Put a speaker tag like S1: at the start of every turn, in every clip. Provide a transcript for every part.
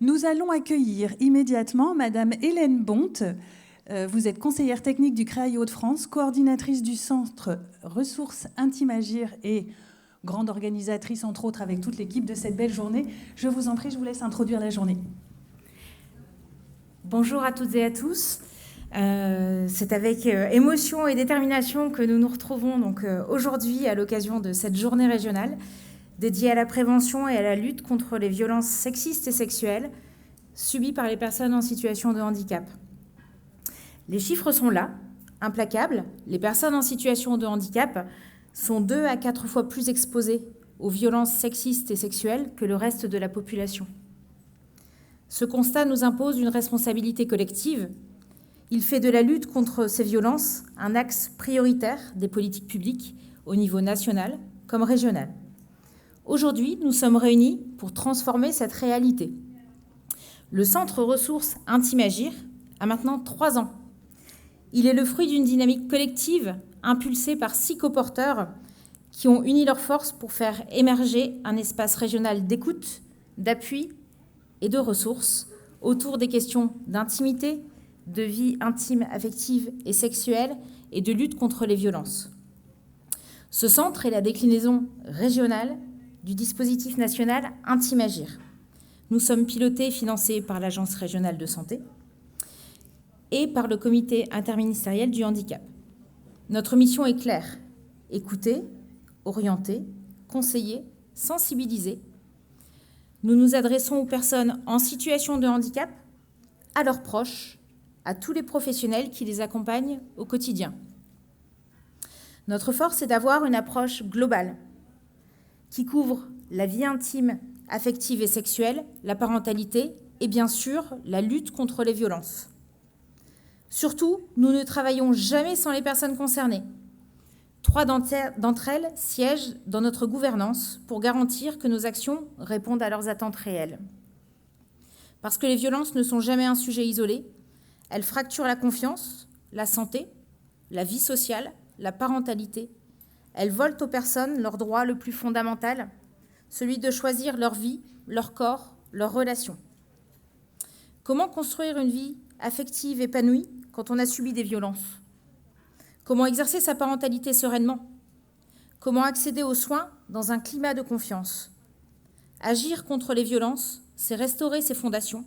S1: Nous allons accueillir immédiatement Madame Hélène Bonte. Vous êtes conseillère technique du CREAI Hauts-de-France, coordinatrice du Centre Ressources Intimes Agir et grande organisatrice, entre autres, avec toute l'équipe de cette belle journée. Je vous en prie, je vous laisse introduire la journée.
S2: Bonjour à toutes et à tous. C'est avec émotion et détermination que nous nous retrouvons donc, aujourd'hui à l'occasion de cette journée régionale dédiée à la prévention et à la lutte contre les violences sexistes et sexuelles subies par les personnes en situation de handicap. Les chiffres sont là, implacables. Les personnes en situation de handicap sont 2 à 4 fois plus exposées aux violences sexistes et sexuelles que le reste de la population. Ce constat nous impose une responsabilité collective. Il fait de la lutte contre ces violences un axe prioritaire des politiques publiques au niveau national comme régional. Aujourd'hui, nous sommes réunis pour transformer cette réalité. Le Centre Ressources Intimes Agir a maintenant 3 ans. Il est le fruit d'une dynamique collective impulsée par 6 coporteurs qui ont uni leurs forces pour faire émerger un espace régional d'écoute, d'appui et de ressources autour des questions d'intimité, de vie intime, affective et sexuelle et de lutte contre les violences. Ce centre est la déclinaison régionale du dispositif national Intime Agir. Nous sommes pilotés et financés par l'Agence régionale de santé et par le comité interministériel du handicap. Notre mission est claire, écouter, orienter, conseiller, sensibiliser. Nous nous adressons aux personnes en situation de handicap, à leurs proches, à tous les professionnels qui les accompagnent au quotidien. Notre force est d'avoir une approche globale qui couvre la vie intime, affective et sexuelle, la parentalité et bien sûr la lutte contre les violences. Surtout, nous ne travaillons jamais sans les personnes concernées. 3 d'entre elles siègent dans notre gouvernance pour garantir que nos actions répondent à leurs attentes réelles. Parce que les violences ne sont jamais un sujet isolé, elles fracturent la confiance, la santé, la vie sociale, la parentalité. Elles volent aux personnes leur droit le plus fondamental, celui de choisir leur vie, leur corps, leurs relations. Comment construire une vie affective épanouie quand on a subi des violences ? Comment exercer sa parentalité sereinement ? Comment accéder aux soins dans un climat de confiance ? Agir contre les violences, c'est restaurer ses fondations,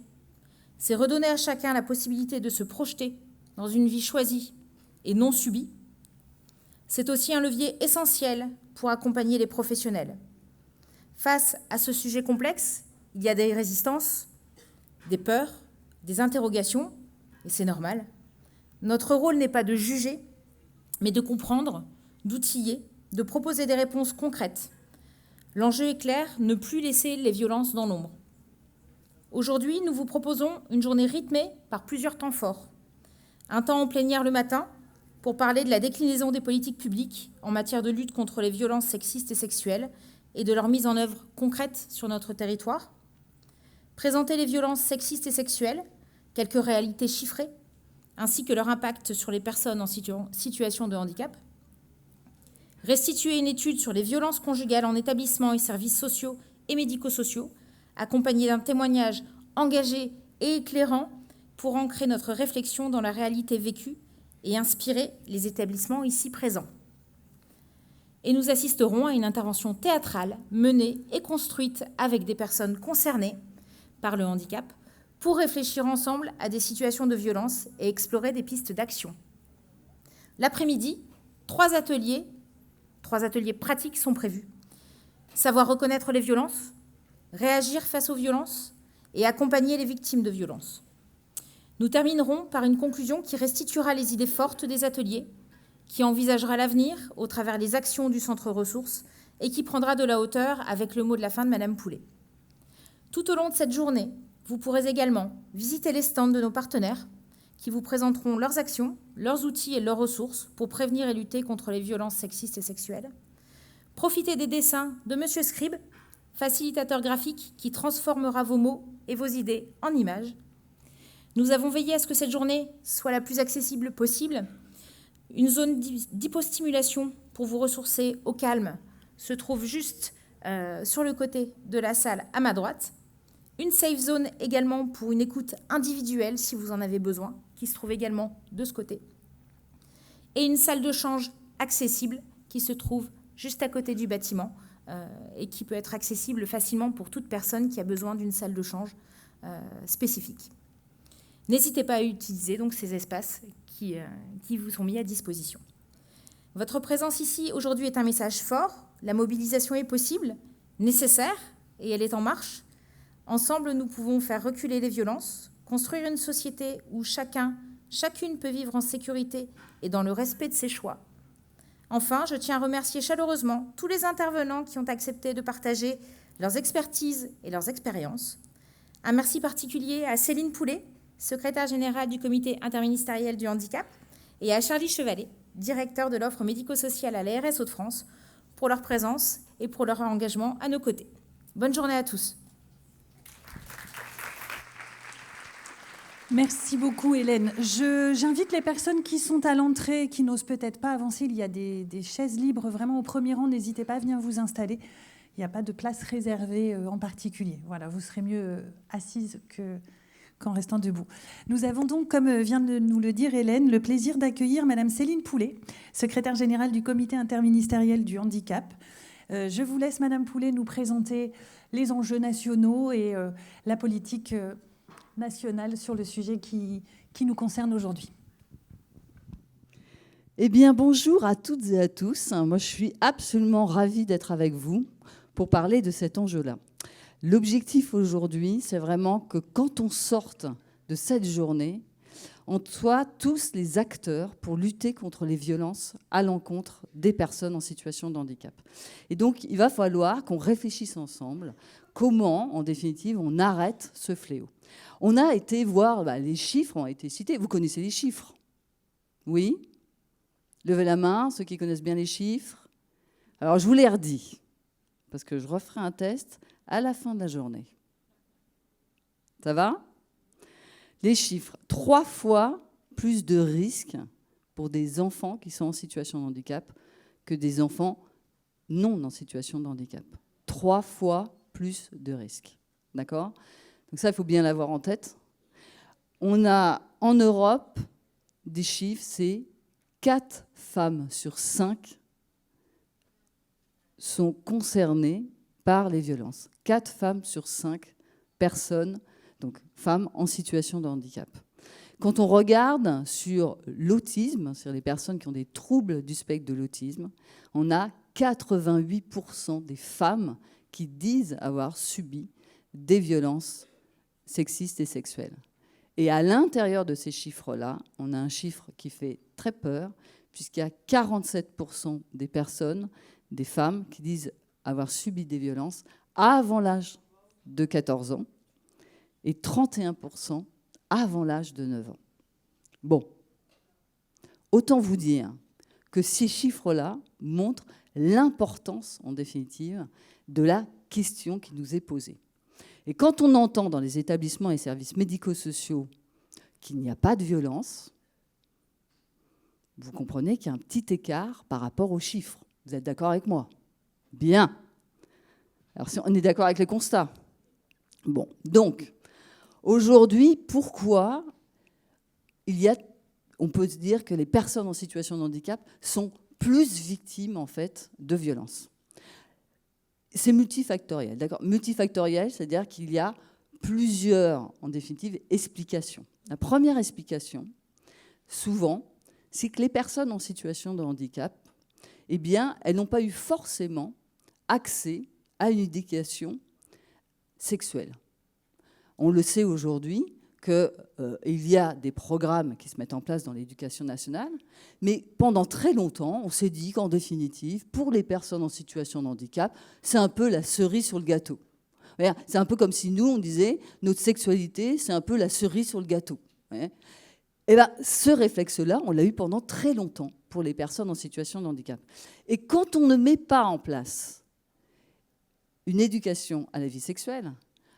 S2: c'est redonner à chacun la possibilité de se projeter dans une vie choisie et non subie. C'est aussi un levier essentiel pour accompagner les professionnels. Face à ce sujet complexe, il y a des résistances, des peurs, des interrogations, et c'est normal. Notre rôle n'est pas de juger, mais de comprendre, d'outiller, de proposer des réponses concrètes. L'enjeu est clair, ne plus laisser les violences dans l'ombre. Aujourd'hui, nous vous proposons une journée rythmée par plusieurs temps forts. Un temps en plénière le matin pour parler de la déclinaison des politiques publiques en matière de lutte contre les violences sexistes et sexuelles et de leur mise en œuvre concrète sur notre territoire. Présenter les violences sexistes et sexuelles, quelques réalités chiffrées, ainsi que leur impact sur les personnes en situation de handicap. Restituer une étude sur les violences conjugales en établissements et services sociaux et médico-sociaux, accompagnée d'un témoignage engagé et éclairant pour ancrer notre réflexion dans la réalité vécue et inspirer les établissements ici présents. Et nous assisterons à une intervention théâtrale menée et construite avec des personnes concernées par le handicap pour réfléchir ensemble à des situations de violence et explorer des pistes d'action. L'après-midi, 3 ateliers pratiques sont prévus. Savoir reconnaître les violences, réagir face aux violences et accompagner les victimes de violences. Nous terminerons par une conclusion qui restituera les idées fortes des ateliers, qui envisagera l'avenir au travers des actions du Centre Ressources et qui prendra de la hauteur avec le mot de la fin de Madame Poulet. Tout au long de cette journée, vous pourrez également visiter les stands de nos partenaires qui vous présenteront leurs actions, leurs outils et leurs ressources pour prévenir et lutter contre les violences sexistes et sexuelles. Profitez des dessins de Monsieur Scribe, facilitateur graphique qui transformera vos mots et vos idées en images. Nous avons veillé à ce que cette journée soit la plus accessible possible. Une zone d'hypostimulation pour vous ressourcer au calme se trouve juste sur le côté de la salle à ma droite. Une safe zone également pour une écoute individuelle si vous en avez besoin, qui se trouve également de ce côté. Et une salle de change accessible qui se trouve juste à côté du bâtiment et qui peut être accessible facilement pour toute personne qui a besoin d'une salle de change spécifique. N'hésitez pas à utiliser donc ces espaces qui vous sont mis à disposition. Votre présence ici aujourd'hui est un message fort. La mobilisation est possible, nécessaire, et elle est en marche. Ensemble, nous pouvons faire reculer les violences, construire une société où chacune peut vivre en sécurité et dans le respect de ses choix. Enfin, je tiens à remercier chaleureusement tous les intervenants qui ont accepté de partager leurs expertises et leurs expériences. Un merci particulier à Céline Poulet, secrétaire générale du comité interministériel du handicap, et à Charlie Chevalet, directeur de l'offre médico-sociale à l'ARS Hauts-de-France, pour leur présence et pour leur engagement à nos côtés. Bonne journée à tous.
S1: Merci beaucoup, Hélène. J'invite les personnes qui sont à l'entrée, qui n'osent peut-être pas avancer. Il y a des chaises libres vraiment au premier rang. N'hésitez pas à venir vous installer. Il n'y a pas de place réservée en particulier. Voilà, vous serez mieux assise qu'en restant debout. Nous avons donc, comme vient de nous le dire Hélène, le plaisir d'accueillir Madame Céline Poulet, secrétaire générale du comité interministériel du handicap. Je vous laisse, Madame Poulet, nous présenter les enjeux nationaux et la politique nationale sur le sujet qui nous concerne aujourd'hui.
S3: Eh bien, bonjour à toutes et à tous. Moi, je suis absolument ravie d'être avec vous pour parler de cet enjeu-là. L'objectif aujourd'hui, c'est vraiment que quand on sorte de cette journée, on soit tous les acteurs pour lutter contre les violences à l'encontre des personnes en situation de handicap. Et donc, il va falloir qu'on réfléchisse ensemble comment, en définitive, on arrête ce fléau. On a été voir, les chiffres ont été cités. Vous connaissez les chiffres? Oui? Levez la main, ceux qui connaissent bien les chiffres. Alors, je vous les redis, parce que je referai un test à la fin de la journée. Ça va? Les chiffres, 3 fois plus de risques pour des enfants qui sont en situation de handicap que des enfants non en situation de handicap. 3 fois plus de risques. D'accord? Donc ça, il faut bien l'avoir en tête. On a en Europe des chiffres, c'est 4 femmes sur 5 sont concernées par les violences. 4 femmes sur 5 personnes, donc femmes en situation de handicap. Quand on regarde sur l'autisme, sur les personnes qui ont des troubles du spectre de l'autisme, on a 88% des femmes qui disent avoir subi des violences sexistes et sexuelles. Et à l'intérieur de ces chiffres-là, on a un chiffre qui fait très peur, puisqu'il y a 47% des personnes, des femmes, qui disent avoir subi des violences avant l'âge de 14 ans et 31% avant l'âge de 9 ans. Bon, autant vous dire que ces chiffres-là montrent l'importance, en définitive, de la question qui nous est posée. Et quand on entend dans les établissements et services médico-sociaux qu'il n'y a pas de violence, vous comprenez qu'il y a un petit écart par rapport aux chiffres. Vous êtes d'accord avec moi? Bien. Alors, si on est d'accord avec les constats. Bon, donc, aujourd'hui, pourquoi on peut se dire que les personnes en situation de handicap sont plus victimes, en fait, de violences? C'est multifactoriel, d'accord? Multifactoriel, c'est-à-dire qu'il y a plusieurs, en définitive, explications. La première explication, souvent, c'est que les personnes en situation de handicap, eh bien, elles n'ont pas eu forcément accès à une éducation sexuelle. On le sait aujourd'hui qu'il y a des programmes qui se mettent en place dans l'éducation nationale, mais pendant très longtemps, on s'est dit qu'en définitive, pour les personnes en situation de handicap, c'est un peu la cerise sur le gâteau. C'est un peu comme si nous, on disait, notre sexualité, c'est un peu la cerise sur le gâteau. Et bien, ce réflexe-là, on l'a eu pendant très longtemps pour les personnes en situation de handicap. Et quand on ne met pas en place une éducation à la vie sexuelle,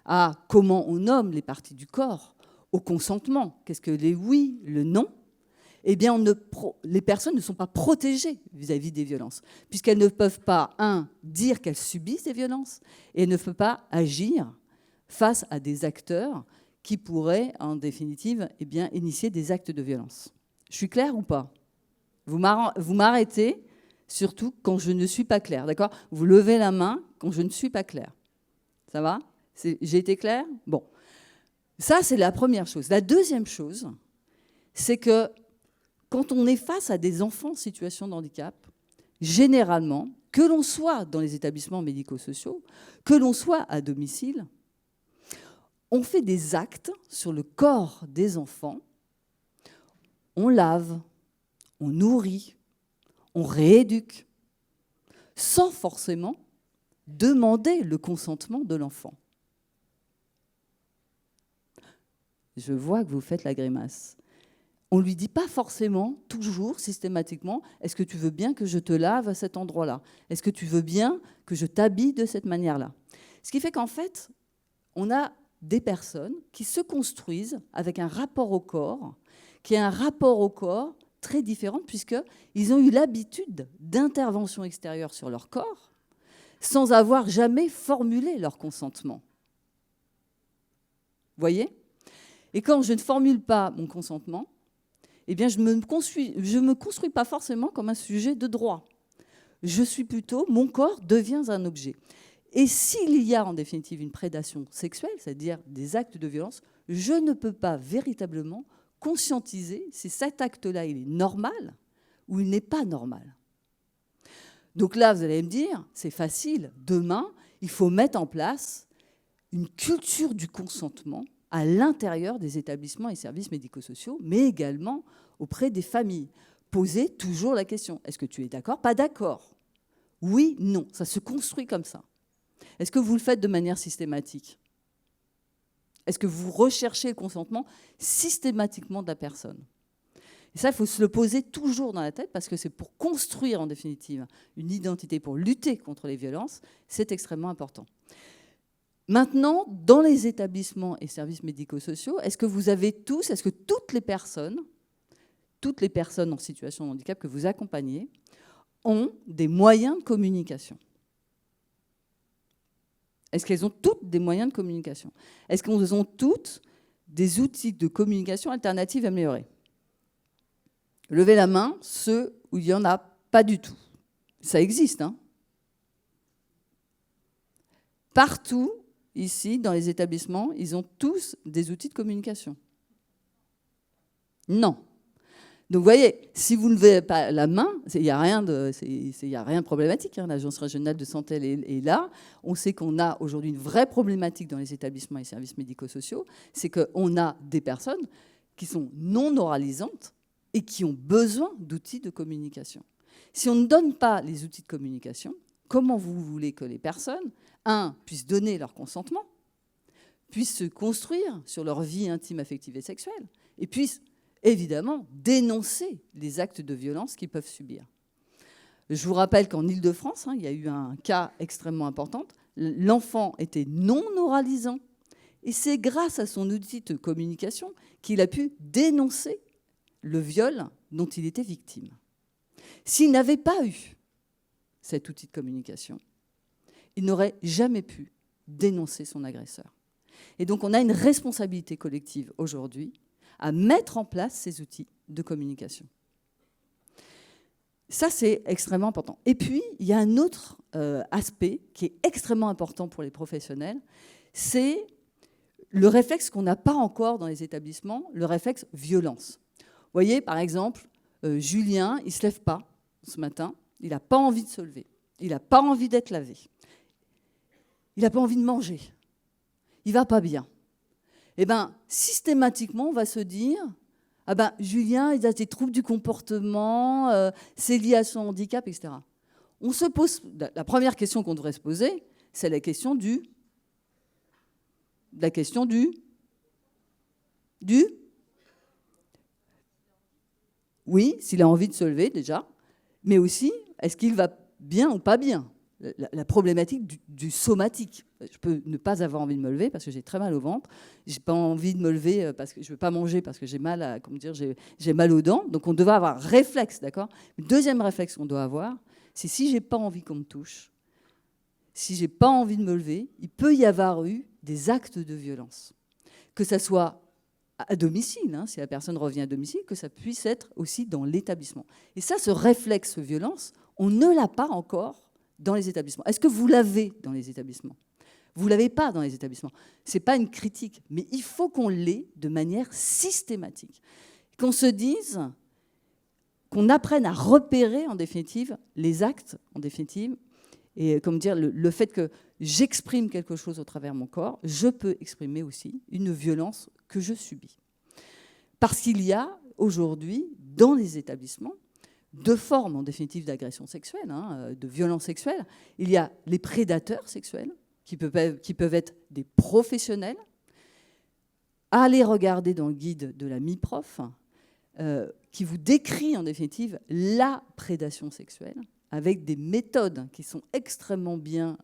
S3: à comment on nomme les parties du corps, au consentement, qu'est-ce que les oui, le non, eh bien, les personnes ne sont pas protégées vis-à-vis des violences, puisqu'elles ne peuvent pas, dire qu'elles subissent des violences, et elles ne peuvent pas agir face à des acteurs qui pourraient, en définitive, eh bien, initier des actes de violence. Je suis claire ou pas? Vous m'arrêtez, surtout quand je ne suis pas claire, d'accord? Vous levez la main quand je ne suis pas claire. Ça va? J'ai été claire? Bon. Ça, c'est la première chose. La deuxième chose, c'est que quand on est face à des enfants en situation de handicap, généralement, que l'on soit dans les établissements médico-sociaux, que l'on soit à domicile, on fait des actes sur le corps des enfants. On lave, on nourrit, on rééduque, sans forcément demander le consentement de l'enfant. Je vois que vous faites la grimace. On ne lui dit pas forcément, toujours, systématiquement, est-ce que tu veux bien que je te lave à cet endroit-là? Est-ce que tu veux bien que je t'habille de cette manière-là? Ce qui fait qu'en fait, on a des personnes qui se construisent avec un rapport au corps, qui est un rapport au corps très différent, puisqu'ils ont eu l'habitude d'interventions extérieures sur leur corps, sans avoir jamais formulé leur consentement. Vous voyez? Et quand je ne formule pas mon consentement, eh bien, je ne me construis pas forcément comme un sujet de droit. Je suis plutôt, mon corps devient un objet. Et s'il y a en définitive une prédation sexuelle, c'est-à-dire des actes de violence, je ne peux pas véritablement conscientiser si cet acte-là il est normal ou il n'est pas normal. Donc là, vous allez me dire, c'est facile, demain, il faut mettre en place une culture du consentement à l'intérieur des établissements et services médico-sociaux, mais également auprès des familles. Posez toujours la question, est-ce que tu es d'accord? Pas d'accord. Oui, non, ça se construit comme ça. Est-ce que vous le faites de manière systématique? Est-ce que vous recherchez le consentement systématiquement de la personne? Et ça, il faut se le poser toujours dans la tête parce que c'est pour construire en définitive une identité, pour lutter contre les violences, c'est extrêmement important. Maintenant, dans les établissements et services médico-sociaux, est-ce que vous avez tous, est-ce que toutes les personnes en situation de handicap que vous accompagnez ont des moyens de communication? Est-ce qu'elles ont toutes des moyens de communication? Est-ce qu'elles ont toutes des outils de communication alternatifs améliorés? Levez la main, ceux où il n'y en a pas du tout. Ça existe, hein? Partout, ici, dans les établissements, ils ont tous des outils de communication. Non. Donc, vous voyez, si vous ne levez pas la main, il n'y a rien de problématique. Hein. L'Agence régionale de santé est là. On sait qu'on a aujourd'hui une vraie problématique dans les établissements et services médico-sociaux. C'est qu'on a des personnes qui sont non oralisantes et qui ont besoin d'outils de communication. Si on ne donne pas les outils de communication, comment vous voulez que les personnes, puissent donner leur consentement, puissent se construire sur leur vie intime, affective et sexuelle, et puissent évidemment dénoncer les actes de violence qu'ils peuvent subir. Je vous rappelle qu'en Île-de-France, il y a eu un cas extrêmement important. L'enfant était non oralisant, et c'est grâce à son outil de communication qu'il a pu dénoncer le viol dont il était victime. S'il n'avait pas eu cet outil de communication, il n'aurait jamais pu dénoncer son agresseur. Et donc, on a une responsabilité collective aujourd'hui à mettre en place ces outils de communication. Ça, c'est extrêmement important. Et puis, il y a un autre aspect qui est extrêmement important pour les professionnels, c'est le réflexe qu'on n'a pas encore dans les établissements, le réflexe violence. Vous voyez, par exemple, Julien, il ne se lève pas ce matin, il n'a pas envie de se lever, il n'a pas envie d'être lavé, il n'a pas envie de manger, il ne va pas bien. Eh bien, systématiquement, on va se dire, ah ben, Julien, il a des troubles du comportement, c'est lié à son handicap, etc. On se pose, la première question qu'on devrait se poser, c'est la question du oui, s'il a envie de se lever déjà, mais aussi, est-ce qu'il va bien ou pas bien? La problématique du somatique. Je peux ne pas avoir envie de me lever parce que j'ai très mal au ventre. Je n'ai pas envie de me lever parce que je ne veux pas manger parce que j'ai mal, j'ai mal aux dents. Donc on devrait avoir un réflexe, d'accord? Le deuxième réflexe qu'on doit avoir, c'est si je n'ai pas envie qu'on me touche, si je n'ai pas envie de me lever, il peut y avoir eu des actes de violence. Que ça soit à domicile, hein, si la personne revient à domicile, que ça puisse être aussi dans l'établissement. Et ça, ce réflexe violence, on ne l'a pas encore dans les établissements. Est-ce que vous l'avez dans les établissements ? Vous ne l'avez pas dans les établissements. Ce n'est pas une critique, mais il faut qu'on l'ait de manière systématique. Qu'on se dise, qu'on apprenne à repérer, en définitive, les actes, en définitive, et comme dire, le fait que j'exprime quelque chose au travers de mon corps, je peux exprimer aussi une violence que je subis. Parce qu'il y a aujourd'hui, dans les établissements, deux formes, en définitive, d'agression sexuelle, hein, de violence sexuelle. Il y a les prédateurs sexuels, qui peuvent être des professionnels. Allez regarder dans le guide de la MIPROF, qui vous décrit, en définitive, la prédation sexuelle, avec des méthodes qui sont extrêmement bien,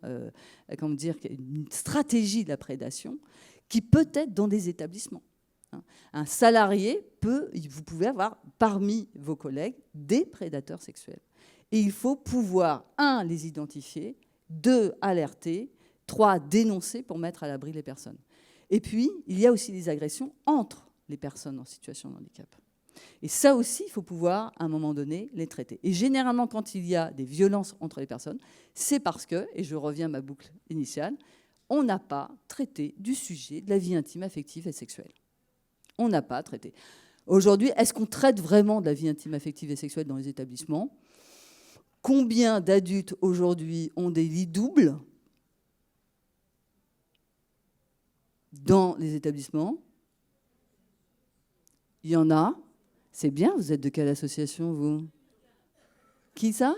S3: comment dire, une stratégie de la prédation qui peut être dans des établissements. Un salarié vous pouvez avoir parmi vos collègues des prédateurs sexuels. Et il faut pouvoir, 1, les identifier, 2, alerter, 3, dénoncer pour mettre à l'abri les personnes. Et puis, il y a aussi des agressions entre les personnes en situation de handicap. Et ça aussi, il faut pouvoir, à un moment donné, les traiter. Et généralement, quand il y a des violences entre les personnes, c'est parce que, et je reviens à ma boucle initiale, on n'a pas traité du sujet de la vie intime, affective et sexuelle. On n'a pas traité. Aujourd'hui, est-ce qu'on traite vraiment de la vie intime, affective et sexuelle dans les établissements ? Combien d'adultes aujourd'hui ont des lits doubles dans les établissements ? Il y en a. C'est bien, vous êtes de quelle association, vous ? Qui ça ?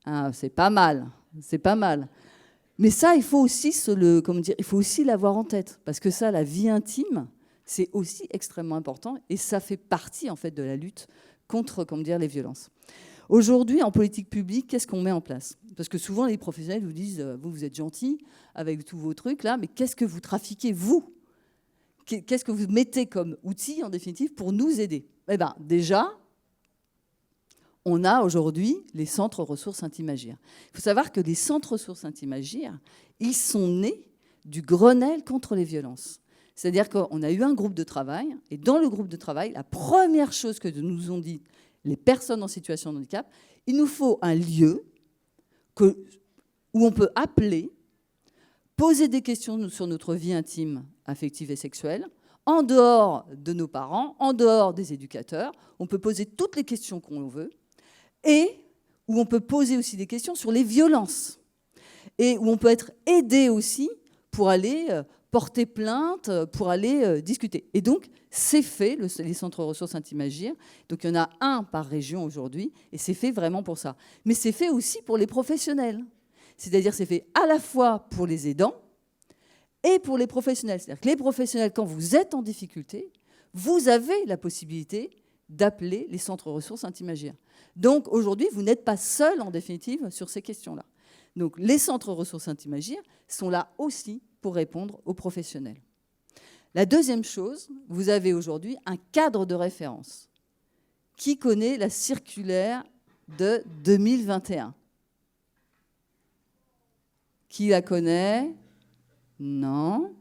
S3: Ah, c'est pas mal, c'est pas mal. Mais ça, il faut aussi il faut aussi l'avoir en tête, parce que ça, la vie intime, c'est aussi extrêmement important, et ça fait partie en fait de la lutte contre, les violences. Aujourd'hui, en politique publique, qu'est-ce qu'on met en place ? Parce que souvent, les professionnels vous disent, vous êtes gentils avec tous vos trucs là, mais qu'est-ce que vous trafiquez, vous ? Qu'est-ce que vous mettez comme outil, en définitive, pour nous aider ? Eh bien, déjà, on a aujourd'hui les centres ressources Intim'Agir. Il faut savoir que les centres ressources Intim'Agir, ils sont nés du Grenelle contre les violences. C'est-à-dire qu'on a eu un groupe de travail, et dans le groupe de travail, la première chose que nous ont dit les personnes en situation de handicap, il nous faut un lieu où on peut appeler, poser des questions sur notre vie intime, affective et sexuelle, en dehors de nos parents, en dehors des éducateurs. On peut poser toutes les questions qu'on veut, et où on peut poser aussi des questions sur les violences, et où on peut être aidé aussi pour aller porter plainte, pour aller discuter. Et donc, c'est fait, les centres ressources Intim'Agir. Donc, il y en a un par région aujourd'hui, et c'est fait vraiment pour ça. Mais c'est fait aussi pour les professionnels. C'est-à-dire, c'est fait à la fois pour les aidants et pour les professionnels. C'est-à-dire que les professionnels, quand vous êtes en difficulté, vous avez la possibilité d'appeler les centres ressources Intim'Agir. Donc, aujourd'hui, vous n'êtes pas seul, en définitive, sur ces questions-là. Donc, les centres ressources Intim'Agir sont là aussi pour répondre aux professionnels. La deuxième chose, vous avez aujourd'hui un cadre de référence. Qui connaît la circulaire de 2021 ? Qui la connaît ? Non.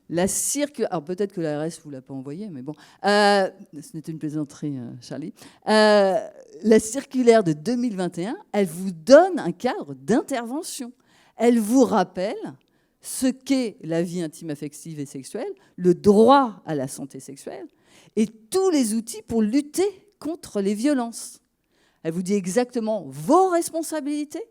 S3: La circulaire... Alors, peut-être que l'ARS ne vous l'a pas envoyée, mais bon. Ce n'était une plaisanterie, Charlie. La circulaire de 2021, elle vous donne un cadre d'intervention. Elle vous rappelle ce qu'est la vie intime, affective et sexuelle, le droit à la santé sexuelle et tous les outils pour lutter contre les violences. Elle vous dit exactement vos responsabilités,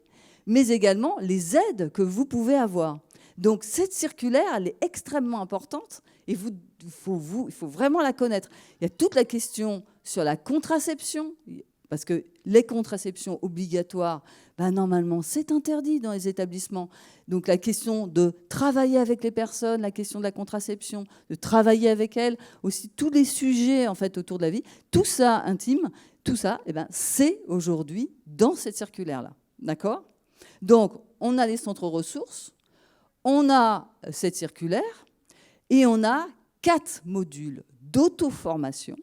S3: mais également les aides que vous pouvez avoir. Donc cette circulaire, elle est extrêmement importante et il faut vraiment la connaître. Il y a toute la question sur la contraception, parce que les contraceptions obligatoires, normalement, c'est interdit dans les établissements. Donc la question de travailler avec les personnes, la question de la contraception, de travailler avec elles, aussi tous les sujets en fait, autour de la vie, tout ça intime, tout ça, c'est aujourd'hui dans cette circulaire-là. D'accord ? Donc, on a les centres ressources, on a cette circulaire et on a 4 modules d'auto-formation.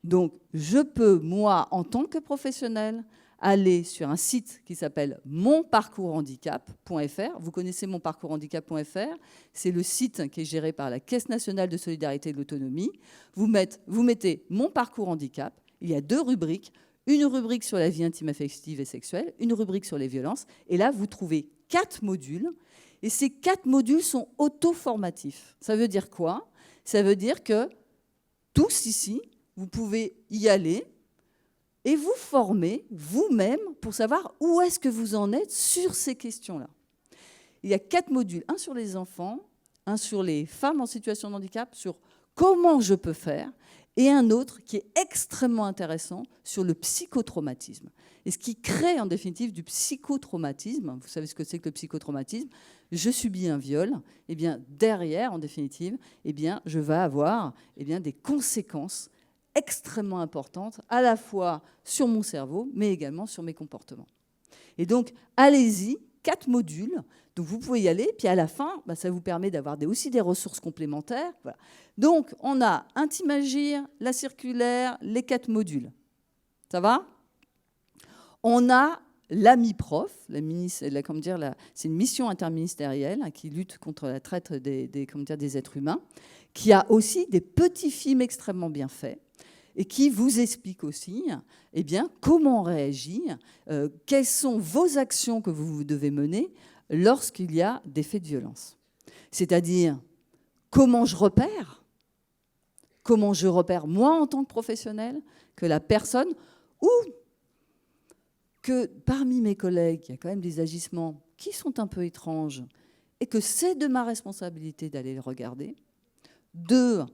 S3: Donc, je peux, moi, en tant que professionnel, aller sur un site qui s'appelle monparcourshandicap.fr. Vous connaissez monparcourshandicap.fr, c'est le site qui est géré par la Caisse nationale de solidarité et de l'autonomie. Vous mettez Mon parcours handicap, il y a 2 rubriques, une rubrique sur la vie intime, affective et sexuelle, une rubrique sur les violences, et là vous trouvez 4 modules, et ces 4 modules sont auto-formatifs. Ça veut dire quoi? Ça veut dire que tous ici, vous pouvez y aller, et vous former vous-même pour savoir où est-ce que vous en êtes sur ces questions-là. Il y a 4 modules, un sur les enfants, un sur les femmes en situation de handicap, sur comment je peux faire, et un autre qui est extrêmement intéressant sur le psychotraumatisme. Et ce qui crée en définitive du psychotraumatisme, vous savez ce que c'est que le psychotraumatisme, je subis un viol, et bien derrière, en définitive, eh bien, je vais avoir des conséquences extrêmement importante, à la fois sur mon cerveau, mais également sur mes comportements. Et donc, allez-y, 4 modules, donc vous pouvez y aller, puis à la fin, ça vous permet d'avoir aussi des ressources complémentaires. Voilà. Donc, on a Intimagir, la circulaire, les 4 modules. Ça va? On a l'AMI-Prof, c'est une mission interministérielle qui lutte contre la traite des êtres humains, qui a aussi des petits films extrêmement bien faits, et qui vous explique aussi comment on réagit, quelles sont vos actions que vous devez mener lorsqu'il y a des faits de violence. C'est-à-dire, comment je repère moi en tant que professionnel, que la personne, ou que parmi mes collègues, il y a quand même des agissements qui sont un peu étranges, et que c'est de ma responsabilité d'aller les regarder. 2,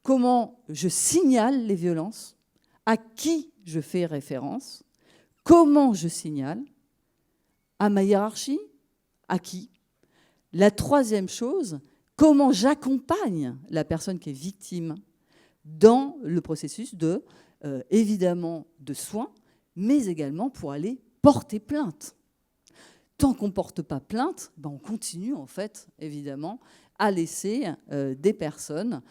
S3: comment je signale les violences, à qui je fais référence, comment je signale, à ma hiérarchie, à qui. La 3e chose, comment j'accompagne la personne qui est victime dans le processus évidemment de soins, mais également pour aller porter plainte. Tant qu'on ne porte pas plainte, on continue en fait, évidemment, à laisser des personnes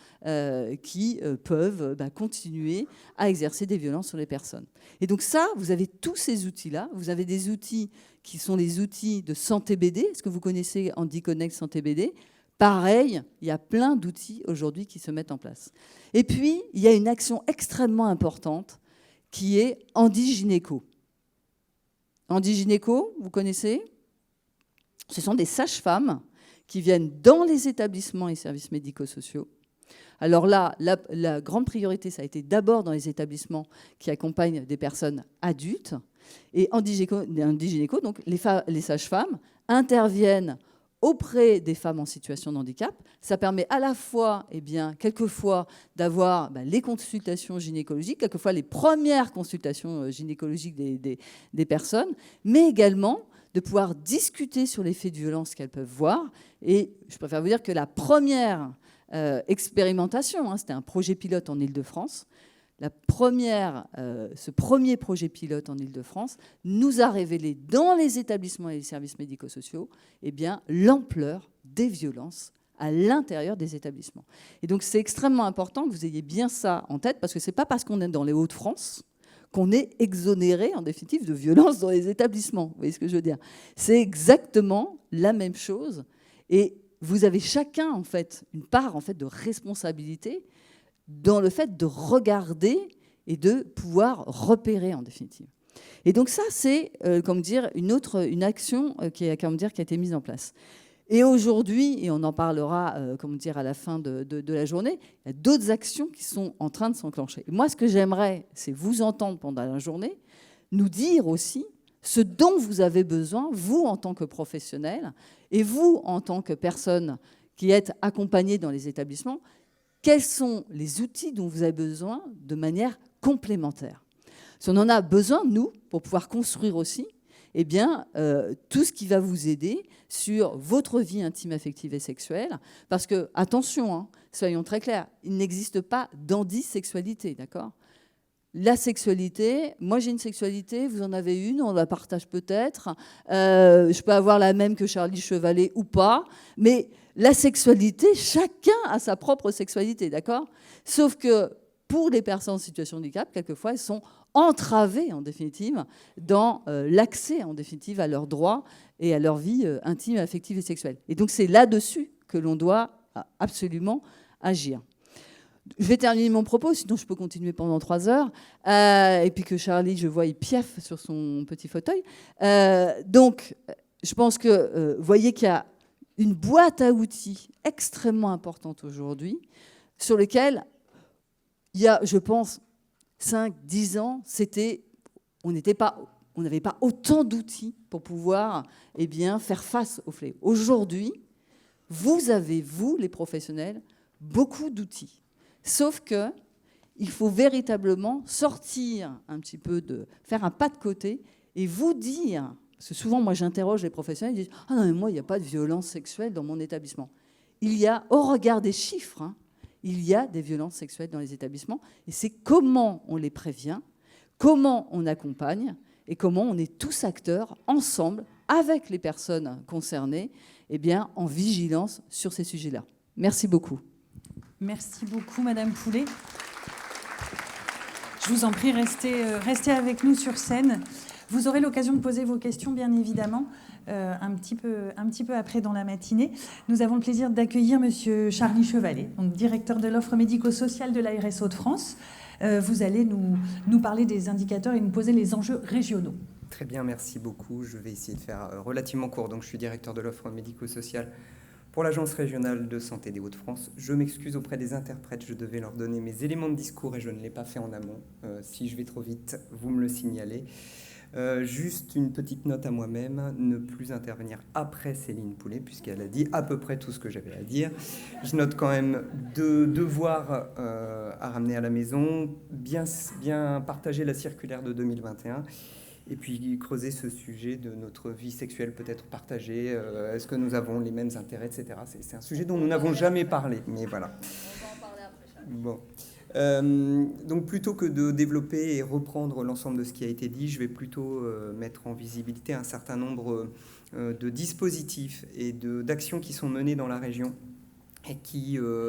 S3: qui peuvent continuer à exercer des violences sur les personnes. Et donc ça, vous avez tous ces outils-là. Vous avez des outils qui sont les outils de Santé BD. Est-ce que vous connaissez HandiConnect Santé BD? Pareil, il y a plein d'outils aujourd'hui qui se mettent en place. Et puis, il y a une action extrêmement importante qui est Handi-Gynéco. Handi-Gynéco, vous connaissez? Ce sont des sages-femmes qui viennent dans les établissements et services médico-sociaux. Alors là, la grande priorité, ça a été d'abord dans les établissements qui accompagnent des personnes adultes. Et Handi-Gynéco, donc les sages-femmes, interviennent auprès des femmes en situation de handicap. Ça permet à la fois, quelquefois, d'avoir les consultations gynécologiques, quelquefois les premières consultations gynécologiques des personnes, mais également de pouvoir discuter sur les faits de violence qu'elles peuvent voir. Et je préfère vous dire que la première expérimentation, c'était un projet pilote en Île-de-France. Ce premier projet pilote en Île-de-France nous a révélé dans les établissements et les services médico-sociaux l'ampleur des violences à l'intérieur des établissements. Et donc c'est extrêmement important que vous ayez bien ça en tête, parce que ce n'est pas parce qu'on est dans les Hauts-de-France qu'on est exonéré, en définitive, de violences dans les établissements. Vous voyez ce que je veux dire? C'est exactement la même chose. Et vous avez chacun, en fait, une part de responsabilité dans le fait de regarder et de pouvoir repérer, en définitive. Et donc ça, c'est une action qui a été mise en place. Et aujourd'hui, et on en parlera à la fin de la journée, il y a d'autres actions qui sont en train de s'enclencher. Et moi, ce que j'aimerais, c'est vous entendre pendant la journée, nous dire aussi ce dont vous avez besoin, vous en tant que professionnel, et vous en tant que personne qui êtes accompagnée dans les établissements, quels sont les outils dont vous avez besoin de manière complémentaire. Si on en a besoin, nous, pour pouvoir construire aussi, tout ce qui va vous aider sur votre vie intime, affective et sexuelle. Parce que, attention, soyons très clairs, il n'existe pas d'handisexualité, d'accord ? La sexualité, moi j'ai une sexualité, vous en avez une, on la partage peut-être. Je peux avoir la même que Charlie Chevalet ou pas, mais la sexualité, chacun a sa propre sexualité, d'accord ? Sauf que pour les personnes en situation de handicap, quelquefois, elles sont entravées, en définitive, dans l'accès, en définitive, à leurs droits et à leur vie intime, affective et sexuelle. Et donc, c'est là-dessus que l'on doit absolument agir. Je vais terminer mon propos, sinon je peux continuer pendant 3 heures. Et puis que Charlie, je vois, il piaffe sur son petit fauteuil. Donc, je pense que vous voyez qu'il y a une boîte à outils extrêmement importante aujourd'hui, sur lesquels il y a, je pense, 5, 10 ans, on n'avait pas autant d'outils pour pouvoir faire face au fléau. Aujourd'hui, vous avez, vous, les professionnels, beaucoup d'outils. Sauf qu'il faut véritablement sortir un petit peu, faire un pas de côté et vous dire, parce que souvent, moi, j'interroge les professionnels, ils disent « Ah non, mais moi, il n'y a pas de violence sexuelle dans mon établissement. » Il y a, au regard des chiffres, il y a des violences sexuelles dans les établissements. Et c'est comment on les prévient, comment on accompagne et comment on est tous acteurs, ensemble, avec les personnes concernées, en vigilance sur ces sujets-là. Merci beaucoup.
S1: Merci beaucoup, Madame Poulet. Je vous en prie, restez avec nous sur scène. Vous aurez l'occasion de poser vos questions, bien évidemment, un petit peu après dans la matinée. Nous avons le plaisir d'accueillir Monsieur Charlie Chevalet, donc directeur de l'offre médico-sociale de l'ARS Hauts-de-France. Vous allez nous parler des indicateurs et nous poser les enjeux régionaux.
S4: Très bien, merci beaucoup. Je vais essayer de faire relativement court. Donc, je suis directeur de l'offre médico-sociale pour l'Agence régionale de santé des Hauts-de-France. Je m'excuse auprès des interprètes, je devais leur donner mes éléments de discours et je ne l'ai pas fait en amont. Si je vais trop vite, vous me le signalez. Juste une petite note à moi-même, ne plus intervenir après Céline Poulet, puisqu'elle a dit à peu près tout ce que j'avais à dire. Je note quand même 2 devoirs à ramener à la maison, bien partager la circulaire de 2021, et puis creuser ce sujet de notre vie sexuelle peut-être partagée. Est-ce que nous avons les mêmes intérêts, etc. C'est un sujet dont nous n'avons jamais parlé, mais voilà. On va en parler après. Bon. Donc plutôt que de développer et reprendre l'ensemble de ce qui a été dit, je vais plutôt mettre en visibilité un certain nombre de dispositifs et d'actions qui sont menées dans la région et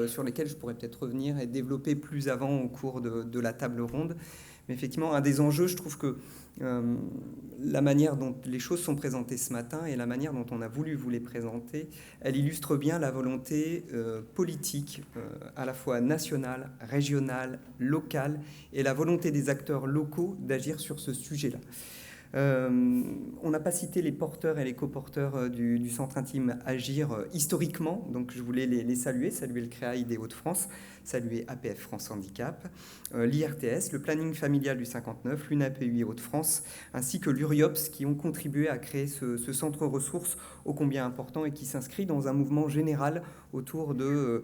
S4: sur lesquelles je pourrais peut-être revenir et développer plus avant au cours de la table ronde. Mais effectivement, un des enjeux, je trouve que la manière dont les choses sont présentées ce matin et la manière dont on a voulu vous les présenter, elle illustre bien la volonté politique, à la fois nationale, régionale, locale, et la volonté des acteurs locaux d'agir sur ce sujet-là. On n'a pas cité les porteurs et les coporteurs du Centre Intime Agir historiquement, donc je voulais les saluer le CREAI des Hauts-de-France, saluer APF France Handicap, l'IRTS, le planning familial du 59, l'UNAPUI Hauts-de-France, ainsi que l'URIOPS, qui ont contribué à créer ce centre ressources ô combien important et qui s'inscrit dans un mouvement général autour d'une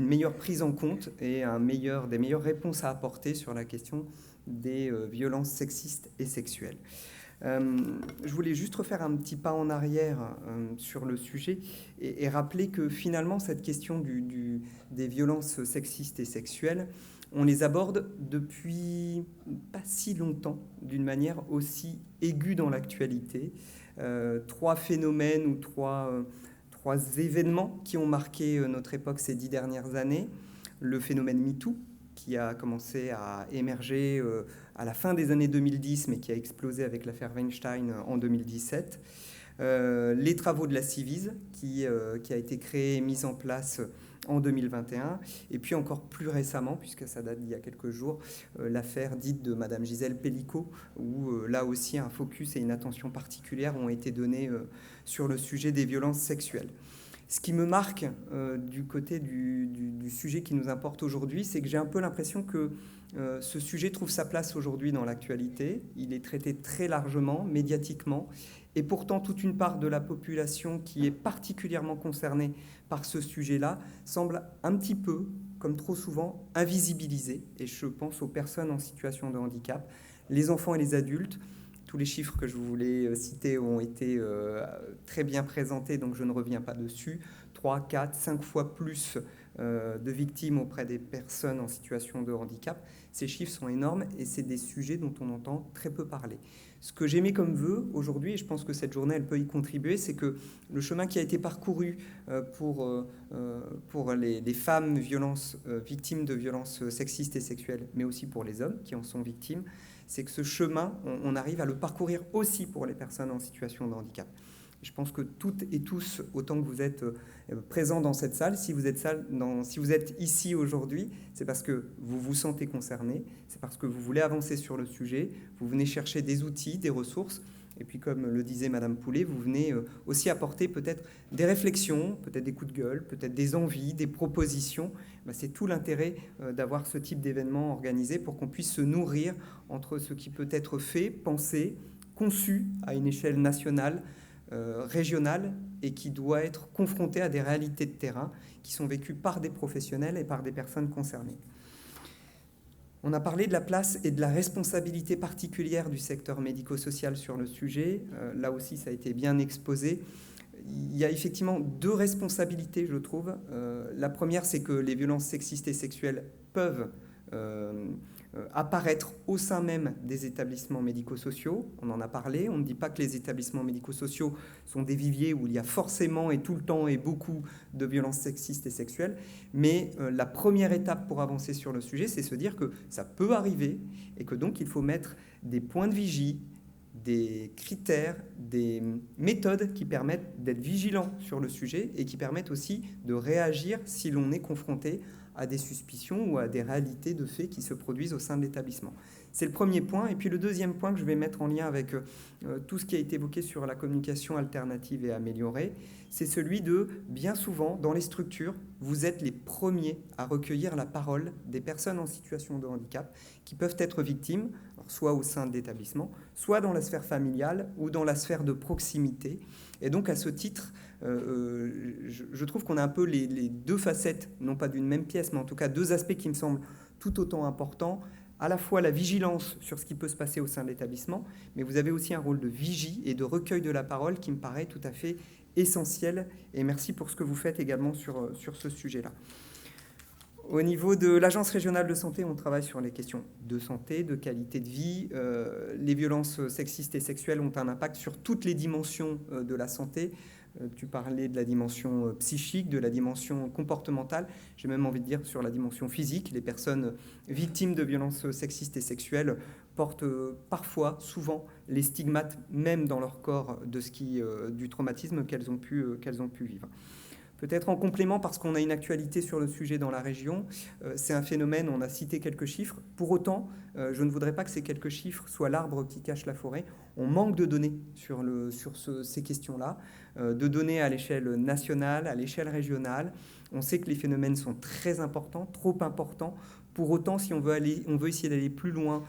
S4: meilleure prise en compte et des meilleures réponses à apporter sur la question des violences sexistes et sexuelles. Je voulais juste refaire un petit pas en arrière sur le sujet et rappeler que finalement cette question des violences sexistes et sexuelles, on les aborde depuis pas si longtemps d'une manière aussi aiguë dans l'actualité. 3 phénomènes ou trois événements qui ont marqué notre époque ces 10 dernières années. Le phénomène MeToo, qui a commencé à émerger à la fin des années 2010, mais qui a explosé avec l'affaire Weinstein en 2017. Les travaux de la Civise, qui a été créée et mise en place en 2021. Et puis encore plus récemment, puisque ça date d'il y a quelques jours, l'affaire dite de Madame Gisèle Pelicot, où là aussi un focus et une attention particulière ont été donnés sur le sujet des violences sexuelles. Ce qui me marque du côté du sujet qui nous importe aujourd'hui, c'est que j'ai un peu l'impression que ce sujet trouve sa place aujourd'hui dans l'actualité. Il est traité très largement, médiatiquement, et pourtant toute une part de la population qui est particulièrement concernée par ce sujet-là semble un petit peu, comme trop souvent, invisibilisée. Et je pense aux personnes en situation de handicap, les enfants et les adultes. Tous les chiffres que je voulais citer ont été très bien présentés, donc je ne reviens pas dessus. 3, 4, 5 fois plus de victimes auprès des personnes en situation de handicap. Ces chiffres sont énormes et c'est des sujets dont on entend très peu parler. Ce que j'aimais comme vœu aujourd'hui, et je pense que cette journée elle peut y contribuer, c'est que le chemin qui a été parcouru pour les femmes victimes de violences sexistes et sexuelles, mais aussi pour les hommes qui en sont victimes, c'est que ce chemin, on arrive à le parcourir aussi pour les personnes en situation de handicap. Je pense que toutes et tous, autant que vous êtes présents dans cette salle, si vous êtes ici aujourd'hui, c'est parce que vous vous sentez concerné, c'est parce que vous voulez avancer sur le sujet, vous venez chercher des outils, des ressources, et puis comme le disait Madame Poulet, vous venez aussi apporter peut-être des réflexions, peut-être des coups de gueule, peut-être des envies, des propositions. C'est tout l'intérêt d'avoir ce type d'événement organisé pour qu'on puisse se nourrir entre ce qui peut être fait, pensé, conçu à une échelle nationale, régionale, et qui doit être confronté à des réalités de terrain qui sont vécues par des professionnels et par des personnes concernées. On a parlé de la place et de la responsabilité particulière du secteur médico-social sur le sujet. Là aussi, ça a été bien exposé. Il y a effectivement deux responsabilités, je trouve. La première, c'est que les violences sexistes et sexuelles peuvent apparaître au sein même des établissements médico-sociaux. On en a parlé. On ne dit pas que les établissements médico-sociaux sont des viviers où il y a forcément et tout le temps et beaucoup de violences sexistes et sexuelles. Mais la première étape pour avancer sur le sujet, c'est se dire que ça peut arriver et que donc il faut mettre des points de vigie, des critères, des méthodes qui permettent d'être vigilants sur le sujet et qui permettent aussi de réagir si l'on est confronté à des suspicions ou à des réalités de faits qui se produisent au sein de l'établissement. C'est le premier point. Et puis le deuxième point que je vais mettre en lien avec tout ce qui a été évoqué sur la communication alternative et améliorée, c'est celui de, bien souvent, dans les structures, vous êtes les premiers à recueillir la parole des personnes en situation de handicap qui peuvent être victimes, soit au sein de l'établissement, soit dans la sphère familiale ou dans la sphère de proximité. Et donc, à ce titre, je trouve qu'on a un peu les deux facettes, non pas d'une même pièce, mais en tout cas deux aspects qui me semblent tout autant importants. À la fois la vigilance sur ce qui peut se passer au sein de l'établissement, mais vous avez aussi un rôle de vigie et de recueil de la parole qui me paraît tout à fait essentiel. Et merci pour ce que vous faites également sur ce sujet-là. Au niveau de l'Agence régionale de santé, on travaille sur les questions de santé, de qualité de vie. Les violences sexistes et sexuelles ont un impact sur toutes les dimensions de la santé. Tu parlais de la dimension psychique, de la dimension comportementale. J'ai même envie de dire sur la dimension physique. Les personnes victimes de violences sexistes et sexuelles portent parfois, souvent, les stigmates, même dans leur corps, du traumatisme qu'elles ont pu vivre. Peut-être en complément, parce qu'on a une actualité sur le sujet dans la région, c'est un phénomène, on a cité quelques chiffres. Pour autant, je ne voudrais pas que ces quelques chiffres soient l'arbre qui cache la forêt. On manque de données sur ces questions-là, de données à l'échelle nationale, à l'échelle régionale. On sait que les phénomènes sont très importants, trop importants. Pour autant, si on veut essayer d'aller plus loin,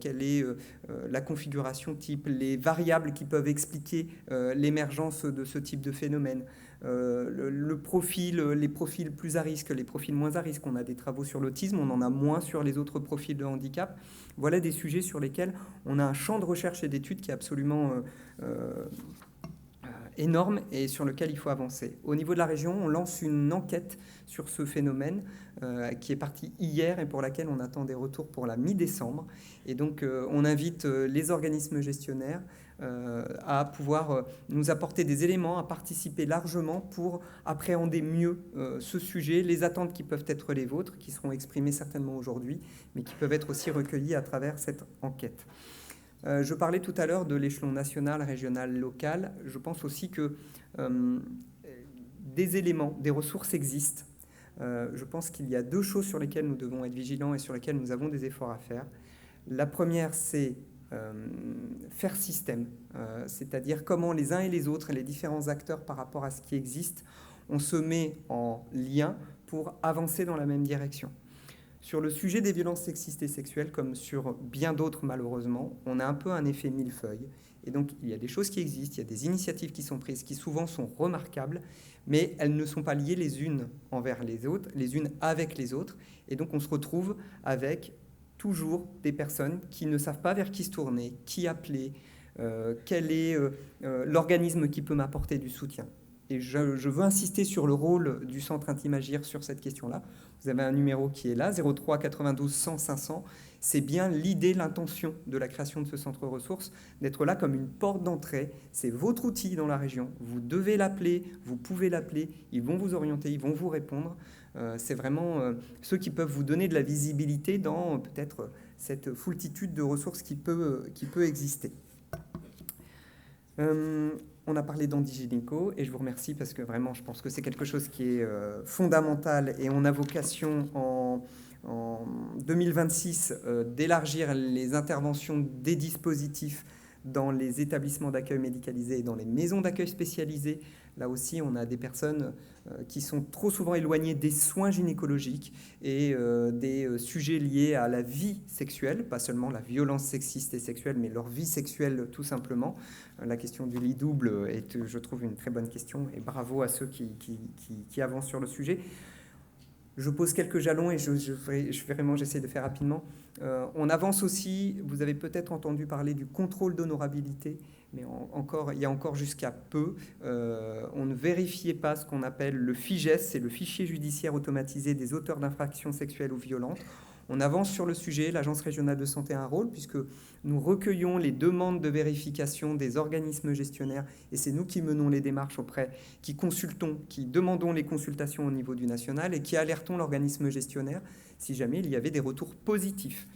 S4: quelle est la configuration type, les variables qui peuvent expliquer l'émergence de ce type de phénomène, les profils plus à risque, les profils moins à risque. On a des travaux sur l'autisme, on en a moins sur les autres profils de handicap. Voilà des sujets sur lesquels on a un champ de recherche et d'études qui est absolument énorme et sur lequel il faut avancer. Au niveau de la région, on lance une enquête sur ce phénomène qui est partie hier et pour laquelle on attend des retours pour la mi-décembre. Et donc, on invite les organismes gestionnaires à pouvoir nous apporter des éléments, à participer largement pour appréhender mieux ce sujet, les attentes qui peuvent être les vôtres, qui seront exprimées certainement aujourd'hui, mais qui peuvent être aussi recueillies à travers cette enquête. Je parlais tout à l'heure de l'échelon national, régional, local. Je pense aussi que des éléments, des ressources existent. Je pense qu'il y a deux choses sur lesquelles nous devons être vigilants et sur lesquelles nous avons des efforts à faire. La première, c'est faire système, c'est-à-dire comment les uns et les autres, les différents acteurs par rapport à ce qui existe, on se met en lien pour avancer dans la même direction. Sur le sujet des violences sexistes et sexuelles, comme sur bien d'autres malheureusement, on a un peu un effet millefeuille. Et donc il y a des choses qui existent, il y a des initiatives qui sont prises, qui souvent sont remarquables, mais elles ne sont pas liées les unes envers les autres, les unes avec les autres. Et donc on se retrouve avec toujours des personnes qui ne savent pas vers qui se tourner, qui appeler, quel est l'organisme qui peut m'apporter du soutien. et je veux insister sur le rôle du Centre Intime Agir sur cette question-là. Vous avez un numéro qui est là, 03 92 100 500. C'est bien l'idée, l'intention de la création de ce centre ressources, d'être là comme une porte d'entrée. C'est votre outil dans la région. Vous devez l'appeler, vous pouvez l'appeler. Ils vont vous orienter, ils vont vous répondre. C'est vraiment ceux qui peuvent vous donner de la visibilité dans peut-être cette foultitude de ressources qui peut exister. On a parlé d'Andigynéco et je vous remercie parce que vraiment je pense que c'est quelque chose qui est fondamental et on a vocation en 2026 d'élargir les interventions des dispositifs dans les établissements d'accueil médicalisés et dans les maisons d'accueil spécialisées. Là aussi, on a des personnes qui sont trop souvent éloignées des soins gynécologiques et des sujets liés à la vie sexuelle, pas seulement la violence sexiste et sexuelle, mais leur vie sexuelle tout simplement. La question du lit double est, je trouve, une très bonne question et bravo à ceux qui avancent sur le sujet. Je pose quelques jalons et j'essaie de faire rapidement. On avance aussi, vous avez peut-être entendu parler du contrôle d'honorabilité, mais il y a encore jusqu'à peu, on ne vérifiait pas ce qu'on appelle le FIJES, c'est le fichier judiciaire automatisé des auteurs d'infractions sexuelles ou violentes. On avance sur le sujet, l'Agence régionale de santé a un rôle puisque nous recueillons les demandes de vérification des organismes gestionnaires et c'est nous qui menons les démarches qui consultons, qui demandons les consultations au niveau du national et qui alertons l'organisme gestionnaire si jamais il y avait des retours positifs.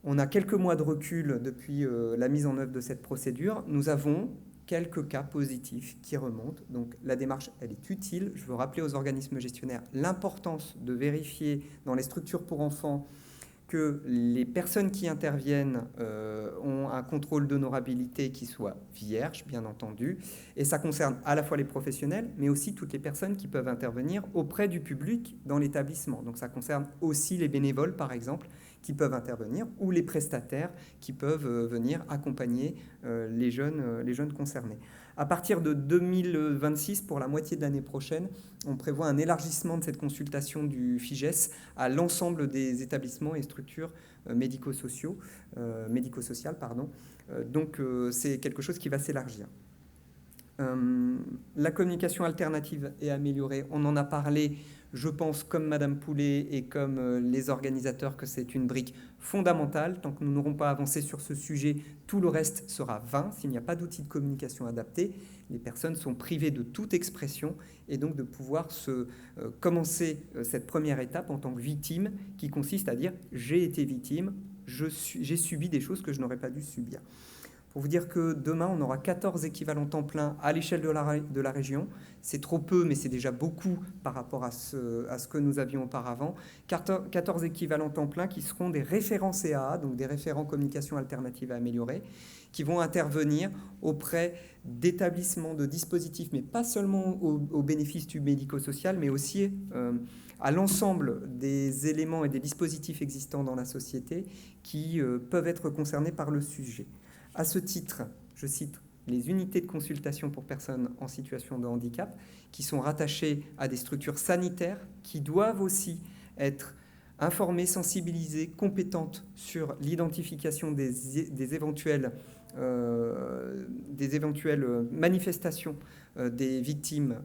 S4: On a quelques mois de recul depuis la mise en œuvre de cette procédure. Nous avons quelques cas positifs qui remontent. Donc la démarche, elle est utile. Je veux rappeler aux organismes gestionnaires l'importance de vérifier dans les structures pour enfants que les personnes qui interviennent ont un contrôle d'honorabilité qui soit vierge, bien entendu. Et ça concerne à la fois les professionnels, mais aussi toutes les personnes qui peuvent intervenir auprès du public dans l'établissement. Donc ça concerne aussi les bénévoles, par exemple, qui peuvent intervenir, ou les prestataires qui peuvent venir accompagner les jeunes concernés. À partir de 2026, pour la moitié de l'année prochaine, on prévoit un élargissement de cette consultation du FIJES à l'ensemble des établissements et structures médico-sociales. Donc c'est quelque chose qui va s'élargir. La communication alternative est améliorée. On en a parlé, je pense, comme Madame Poulet et comme les organisateurs, que c'est une brique fondamentale. Tant que nous n'aurons pas avancé sur ce sujet, tout le reste sera vain. S'il n'y a pas d'outils de communication adaptés, les personnes sont privées de toute expression et donc de pouvoir commencer cette première étape en tant que victime qui consiste à dire « j'ai été victime, j'ai subi des choses que je n'aurais pas dû subir ». Pour vous dire que demain, on aura 14 équivalents temps plein à l'échelle de la région. C'est trop peu, mais c'est déjà beaucoup par rapport à ce que nous avions auparavant. 14 équivalents temps plein qui seront des référents CAA, donc des référents communication alternative à améliorer, qui vont intervenir auprès d'établissements, de dispositifs, mais pas seulement au bénéfice du médico-social, mais aussi à l'ensemble des éléments et des dispositifs existants dans la société qui peuvent être concernés par le sujet. À ce titre, je cite les unités de consultation pour personnes en situation de handicap qui sont rattachées à des structures sanitaires qui doivent aussi être informées, sensibilisées, compétentes sur l'identification des éventuelles manifestations des victimes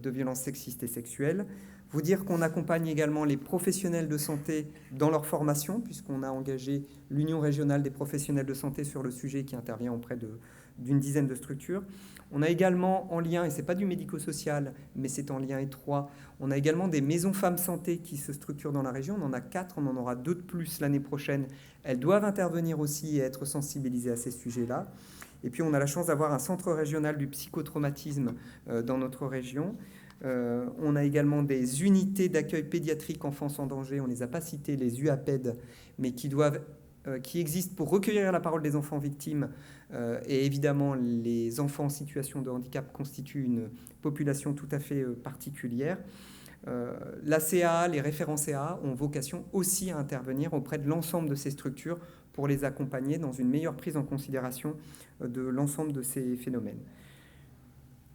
S4: de violences sexistes et sexuelles. Vous dire qu'on accompagne également les professionnels de santé dans leur formation, puisqu'on a engagé l'Union régionale des professionnels de santé sur le sujet qui intervient auprès d'une dizaine de structures. On a également en lien, et ce n'est pas du médico-social, mais c'est en lien étroit, on a également des maisons femmes santé qui se structurent dans la région. On en a 4, on en aura 2 de plus l'année prochaine. Elles doivent intervenir aussi et être sensibilisées à ces sujets-là. Et puis on a la chance d'avoir un centre régional du psychotraumatisme dans notre région. On a également des unités d'accueil pédiatrique enfants en danger, on ne les a pas citées, les UAPED, mais qui existent pour recueillir la parole des enfants victimes. Et évidemment, les enfants en situation de handicap constituent une population tout à fait particulière. La CAA, les référents CAA ont vocation aussi à intervenir auprès de l'ensemble de ces structures pour les accompagner dans une meilleure prise en considération de l'ensemble de ces phénomènes.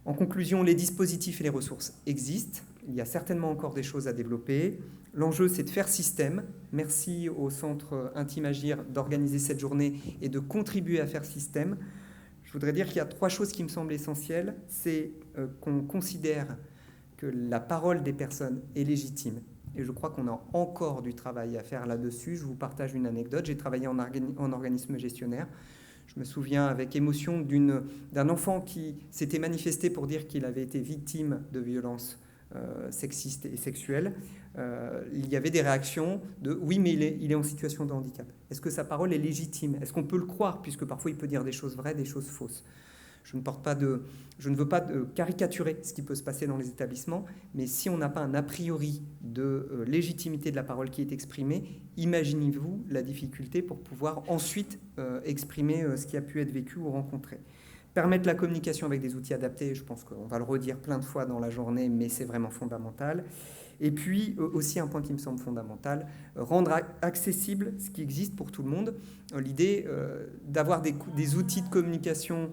S4: En conclusion, les dispositifs et les ressources existent. Il y a certainement encore des choses à développer. L'enjeu, c'est de faire système. Merci au Centre Intime Agir d'organiser cette journée et de contribuer à faire système. Je voudrais dire qu'il y a 3 choses qui me semblent essentielles. C'est qu'on considère que la parole des personnes est légitime. Et je crois qu'on a encore du travail à faire là-dessus. Je vous partage une anecdote. J'ai travaillé en organisme gestionnaire. Je me souviens avec émotion d'un enfant qui s'était manifesté pour dire qu'il avait été victime de violences sexistes et sexuelles. Il y avait des réactions de « oui, mais il est en situation de handicap ». Est-ce que sa parole est légitime? Est-ce qu'on peut le croire? Puisque parfois il peut dire des choses vraies, des choses fausses. Je ne veux pas caricaturer ce qui peut se passer dans les établissements, mais si on n'a pas un a priori de légitimité de la parole qui est exprimée, imaginez-vous la difficulté pour pouvoir ensuite exprimer ce qui a pu être vécu ou rencontré. Permettre la communication avec des outils adaptés, je pense qu'on va le redire plein de fois dans la journée, mais c'est vraiment fondamental. Et puis, aussi un point qui me semble fondamental, rendre accessible ce qui existe pour tout le monde. L'idée d'avoir des outils de communication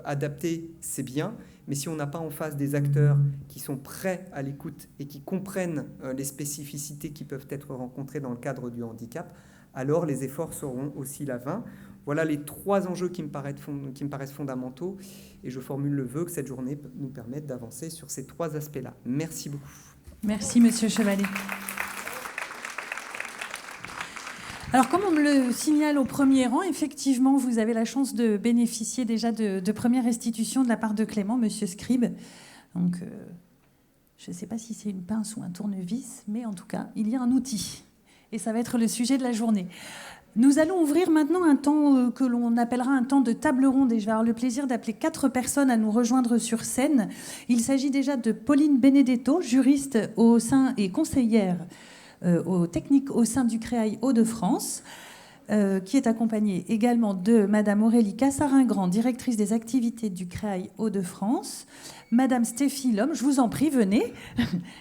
S4: adaptés, c'est bien, mais si on n'a pas en face des acteurs qui sont prêts à l'écoute et qui comprennent les spécificités qui peuvent être rencontrées dans le cadre du handicap, alors les efforts seront aussi vains. Voilà les 3 enjeux qui me paraissent fondamentaux, et je formule le vœu que cette journée nous permette d'avancer sur ces 3 aspects-là. Merci beaucoup.
S1: Merci, Monsieur Chevalier. Alors, comme on me le signale au premier rang, effectivement, vous avez la chance de bénéficier déjà de premières restitutions de la part de Clément, Monsieur Scribe. Donc, je ne sais pas si c'est une pince ou un tournevis, mais en tout cas, il y a un outil. Et ça va être le sujet de la journée. Nous allons ouvrir maintenant un temps que l'on appellera un temps de table ronde, et je vais avoir le plaisir d'appeler 4 personnes à nous rejoindre sur scène. Il s'agit déjà de Pauline Benedetto, juriste au sein et conseillère aux techniques au sein du CREAI Hauts-de-France, qui est accompagnée également de Madame Aurélie Cassarin-Grand, directrice des activités du CREAI Hauts-de-France, Madame Stéphie Lhomme, je vous en prie, venez,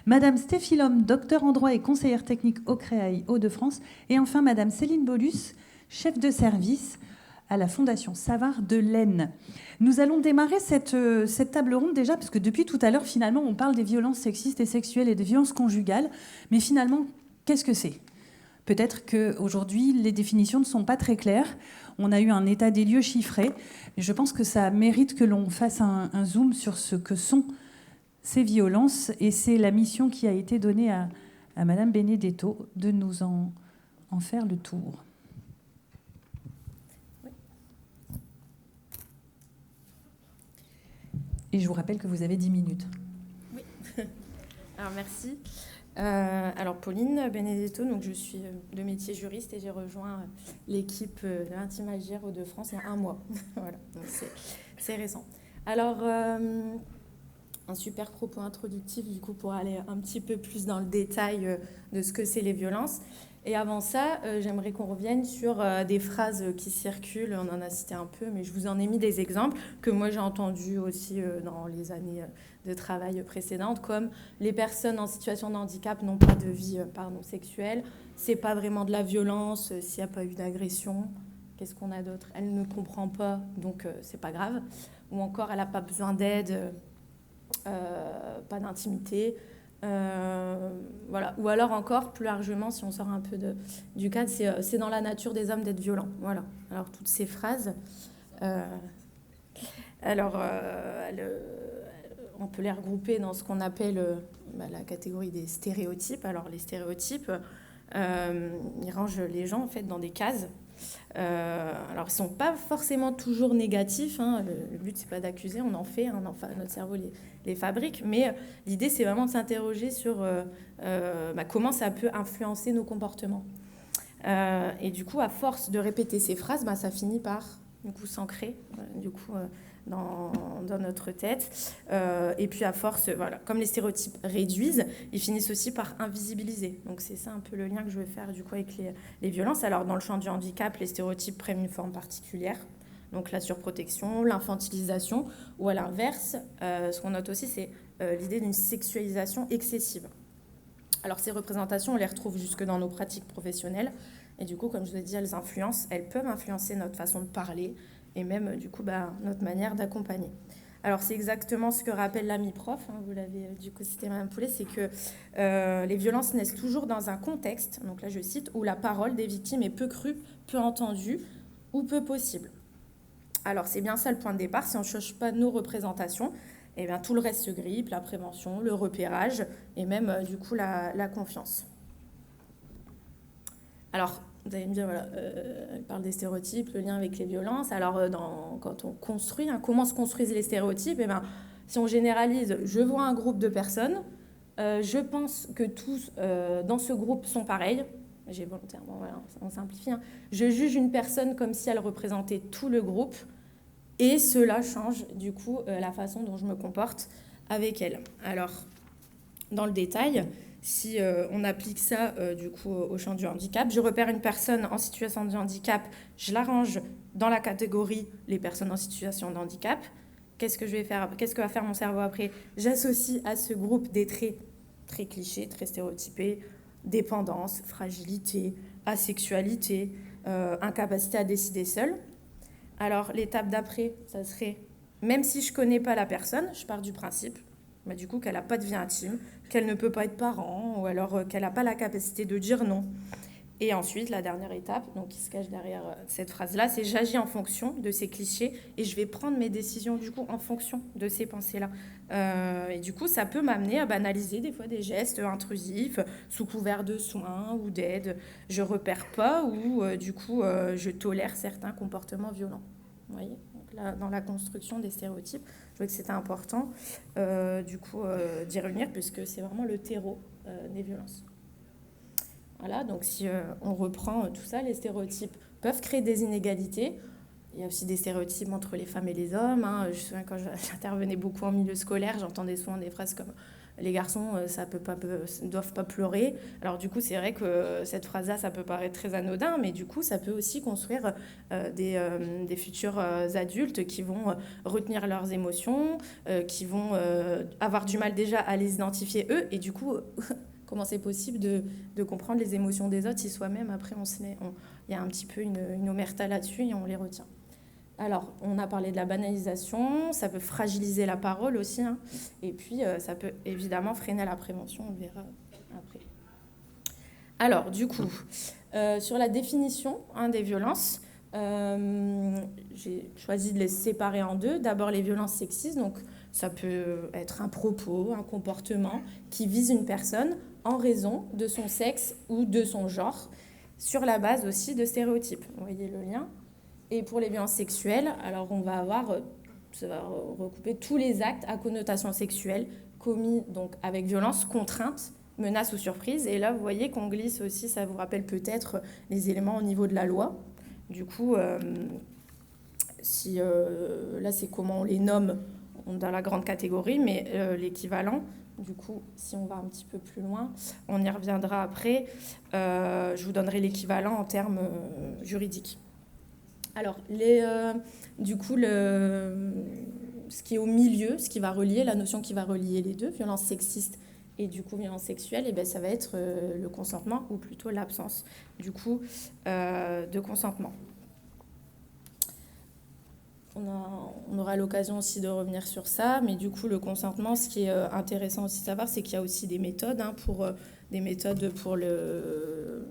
S1: Madame Stéphie Lhomme, docteur en droit et conseillère technique au CREAI Hauts-de-France, et enfin Madame Céline Bolus, chef de service à la Fondation Savard de l'Aisne. Nous allons démarrer cette table ronde déjà, parce que depuis tout à l'heure, finalement, on parle des violences sexistes et sexuelles et des violences conjugales, mais finalement, qu'est-ce que c'est ? Peut-être qu'aujourd'hui, les définitions ne sont pas très claires. On a eu un état des lieux chiffré. Mais je pense que ça mérite que l'on fasse un zoom sur ce que sont ces violences. Et c'est la mission qui a été donnée à Madame Benedetto de nous en faire le tour. Oui. Et je vous rappelle que vous avez 10 minutes.
S2: Oui. Alors, merci. Alors Pauline Benedetto, donc je suis de métier juriste et j'ai rejoint l'équipe de l'Intimagir Hauts-de-France il y a 1 mois. Voilà, donc c'est récent. Alors un super propos introductif du coup pour aller un petit peu plus dans le détail de ce que c'est les violences. Et avant ça, j'aimerais qu'on revienne sur des phrases qui circulent. On en a cité un peu, mais je vous en ai mis des exemples que moi j'ai entendus aussi dans les années de travail précédentes, comme les personnes en situation de handicap n'ont pas de vie sexuelle, c'est pas vraiment de la violence s'il n'y a pas eu d'agression. Qu'est-ce qu'on a d'autre? Elle ne comprend pas, donc c'est pas grave. Ou encore, elle n'a pas besoin d'aide, pas d'intimité. Voilà. Ou alors encore, plus largement, si on sort un peu du cadre, c'est dans la nature des hommes d'être violents. Voilà. Alors, toutes ces phrases... on peut les regrouper dans ce qu'on appelle la catégorie des stéréotypes. Alors, les stéréotypes, ils rangent les gens, en fait, dans des cases. Alors, ils ne sont pas forcément toujours négatifs. Hein. Le but, ce n'est pas d'accuser, on en fait. Notre cerveau les fabrique. Mais l'idée, c'est vraiment de s'interroger sur comment ça peut influencer nos comportements. Et du coup, à force de répéter ces phrases, ça finit par s'ancrer dans notre tête. Et puis, à force, comme les stéréotypes réduisent, ils finissent aussi par invisibiliser. Donc, c'est ça un peu le lien que je vais faire du coup avec les violences. Alors, dans le champ du handicap, les stéréotypes prennent une forme particulière. Donc, la surprotection, l'infantilisation, ou à l'inverse, ce qu'on note aussi, c'est l'idée d'une sexualisation excessive. Alors, ces représentations, on les retrouve jusque dans nos pratiques professionnelles. Et du coup, comme je vous ai dit, elles peuvent influencer notre façon de parler et même, du coup, notre manière d'accompagner. Alors, c'est exactement ce que rappelle l'ami prof, vous l'avez du coup cité, Madame Poulet, c'est que les violences naissent toujours dans un contexte, donc là je cite, où la parole des victimes est peu crue, peu entendue ou peu possible.
S5: Alors, c'est bien ça le point de départ. Si on ne change pas nos représentations, eh bien, tout le reste se grippe, la prévention, le repérage et même, du coup, la confiance. Alors, vous allez me dire, voilà, elle parle des stéréotypes, le lien avec les violences. Alors, quand on construit, comment se construisent les stéréotypes? Eh bien, si on généralise, je vois un groupe de personnes, je pense que tous dans ce groupe sont pareils. J'ai volontairement, voilà, on simplifie. Hein. Je juge une personne comme si elle représentait tout le groupe. Et cela change, du coup, la façon dont je me comporte avec elle. Alors, dans le détail, si on applique ça, du coup, au champ du handicap, je repère une personne en situation de handicap, je la range dans la catégorie les personnes en situation de handicap. Qu'est-ce que je vais faire? Qu'est-ce que va faire mon cerveau après? J'associe à ce groupe des traits très clichés, très stéréotypés, dépendance, fragilité, asexualité, incapacité à décider seule. Alors, l'étape d'après, ça serait, même si je ne connais pas la personne, je pars du principe, bah, du coup, qu'elle n'a pas de vie intime, qu'elle ne peut pas être parent, ou alors qu'elle n'a pas la capacité de dire non. Et ensuite, la dernière étape, donc qui se cache derrière cette phrase-là, c'est j'agis en fonction de ces clichés et je vais prendre mes décisions du coup en fonction de ces pensées-là. Et du coup, ça peut m'amener à banaliser des fois des gestes intrusifs sous couvert de soins ou d'aide. Je repère pas ou du coup, je tolère certains comportements violents. Vous voyez ? Donc là, dans la construction des stéréotypes, je trouvais que c'était important du coup d'y revenir puisque c'est vraiment le terreau des violences. Voilà, donc si on reprend tout ça, les stéréotypes peuvent créer des inégalités. Il y a aussi des stéréotypes entre les femmes et les hommes. Hein. Je me souviens quand j'intervenais beaucoup en milieu scolaire, j'entendais souvent des phrases comme « les garçons ne doivent pas pleurer ». Alors du coup, c'est vrai que cette phrase-là, ça peut paraître très anodin, mais du coup, ça peut aussi construire des futurs adultes qui vont retenir leurs émotions, qui vont avoir du mal déjà à les identifier eux, et du coup... comment c'est possible de comprendre les émotions des autres si soi-même, après, il y a un petit peu une omerta là-dessus et on les retient. Alors, on a parlé de la banalisation, ça peut fragiliser la parole aussi, hein, et puis ça peut évidemment freiner la prévention, on le verra après. Alors, du coup, sur la définition des violences, j'ai choisi de les séparer en deux. D'abord, les violences sexistes, donc ça peut être un propos, un comportement qui vise une personne en raison de son sexe ou de son genre, sur la base aussi de stéréotypes. Vous voyez le lien. Et pour les violences sexuelles, alors on va avoir, ça va recouper tous les actes à connotation sexuelle commis donc avec violence, contrainte, menace ou surprise. Et là, vous voyez qu'on glisse aussi, ça vous rappelle peut-être les éléments au niveau de la loi. Du coup, là, c'est comment on les nomme dans la grande catégorie, mais l'équivalent, du coup, si on va un petit peu plus loin, on y reviendra après, je vous donnerai l'équivalent en termes juridiques. Alors, du coup, ce qui est au milieu, ce qui va relier, la notion qui va relier les deux, violence sexiste et du coup violence sexuelle, et bien, ça va être le consentement, ou plutôt l'absence du coup de consentement. On aura l'occasion aussi de revenir sur ça, mais du coup, le consentement, ce qui est intéressant aussi de savoir, c'est qu'il y a aussi des méthodes pour le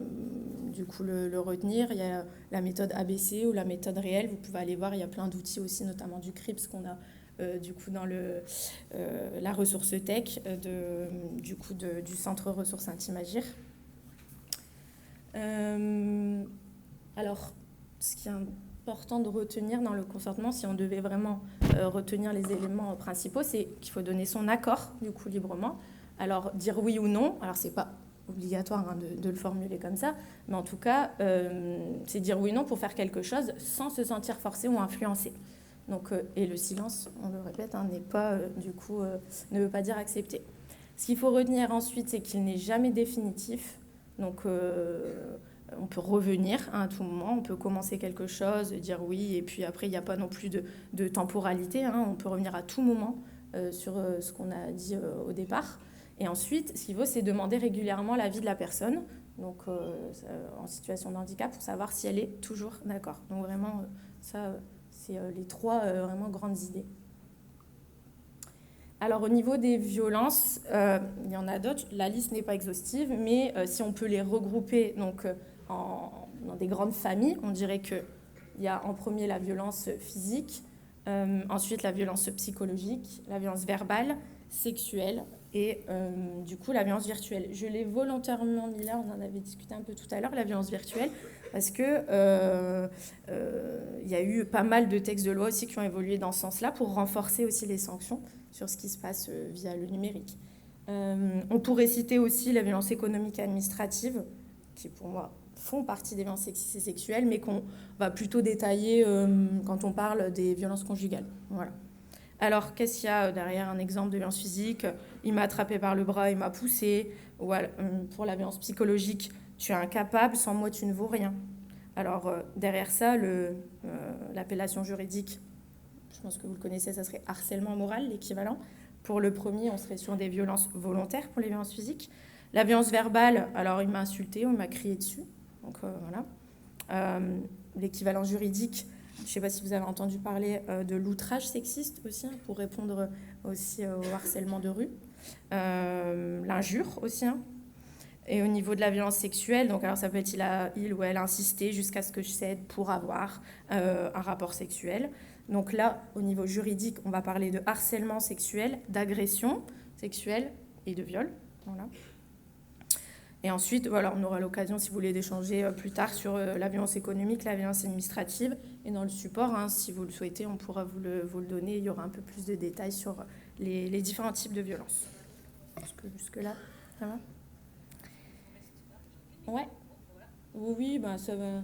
S5: retenir. Il y a la méthode ABC ou la méthode réelle. Vous pouvez aller voir, il y a plein d'outils aussi, notamment du CRIPS qu'on a du coup dans la ressource tech du centre ressources Intimagir. Alors, ce qui est important de retenir dans le consentement, si on devait vraiment retenir les éléments principaux, c'est qu'il faut donner son accord, du coup, librement. Alors, dire oui ou non, alors c'est pas obligatoire de le formuler comme ça, mais en tout cas, c'est dire oui ou non pour faire quelque chose sans se sentir forcé ou influencé. Donc, et le silence, on le répète, n'est pas, ne veut pas dire accepter. Ce qu'il faut retenir ensuite, c'est qu'il n'est jamais définitif. Donc, on peut revenir à tout moment, on peut commencer quelque chose, dire oui, et puis après, il n'y a pas non plus de temporalité. On peut revenir à tout moment sur ce qu'on a dit au départ. Et ensuite, ce qu'il faut, c'est demander régulièrement l'avis de la personne, donc en situation de handicap, pour savoir si elle est toujours d'accord. Donc vraiment, ça, c'est les trois vraiment grandes idées. Alors au niveau des violences, il y en a d'autres. La liste n'est pas exhaustive, mais si on peut les regrouper donc, dans des grandes familles, on dirait qu'il il y a en premier la violence physique, ensuite la violence psychologique, la violence verbale, sexuelle et du coup la violence virtuelle. Je l'ai volontairement mis là, on en avait discuté un peu tout à l'heure, la violence virtuelle, parce que y a eu pas mal de textes de loi aussi qui ont évolué dans ce sens-là pour renforcer aussi les sanctions sur ce qui se passe via le numérique. On pourrait citer aussi la violence économique et administrative, qui pour moi font partie des violences sexistes et sexuelles, mais qu'on va plutôt détailler quand on parle des violences conjugales. Voilà. Alors, qu'est-ce qu'il y a derrière un exemple de violence physique? Il m'a attrapé par le bras, il m'a poussé. Ou pour la violence psychologique, tu es incapable, sans moi tu ne vaux rien. Alors, derrière ça, l'appellation juridique, je pense que vous le connaissez, ça serait harcèlement moral, l'équivalent. Pour le premier, on serait sur des violences volontaires pour les violences physiques. La violence verbale, alors il m'a insulté, on m'a crié dessus. Donc voilà. L'équivalent juridique, je ne sais pas si vous avez entendu parler de l'outrage sexiste aussi, hein, pour répondre aussi au harcèlement de rue. L'injure aussi. Hein. Et au niveau de la violence sexuelle, donc alors ça peut être il ou elle insisté jusqu'à ce que je cède pour avoir un rapport sexuel. Donc là, au niveau juridique, on va parler de harcèlement sexuel, d'agression sexuelle et de viol. Voilà. Et ensuite, voilà, on aura l'occasion, si vous voulez, d'échanger plus tard sur la violence économique, la violence administrative. Et dans le support, hein, si vous le souhaitez, on pourra vous le donner. Il y aura un peu plus de détails sur les différents types de violences. Est-ce que jusque-là, ça va ? Ouais. Oui, ben ça va.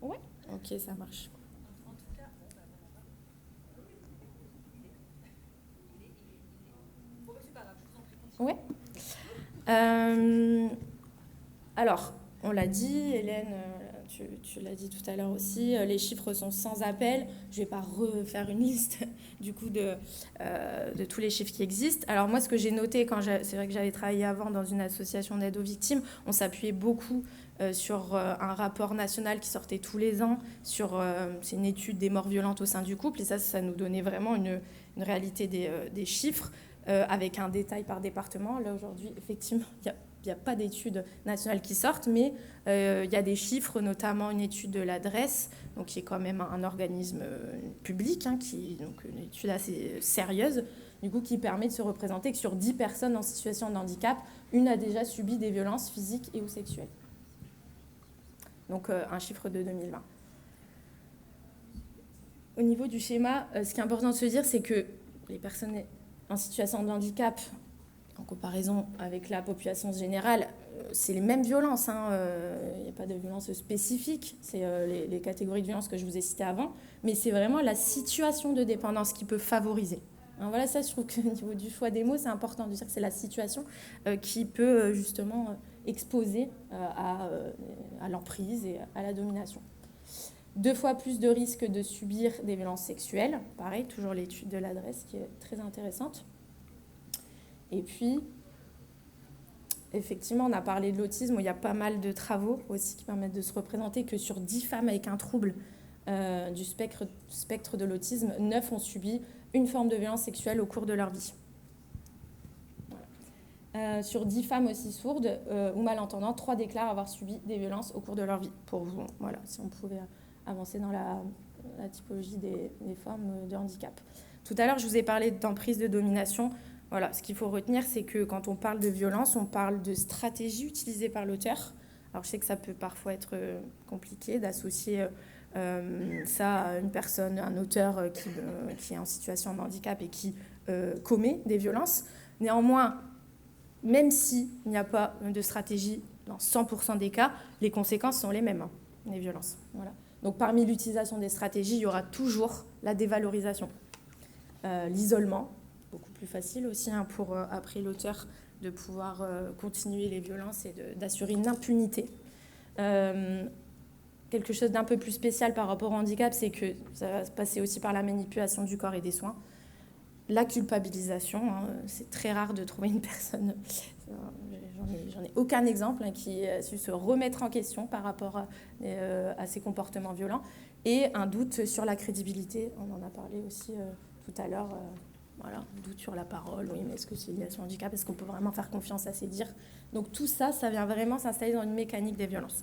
S5: Ouais. Ok, ça marche. Ouais. Alors, on l'a dit, Hélène, tu l'as dit tout à l'heure aussi, les chiffres sont sans appel. Je ne vais pas refaire une liste du coup de tous les chiffres qui existent. Alors moi, ce que j'ai noté, c'est vrai que j'avais travaillé avant dans une association d'aide aux victimes, on s'appuyait beaucoup sur un rapport national qui sortait tous les ans, c'est une étude des morts violentes au sein du couple, et ça nous donnait vraiment une réalité des chiffres, avec un détail par département. Là, aujourd'hui, effectivement, il n'y a pas d'études nationales qui sortent, mais il y a des chiffres, notamment une étude de l'adresse, donc qui est quand même un organisme public, hein, donc une étude assez sérieuse, du coup, qui permet de se représenter que sur 10 personnes en situation de handicap, une a déjà subi des violences physiques et ou sexuelles. Donc un chiffre de 2020. Au niveau du schéma, ce qui est important de se dire, c'est que les personnes en situation de handicap, en comparaison avec la population générale, c'est les mêmes violences. Il n'y a pas de violence spécifique. C'est les catégories de violences que je vous ai citées avant. Mais c'est vraiment la situation de dépendance qui peut favoriser. Alors voilà, ça, je trouve qu'au niveau du choix des mots, c'est important de dire que c'est la situation qui peut justement exposer à l'emprise et à la domination. 2 fois plus de risques de subir des violences sexuelles. Pareil, toujours l'étude de l'adresse qui est très intéressante. Et puis, effectivement, on a parlé de l'autisme, où il y a pas mal de travaux aussi qui permettent de se représenter que sur 10 femmes avec un trouble du spectre de l'autisme, 9 ont subi une forme de violence sexuelle au cours de leur vie. Voilà. Sur 10 femmes aussi sourdes ou malentendantes, 3 déclarent avoir subi des violences au cours de leur vie. Pour vous, voilà, si on pouvait avancer dans la typologie des formes de handicap. Tout à l'heure, je vous ai parlé d'emprise de domination. Voilà, ce qu'il faut retenir, c'est que quand on parle de violence, on parle de stratégie utilisée par l'auteur. Alors, je sais que ça peut parfois être compliqué d'associer ça à une personne, un auteur qui est en situation de handicap et qui commet des violences. Néanmoins, même s'il n'y a pas de stratégie dans 100% des cas, les conséquences sont les mêmes, hein, les violences. Voilà. Donc, parmi l'utilisation des stratégies, il y aura toujours la dévalorisation, l'isolement, beaucoup plus facile aussi hein, pour, après l'auteur, de pouvoir continuer les violences et d'assurer une impunité. Quelque chose d'un peu plus spécial par rapport au handicap, c'est que ça va se passer aussi par la manipulation du corps et des soins. La culpabilisation, hein, c'est très rare de trouver une personne, j'en ai aucun exemple, hein, qui a su se remettre en question par rapport à ses comportements violents. Et un doute sur la crédibilité, on en a parlé aussi tout à l'heure. Voilà, doute sur la parole, oui, mais est-ce que c'est lié à son handicap? Est-ce qu'on peut vraiment faire confiance à ses dires? Donc tout ça, ça vient vraiment s'installer dans une mécanique des violences.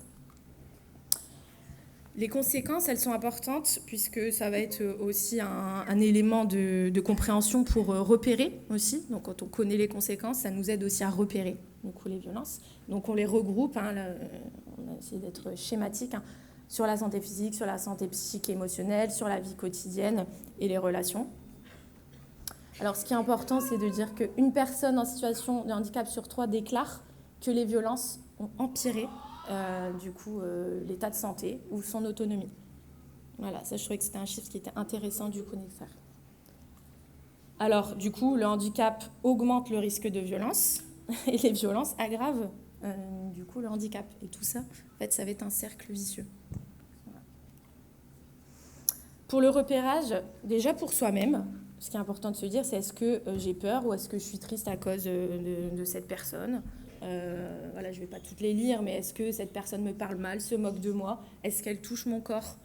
S5: Les conséquences, elles sont importantes puisque ça va être aussi un élément de compréhension pour repérer aussi. Donc quand on connaît les conséquences, ça nous aide aussi à repérer les violences. Donc on les regroupe, on a essayé d'être schématique, sur la santé physique, sur la santé psychique et émotionnelle, sur la vie quotidienne et les relations. Alors ce qui est important, c'est de dire qu'une personne en situation de handicap sur 3 déclare que les violences ont empiré l'état de santé ou son autonomie. Voilà, ça je trouvais que c'était un chiffre qui était intéressant du coup de faire. Alors du coup, le handicap augmente le risque de violence et les violences aggravent le handicap. Et tout ça, en fait, ça va être un cercle vicieux. Voilà. Pour le repérage, déjà pour soi-même, ce qui est important de se dire, c'est est-ce que j'ai peur ou est-ce que je suis triste à cause de cette personne ? Voilà, je ne vais pas toutes les lire, mais est-ce que cette personne me parle mal, se moque de moi ? Est-ce qu'elle touche mon corps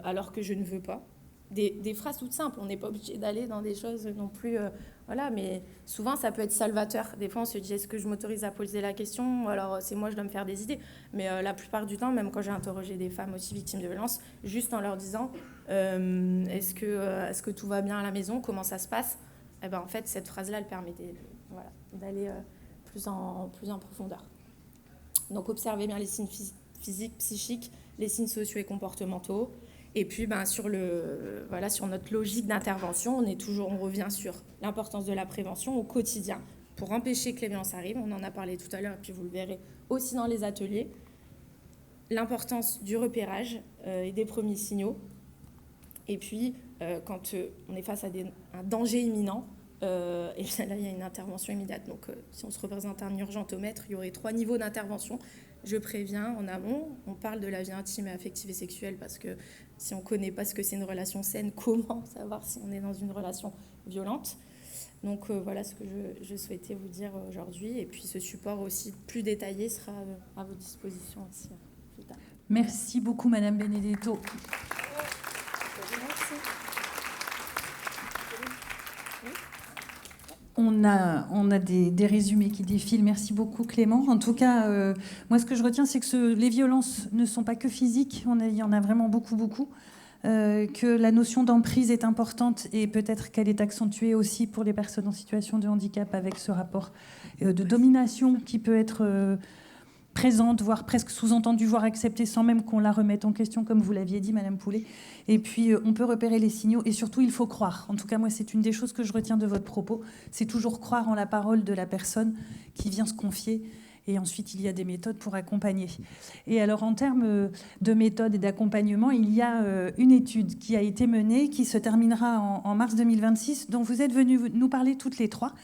S5: alors que je ne veux pas ? Des phrases toutes simples, on n'est pas obligé d'aller dans des choses non plus... voilà, mais souvent, ça peut être salvateur. Des fois, on se dit, est-ce que je m'autorise à poser la question ? Alors, c'est moi, je dois me faire des idées. Mais la plupart du temps, même quand j'ai interrogé des femmes aussi victimes de violences, juste en leur disant, est-ce que tout va bien à la maison ? Comment ça se passe ? Eh ben, en fait, cette phrase-là, elle permet d'aller... plus en profondeur. Donc, observez bien les signes physiques, psychiques, les signes sociaux et comportementaux. Et puis, sur notre logique d'intervention, on revient sur l'importance de la prévention au quotidien pour empêcher que les violences arrivent. On en a parlé tout à l'heure, et puis vous le verrez aussi dans les ateliers. L'importance du repérage et des premiers signaux. Et puis, quand on est face à un danger imminent, et là, il y a une intervention immédiate. Donc, si on se représente un urgentomètre, il y aurait 3 niveaux d'intervention. Je préviens en amont. On parle de la vie intime et affective et sexuelle parce que si on ne connaît pas ce que c'est une relation saine, comment savoir si on est dans une relation violente ? Donc, voilà ce que je souhaitais vous dire aujourd'hui. Et puis, ce support aussi plus détaillé sera à votre disposition aussi plus tard.
S1: Merci beaucoup, Madame Benedetto.
S5: Merci.
S1: On a des résumés qui défilent. Merci beaucoup, Clément. En tout cas, moi, ce que je retiens, c'est que les violences ne sont pas que physiques. Il y en a vraiment beaucoup, beaucoup. Que la notion d'emprise est importante et peut-être qu'elle est accentuée aussi pour les personnes en situation de handicap avec ce rapport de domination qui peut être présente, voire presque sous-entendue, voire acceptée sans même qu'on la remette en question, comme vous l'aviez dit, Madame Poulet. Et puis, on peut repérer les signaux et surtout, il faut croire. En tout cas, moi, c'est une des choses que je retiens de votre propos. C'est toujours croire en la parole de la personne qui vient se confier. Et ensuite, il y a des méthodes pour accompagner. Et alors, en termes de méthodes et d'accompagnement, il y a une étude qui a été menée, qui se terminera en mars 2026, dont vous êtes venus nous parler toutes les trois,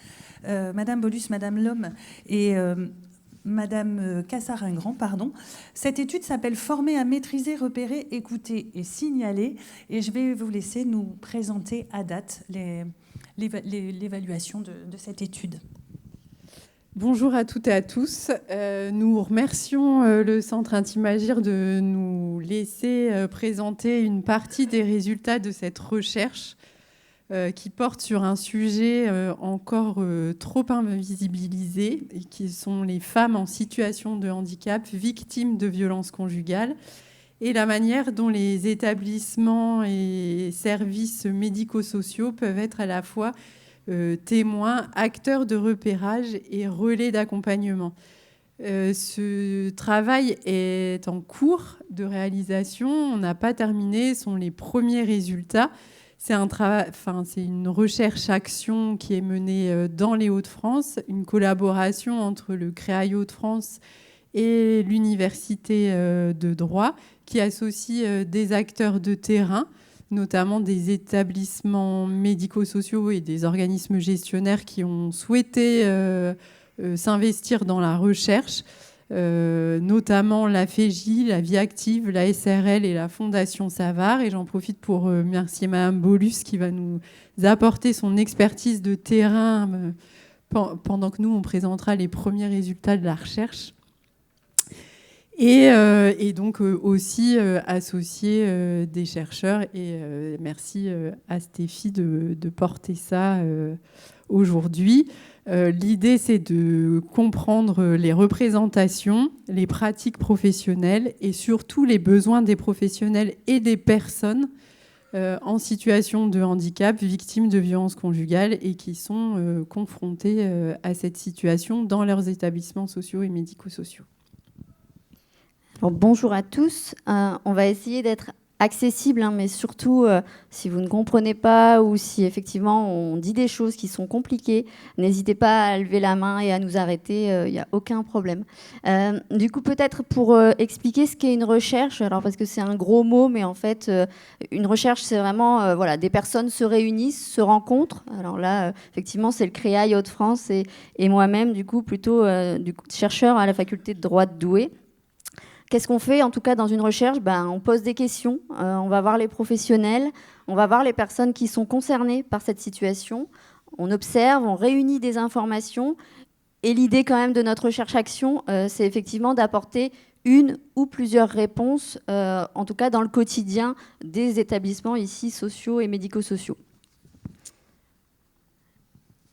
S1: Madame Bolus, Madame Lhomme et Madame Cassaringran, pardon. Cette étude s'appelle « Former à maîtriser, repérer, écouter et signaler ». Et je vais vous laisser nous présenter à date l'évaluation de cette étude.
S6: Bonjour à toutes et à tous. Nous remercions le Centre Intim'Agir de nous laisser présenter une partie des résultats de cette recherche qui porte sur un sujet encore trop invisibilisé, et qui sont les femmes en situation de handicap victimes de violences conjugales et la manière dont les établissements et services médico-sociaux peuvent être à la fois témoins, acteurs de repérage et relais d'accompagnement. Ce travail est en cours de réalisation, on n'a pas terminé, ce sont les premiers résultats. C'est une recherche-action qui est menée dans les Hauts-de-France, une collaboration entre le CREAI Hauts-de-France et l'Université de droit, qui associe des acteurs de terrain, notamment des établissements médico-sociaux et des organismes gestionnaires qui ont souhaité s'investir dans la recherche, notamment la FEJ, la Vie Active, la SRL et la Fondation Savard. Et j'en profite pour remercier Madame Bolus qui va nous apporter son expertise de terrain pendant que nous, on présentera les premiers résultats de la recherche. Et donc aussi associer des chercheurs. Et merci à Stéphie de porter ça aujourd'hui. L'idée, c'est de comprendre les représentations, les pratiques professionnelles et surtout les besoins des professionnels et des personnes en situation de handicap, victimes de violences conjugales et qui sont confrontées à cette situation dans leurs établissements sociaux et médico-sociaux.
S7: Alors, bonjour à tous. On va essayer d'être accessible, hein, mais surtout, si vous ne comprenez pas ou si effectivement on dit des choses qui sont compliquées, n'hésitez pas à lever la main et à nous arrêter, il n'y a aucun problème. Du coup, peut-être pour expliquer ce qu'est une recherche, alors parce que c'est un gros mot, mais en fait, une recherche, c'est vraiment, voilà, des personnes se réunissent, se rencontrent. Alors là, effectivement, c'est le CREAI Hauts-de-France et moi-même, du coup, plutôt chercheur à la faculté de droit de Douai. Qu'est-ce qu'on fait, en tout cas, dans une recherche ? On pose des questions, on va voir les professionnels, on va voir les personnes qui sont concernées par cette situation, on observe, on réunit des informations, et l'idée quand même de notre recherche-action, c'est effectivement d'apporter une ou plusieurs réponses, en tout cas dans le quotidien des établissements ici sociaux et médico-sociaux.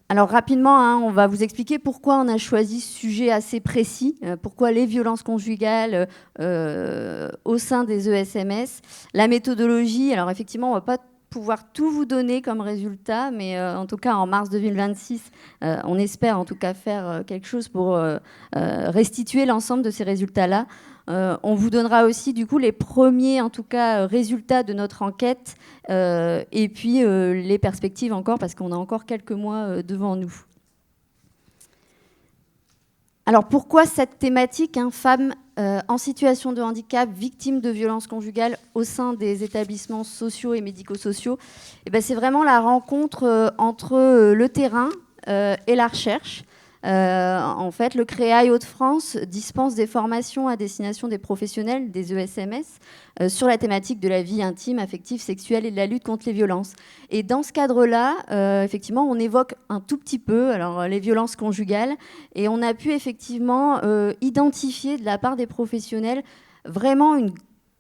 S7: Alors rapidement, hein, on va vous expliquer pourquoi on a choisi ce sujet assez précis, pourquoi les violences conjugales au sein des ESMS. La méthodologie, alors effectivement, on ne va pas pouvoir tout vous donner comme résultat, mais en tout cas en mars 2026, on espère en tout cas faire quelque chose pour restituer l'ensemble de ces résultats-là. On vous donnera aussi du coup les premiers en tout cas résultats de notre enquête et puis les perspectives encore parce qu'on a encore quelques mois devant nous. Alors pourquoi cette thématique, hein, femmes en situation de handicap, victimes de violences conjugales au sein des établissements sociaux et médico-sociaux ? C'est vraiment la rencontre entre le terrain et la recherche. En fait, le CREAI Hauts-de-France dispense des formations à destination des professionnels des ESMS sur la thématique de la vie intime, affective, sexuelle et de la lutte contre les violences. Et dans ce cadre-là, effectivement, on évoque un tout petit peu les violences conjugales et on a pu effectivement identifier de la part des professionnels vraiment une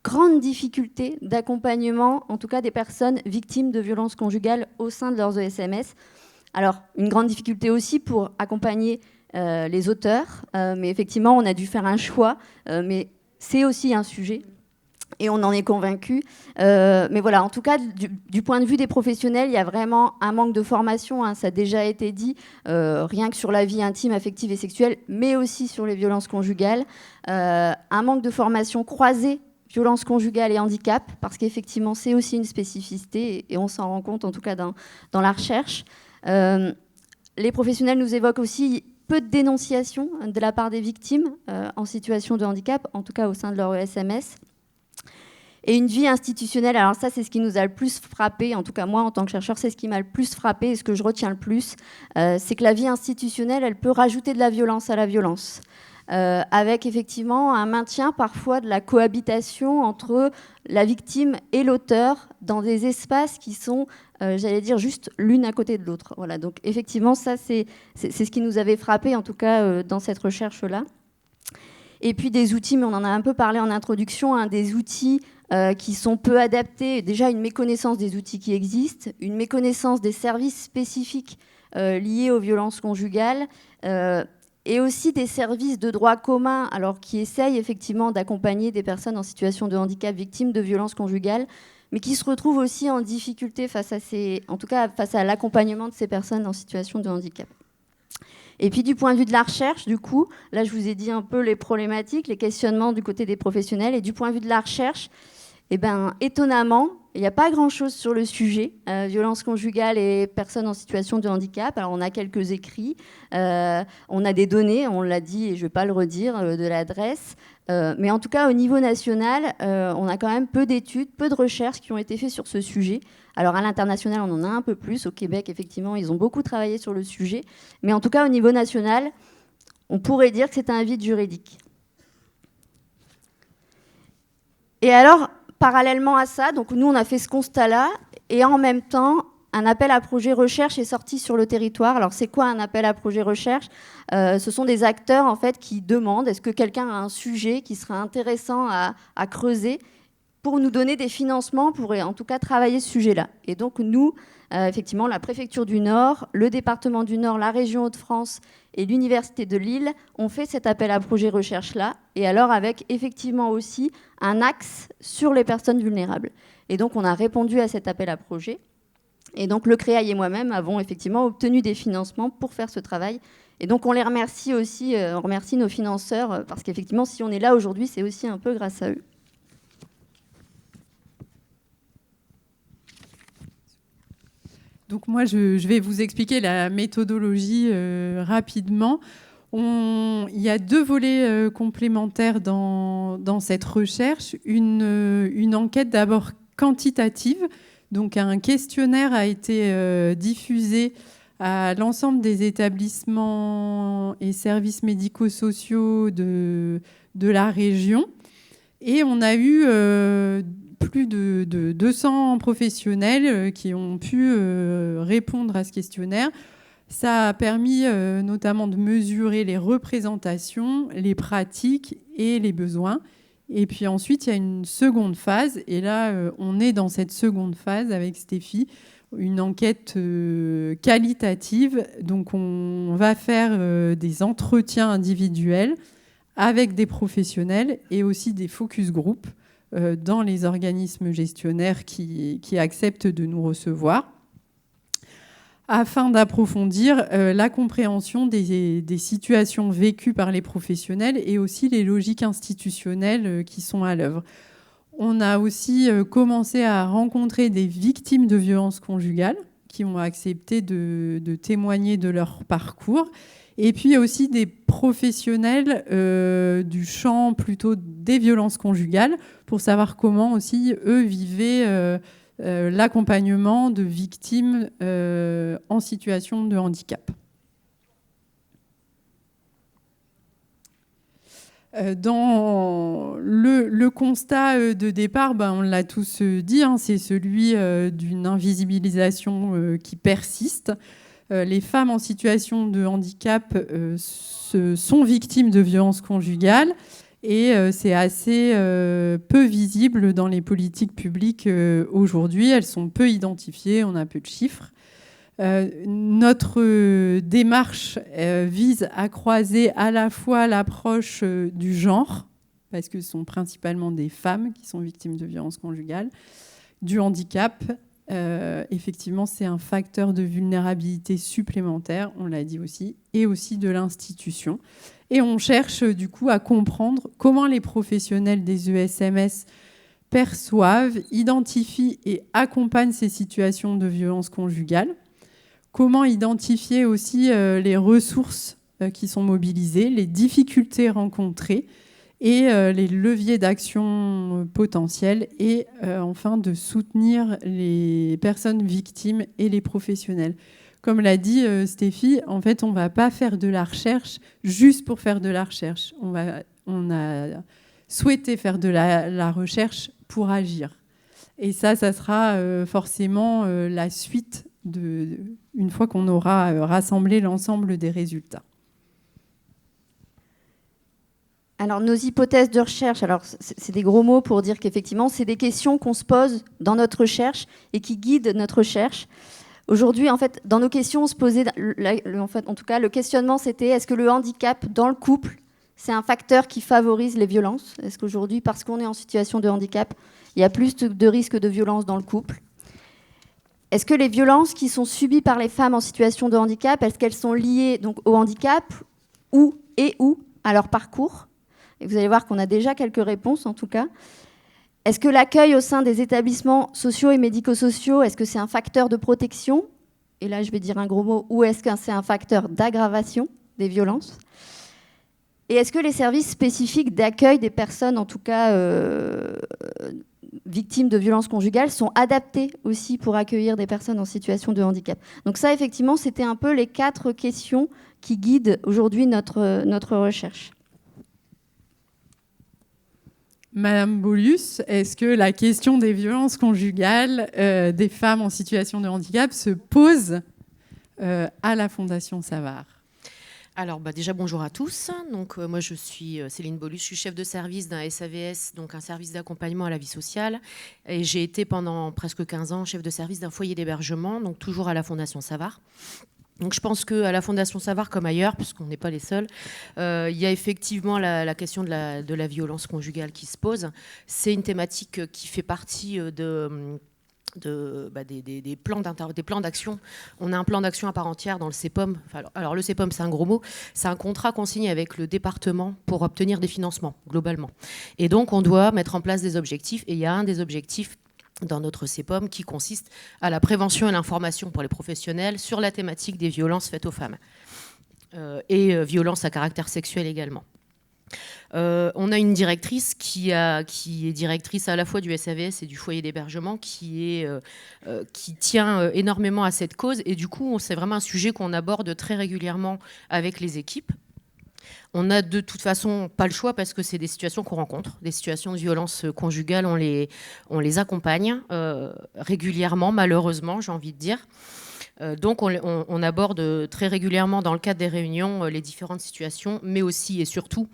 S7: grande difficulté d'accompagnement, en tout cas des personnes victimes de violences conjugales au sein de leurs ESMS. Alors, une grande difficulté aussi pour accompagner les auteurs, mais effectivement, on a dû faire un choix, mais c'est aussi un sujet, et on en est convaincus. Mais voilà, en tout cas, du point de vue des professionnels, il y a vraiment un manque de formation, hein, ça a déjà été dit, rien que sur la vie intime, affective et sexuelle, mais aussi sur les violences conjugales. Un manque de formation croisée, violences conjugales et handicap, parce qu'effectivement, c'est aussi une spécificité, et on s'en rend compte, en tout cas, dans la recherche. Les professionnels nous évoquent aussi peu de dénonciations de la part des victimes en situation de handicap, en tout cas au sein de leur ESMS. Et une vie institutionnelle, alors ça c'est ce qui nous a le plus frappé, en tout cas moi en tant que chercheur, c'est ce qui m'a le plus frappé et ce que je retiens le plus, c'est que la vie institutionnelle, elle peut rajouter de la violence à la violence. Avec effectivement un maintien parfois de la cohabitation entre la victime et l'auteur dans des espaces qui sont, j'allais dire, juste l'une à côté de l'autre. Voilà, donc effectivement, ça, c'est ce qui nous avait frappé, en tout cas, dans cette recherche-là. Et puis des outils, mais on en a un peu parlé en introduction, hein, des outils qui sont peu adaptés. Déjà, une méconnaissance des outils qui existent, une méconnaissance des services spécifiques liés aux violences conjugales, et aussi des services de droit commun, alors qui essayent effectivement d'accompagner des personnes en situation de handicap victimes de violences conjugales, mais qui se retrouvent aussi en difficulté face à l'accompagnement de ces personnes en situation de handicap. Et puis du point de vue de la recherche, du coup, là je vous ai dit un peu les problématiques, les questionnements du côté des professionnels, et du point de vue de la recherche, étonnamment, il n'y a pas grand-chose sur le sujet, violences conjugales et personnes en situation de handicap. Alors, on a quelques écrits, on a des données, on l'a dit et je ne vais pas le redire, de l'adresse. Mais en tout cas, au niveau national, on a quand même peu d'études, peu de recherches qui ont été faites sur ce sujet. Alors, à l'international, on en a un peu plus. Au Québec, effectivement, ils ont beaucoup travaillé sur le sujet. Mais en tout cas, au niveau national, on pourrait dire que c'est un vide juridique. Et alors, parallèlement à ça, donc nous, on a fait ce constat-là, et en même temps, un appel à projet recherche est sorti sur le territoire. Alors, c'est quoi un appel à projet recherche ? Ce sont des acteurs, en fait, qui demandent est-ce que quelqu'un a un sujet qui serait intéressant à creuser pour nous donner des financements pour, en tout cas, travailler ce sujet-là. Et donc, nous, effectivement, la préfecture du Nord, le département du Nord, la région Hauts-de-France et l'université de Lille ont fait cet appel à projet recherche-là, et alors avec effectivement aussi un axe sur les personnes vulnérables. Et donc, on a répondu à cet appel à projet. Et donc, le CREAI et moi-même avons effectivement obtenu des financements pour faire ce travail. Et donc, on les remercie aussi, on remercie nos financeurs, parce qu'effectivement, si on est là aujourd'hui, c'est aussi un peu grâce à eux.
S6: Donc moi, je vais vous expliquer la méthodologie rapidement. Il y a 2 volets complémentaires dans cette recherche. Une enquête d'abord quantitative. Donc un questionnaire a été diffusé à l'ensemble des établissements et services médico-sociaux de la région. Et on a eu plus de 200 professionnels qui ont pu répondre à ce questionnaire. Ça a permis notamment de mesurer les représentations, les pratiques et les besoins. Et puis ensuite, il y a une seconde phase. Et là, on est dans cette seconde phase avec Stéphie, une enquête qualitative. Donc, on va faire des entretiens individuels avec des professionnels et aussi des focus group dans les organismes gestionnaires qui acceptent de nous recevoir, afin d'approfondir la compréhension des situations vécues par les professionnels et aussi les logiques institutionnelles qui sont à l'œuvre. On a aussi commencé à rencontrer des victimes de violences conjugales qui ont accepté de témoigner de leur parcours. Et puis aussi des professionnels du champ plutôt des violences conjugales pour savoir comment aussi eux vivaient l'accompagnement de victimes en situation de handicap. Dans le constat de départ, on l'a tous dit, c'est celui d'une invisibilisation qui persiste. Les femmes en situation de handicap sont victimes de violences conjugales et c'est assez peu visible dans les politiques publiques aujourd'hui. Elles sont peu identifiées, on a peu de chiffres. Notre démarche vise à croiser à la fois l'approche du genre, parce que ce sont principalement des femmes qui sont victimes de violences conjugales, du handicap. Effectivement, c'est un facteur de vulnérabilité supplémentaire, on l'a dit aussi, et aussi de l'institution. Et on cherche du coup à comprendre comment les professionnels des ESMS perçoivent, identifient et accompagnent ces situations de violence conjugale. Comment identifier aussi les ressources qui sont mobilisées, les difficultés rencontrées et les leviers d'action potentiels et enfin de soutenir les personnes victimes et les professionnels. Comme l'a dit Stéphie, en fait, on ne va pas faire de la recherche juste pour faire de la recherche. On a souhaité faire de la recherche pour agir. Et ça sera forcément la suite une fois qu'on aura rassemblé l'ensemble des résultats.
S7: Alors, nos hypothèses de recherche, alors c'est des gros mots pour dire qu'effectivement, c'est des questions qu'on se pose dans notre recherche et qui guident notre recherche. Aujourd'hui, en fait, dans nos questions, on se posait, en tout cas, le questionnement, c'était est-ce que le handicap dans le couple, c'est un facteur qui favorise les violences ? Est-ce qu'aujourd'hui, parce qu'on est en situation de handicap, il y a plus de risques de violence dans le couple ? Est-ce que les violences qui sont subies par les femmes en situation de handicap, est-ce qu'elles sont liées donc, au handicap ou à leur parcours ? Et vous allez voir qu'on a déjà quelques réponses, en tout cas. Est-ce que l'accueil au sein des établissements sociaux et médico-sociaux, est-ce que c'est un facteur de protection ? Et là, je vais dire un gros mot. Ou est-ce que c'est un facteur d'aggravation des violences ? Et est-ce que les services spécifiques d'accueil des personnes, en tout cas victimes de violences conjugales, sont adaptés aussi pour accueillir des personnes en situation de handicap ? Donc ça, effectivement, c'était un peu les 4 questions qui guident aujourd'hui notre recherche.
S6: Madame Beaulius, est-ce que la question des violences conjugales des femmes en situation de handicap se pose à la Fondation Savart ?
S8: Alors déjà bonjour à tous. Donc moi je suis Céline Bolus, je suis chef de service d'un SAVS, donc un service d'accompagnement à la vie sociale, et j'ai été pendant presque 15 ans chef de service d'un foyer d'hébergement, donc toujours à la Fondation Savart. Donc je pense qu'à la Fondation Savart comme ailleurs, puisqu'on n'est pas les seuls, il y a effectivement la question de la violence conjugale qui se pose. C'est une thématique qui fait partie des plans d'action. On a un plan d'action à part entière dans le CEPOM. Alors le CEPOM, c'est un gros mot. C'est un contrat qu'on signe avec le département pour obtenir des financements, globalement. Et donc, on doit mettre en place des objectifs. Et il y a un des objectifs dans notre CEPOM qui consiste à la prévention et l'information pour les professionnels sur la thématique des violences faites aux femmes. Et violences à caractère sexuel également. On a une directrice qui est directrice à la fois du SAVS et du foyer d'hébergement qui tient énormément à cette cause, et du coup c'est vraiment un sujet qu'on aborde très régulièrement avec les équipes. On n'a de toute façon pas le choix parce que c'est des situations qu'on rencontre, des situations de violence conjugale, on les accompagne régulièrement, malheureusement, j'ai envie de dire. Donc on aborde très régulièrement dans le cadre des réunions les différentes situations, mais aussi et surtout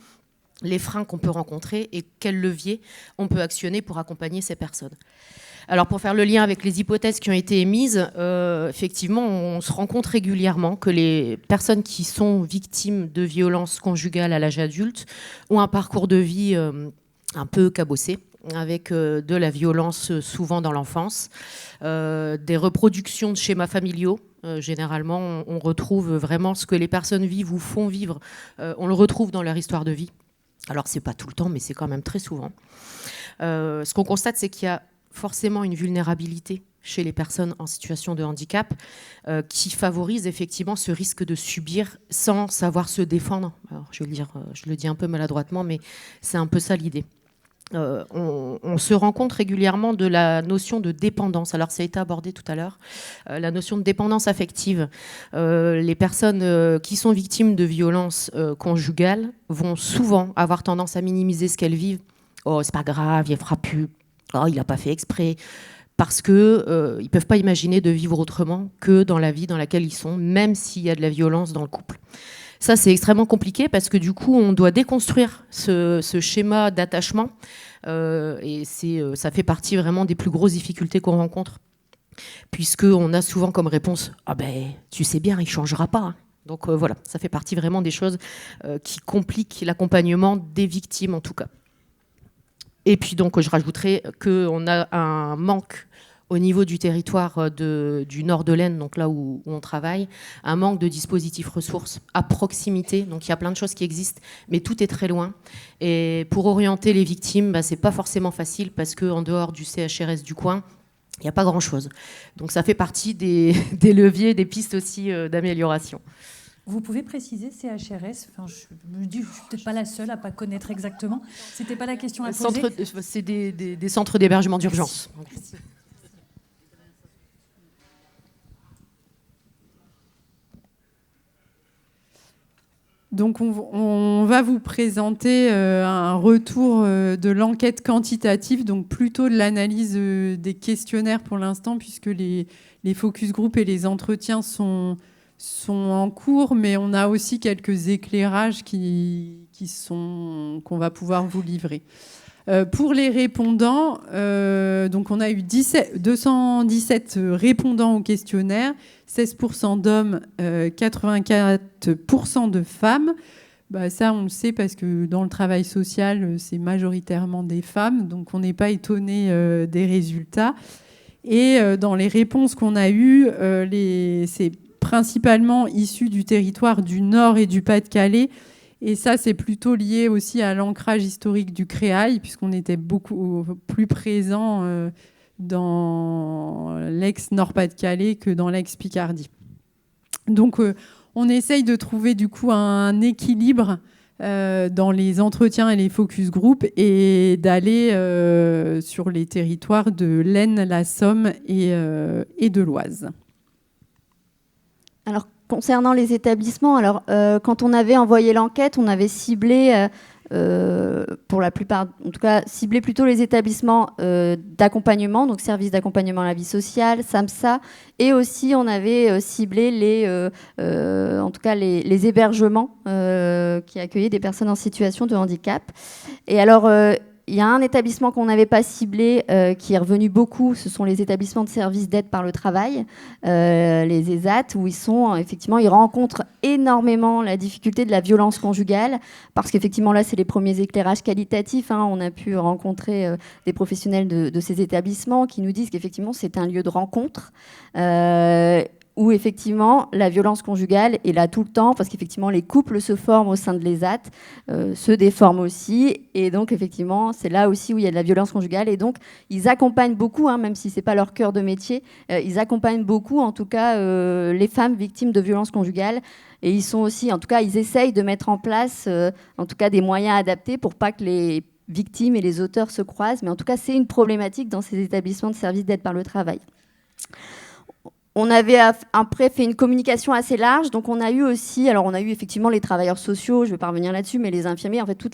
S8: les freins qu'on peut rencontrer et quels leviers on peut actionner pour accompagner ces personnes. Alors pour faire le lien avec les hypothèses qui ont été émises, effectivement, on se rend compte régulièrement que les personnes qui sont victimes de violences conjugales à l'âge adulte ont un parcours de vie un peu cabossé, avec de la violence souvent dans l'enfance, des reproductions de schémas familiaux. Généralement, on retrouve vraiment ce que les personnes vivent ou font vivre, on le retrouve dans leur histoire de vie. Alors, c'est pas tout le temps, mais c'est quand même très souvent. Ce qu'on constate, c'est qu'il y a forcément une vulnérabilité chez les personnes en situation de handicap qui favorise effectivement ce risque de subir sans savoir se défendre. Alors, je le dis un peu maladroitement, mais c'est un peu ça l'idée. On se rend compte régulièrement de la notion de dépendance. Alors ça a été abordé tout à l'heure, la notion de dépendance affective. Les personnes qui sont victimes de violences conjugales vont souvent avoir tendance à minimiser ce qu'elles vivent. Oh, c'est pas grave, il fera plus. Oh, il n'a pas fait exprès. Parce qu'ils ne peuvent pas imaginer de vivre autrement que dans la vie dans laquelle ils sont, même s'il y a de la violence dans le couple. Ça, c'est extrêmement compliqué parce que du coup, on doit déconstruire ce schéma d'attachement et ça fait partie vraiment des plus grosses difficultés qu'on rencontre, puisqu'on a souvent comme réponse « Ah ben, tu sais bien, il ne changera pas ». Donc voilà, ça fait partie vraiment des choses qui compliquent l'accompagnement des victimes en tout cas. Et puis donc, je rajouterai qu'on a un manque au niveau du territoire du nord de l'Aisne, donc là où on travaille, un manque de dispositifs ressources à proximité. Donc il y a plein de choses qui existent, mais tout est très loin. Et pour orienter les victimes, c'est pas forcément facile parce qu'en dehors du CHRS du coin, il n'y a pas grand-chose. Donc ça fait partie des leviers, des pistes aussi d'amélioration.
S1: Vous pouvez préciser CHRS? Enfin, je me dis, je ne suis peut-être pas la seule à ne pas connaître exactement. Ce n'était pas la question à poser.
S8: C'est des centres d'hébergement d'urgence. Merci.
S6: Donc on va vous présenter un retour de l'enquête quantitative, donc plutôt de l'analyse des questionnaires pour l'instant, puisque les focus group et les entretiens sont en cours, mais on a aussi quelques éclairages qu'on va pouvoir vous livrer. Pour les répondants, donc on a eu 217 répondants au questionnaire, 16% d'hommes, 84% de femmes. Ça, on le sait parce que dans le travail social, c'est majoritairement des femmes, donc on n'est pas étonné des résultats. Et dans les réponses qu'on a eues, c'est principalement issu du territoire du Nord et du Pas-de-Calais. Et ça, c'est plutôt lié aussi à l'ancrage historique du Créail, puisqu'on était beaucoup plus présent dans l'ex-Nord-Pas-de-Calais que dans l'ex-Picardie. Donc, on essaye de trouver du coup un équilibre dans les entretiens et les focus group et d'aller sur les territoires de l'Aisne, la Somme et de l'Oise.
S7: Alors, concernant les établissements, quand on avait envoyé l'enquête, on avait ciblé pour la plupart, en tout cas, ciblait plutôt les établissements d'accompagnement, donc services d'accompagnement à la vie sociale, SAMSA, et aussi on avait ciblé en tout cas les hébergements qui accueillaient des personnes en situation de handicap. Et alors, il y a un établissement qu'on n'avait pas ciblé, qui est revenu beaucoup, ce sont les établissements de services d'aide par le travail, les ESAT, où ils rencontrent énormément la difficulté de la violence conjugale, parce qu'effectivement là, c'est les premiers éclairages qualitatifs. On a pu rencontrer des professionnels de ces établissements qui nous disent qu'effectivement, c'est un lieu de rencontre, où effectivement la violence conjugale est là tout le temps, parce qu'effectivement les couples se forment au sein de l'ESAT, se déforment aussi, et donc effectivement c'est là aussi où il y a de la violence conjugale, et donc ils accompagnent beaucoup, même si c'est pas leur cœur de métier, ils accompagnent beaucoup en tout cas les femmes victimes de violences conjugales, et ils sont aussi, en tout cas ils essayent de mettre en place en tout cas des moyens adaptés pour pas que les victimes et les auteurs se croisent, mais en tout cas c'est une problématique dans ces établissements de services d'aide par le travail. On avait après fait une communication assez large, donc on a eu effectivement les travailleurs sociaux, je ne vais pas revenir là-dessus, mais les infirmiers, en fait tout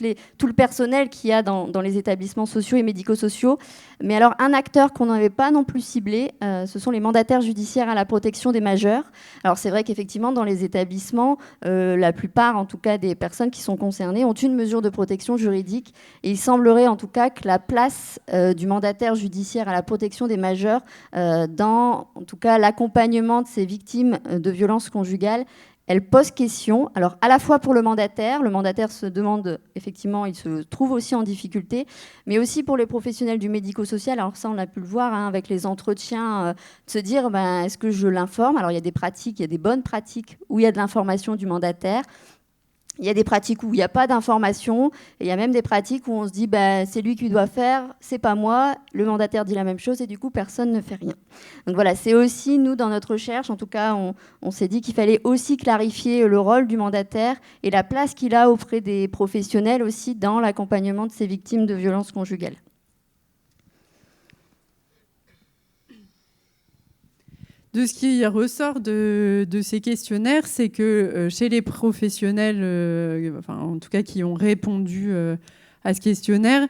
S7: le personnel qu'il y a dans les établissements sociaux et médico-sociaux. Mais alors un acteur qu'on n'avait pas non plus ciblé, ce sont les mandataires judiciaires à la protection des majeurs. Alors c'est vrai qu'effectivement dans les établissements, la plupart en tout cas des personnes qui sont concernées ont une mesure de protection juridique, et il semblerait en tout cas que la place du mandataire judiciaire à la protection des majeurs dans en tout cas l'accompagnement de ces victimes de violences conjugales, elle pose question. Alors, à la fois pour le mandataire se demande, effectivement, il se trouve aussi en difficulté, mais aussi pour les professionnels du médico-social. Alors ça, on a pu le voir avec les entretiens, de se dire, est-ce que je l'informe ? Alors, il y a des bonnes pratiques où il y a de l'information du mandataire. Il y a des pratiques où il n'y a pas d'information, et il y a même des pratiques où on se dit c'est lui qui doit faire, c'est pas moi, le mandataire dit la même chose et du coup personne ne fait rien. Donc voilà, c'est aussi nous dans notre recherche, en tout cas on s'est dit qu'il fallait aussi clarifier le rôle du mandataire et la place qu'il a auprès des professionnels aussi dans l'accompagnement de ces victimes de violences conjugales.
S6: De ce qui ressort de ces questionnaires, c'est que chez les professionnels, en tout cas qui ont répondu à ce questionnaire,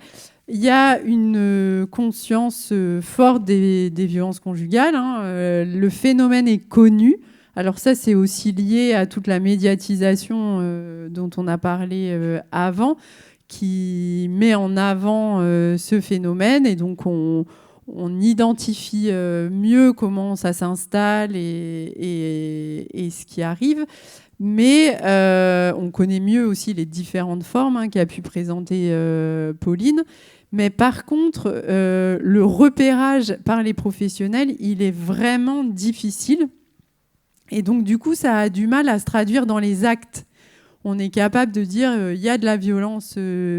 S6: il y a une conscience forte des violences conjugales. Le phénomène est connu. Alors ça, c'est aussi lié à toute la médiatisation dont on a parlé avant, qui met en avant ce phénomène, et donc on identifie mieux comment ça s'installe et ce qui arrive, mais on connaît mieux aussi les différentes formes qu'a pu présenter Pauline. Mais par contre, le repérage par les professionnels, il est vraiment difficile. Et donc, du coup, ça a du mal à se traduire dans les actes. On est capable de dire il y a de la violence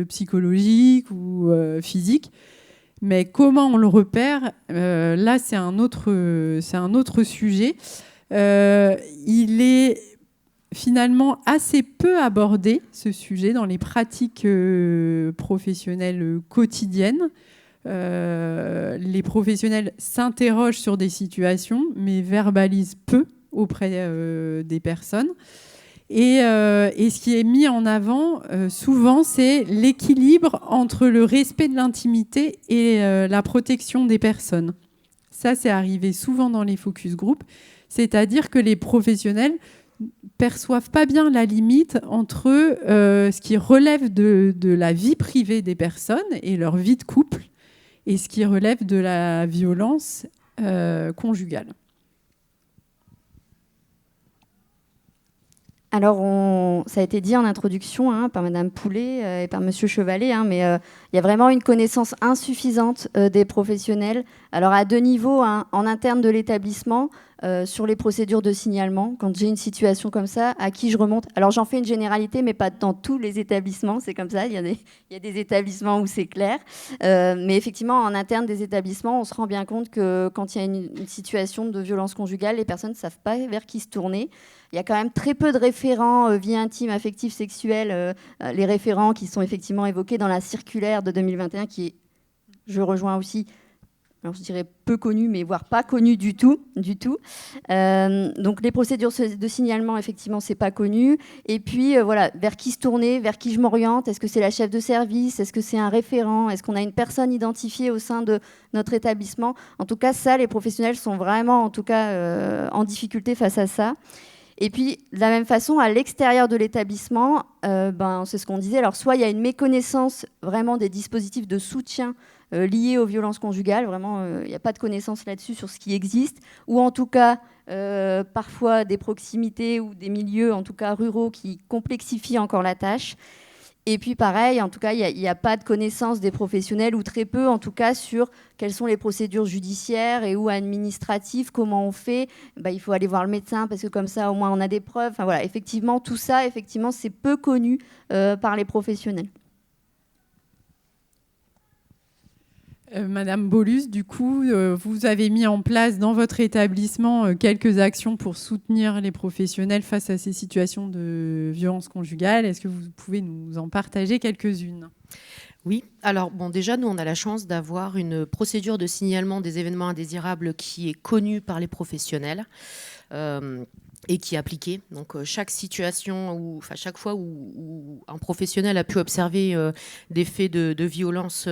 S6: psychologique ou physique. Mais comment on le repère, là, c'est un autre sujet. Il est finalement assez peu abordé, ce sujet, dans les pratiques professionnelles quotidiennes. Les professionnels s'interrogent sur des situations, mais verbalisent peu auprès des personnes. Et ce qui est mis en avant, souvent, c'est l'équilibre entre le respect de l'intimité et la protection des personnes. Ça, c'est arrivé souvent dans les focus group. C'est-à-dire que les professionnels perçoivent pas bien la limite entre ce qui relève de la vie privée des personnes et leur vie de couple et ce qui relève de la violence conjugale.
S7: Alors, ça a été dit en introduction par Madame Poulet et par Monsieur Chevalet, mais il y a vraiment une connaissance insuffisante des professionnels. Alors, à deux niveaux, en interne de l'établissement, sur les procédures de signalement. Quand j'ai une situation comme ça, à qui je remonte ? Alors, j'en fais une généralité, mais pas dans tous les établissements. C'est comme ça, il y a des établissements où c'est clair. Mais effectivement, en interne des établissements, on se rend bien compte que quand il y a une situation de violence conjugale, les personnes ne savent pas vers qui se tourner. Il y a quand même très peu de référents vie intime, affective, sexuelle, les référents qui sont effectivement évoqués dans la circulaire de 2021, qui est, je rejoins aussi, alors je dirais peu connues, mais voire pas connues du tout. Donc les procédures de signalement, effectivement, c'est pas connu. Et puis voilà, vers qui se tourner, vers qui je m'oriente? Est-ce que c'est la chef de service? Est-ce que c'est un référent? Est-ce qu'on a une personne identifiée au sein de notre établissement? En tout cas, ça, les professionnels sont vraiment, en tout cas, en difficulté face à ça. Et puis, de la même façon, à l'extérieur de l'établissement, c'est ce qu'on disait. Alors, soit il y a une méconnaissance vraiment des dispositifs de soutien liés aux violences conjugales. Vraiment, il n'y a pas de connaissance là-dessus sur ce qui existe. Ou en tout cas, parfois des proximités ou des milieux, en tout cas ruraux, qui complexifient encore la tâche. Et puis pareil, en tout cas, il n'y a pas de connaissance des professionnels, ou très peu en tout cas, sur quelles sont les procédures judiciaires et ou administratives, comment on fait. Il faut aller voir le médecin parce que comme ça, au moins, on a des preuves. Enfin, voilà, effectivement, tout ça, effectivement, c'est peu connu par les professionnels.
S6: Madame Bolus, du coup, vous avez mis en place dans votre établissement quelques actions pour soutenir les professionnels face à ces situations de violence conjugale. Est-ce que vous pouvez nous en partager quelques-unes ?
S8: Oui, alors déjà, nous, on a la chance d'avoir une procédure de signalement des événements indésirables qui est connue par les professionnels et qui est appliquée. Donc, chaque situation, chaque fois où un professionnel a pu observer des faits de violence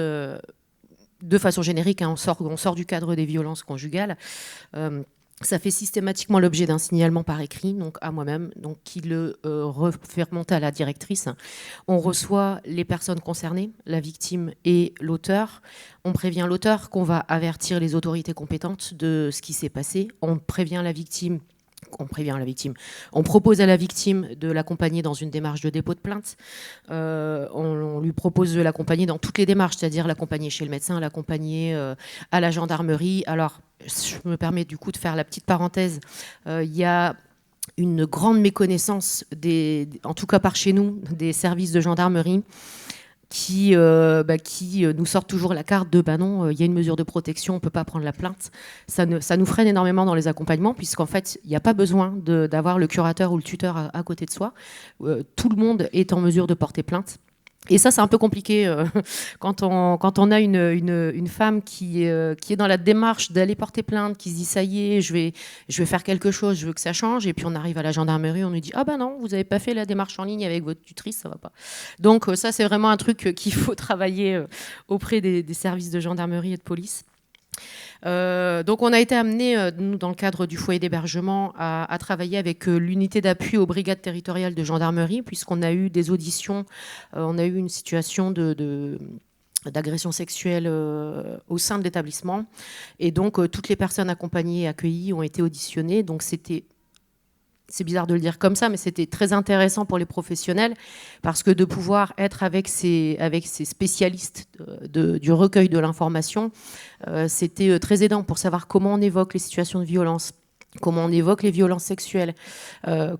S8: de façon générique, on sort du cadre des violences conjugales. Ça fait systématiquement l'objet d'un signalement par écrit, donc à moi-même, donc qui le refait remonter à la directrice. On reçoit les personnes concernées, la victime et l'auteur. On prévient l'auteur qu'on va avertir les autorités compétentes de ce qui s'est passé. On prévient la victime. On propose à la victime de l'accompagner dans une démarche de dépôt de plainte. On lui propose de l'accompagner dans toutes les démarches, c'est-à-dire l'accompagner chez le médecin, l'accompagner à la gendarmerie. Alors, je me permets du coup de faire la petite parenthèse. Il y a une grande méconnaissance, en tout cas par chez nous, des services de gendarmerie qui nous sortent toujours la carte de non, il y a une mesure de protection, on ne peut pas prendre la plainte. Ça nous freine énormément dans les accompagnements, puisqu'en fait, il n'y a pas besoin d'avoir le curateur ou le tuteur à côté de soi. Tout le monde est en mesure de porter plainte. Et ça, c'est un peu compliqué quand on a une femme qui est dans la démarche d'aller porter plainte, qui se dit ça y est, je vais faire quelque chose, je veux que ça change. Et puis on arrive à la gendarmerie, on nous dit ah ben non, vous n'avez pas fait la démarche en ligne avec votre tutrice, ça va pas. Donc ça, c'est vraiment un truc qu'il faut travailler auprès des services de gendarmerie et de police. Donc on a été amené, nous, dans le cadre du foyer d'hébergement, à travailler avec l'unité d'appui aux brigades territoriales de gendarmerie, puisqu'on a eu des auditions, on a eu une situation d'agression sexuelle au sein de l'établissement. Et donc toutes les personnes accompagnées et accueillies ont été auditionnées. Donc c'est bizarre de le dire comme ça, mais c'était très intéressant pour les professionnels parce que de pouvoir être avec ces spécialistes du recueil de l'information, c'était très aidant pour savoir comment on évoque les situations de violence, comment on évoque les violences sexuelles,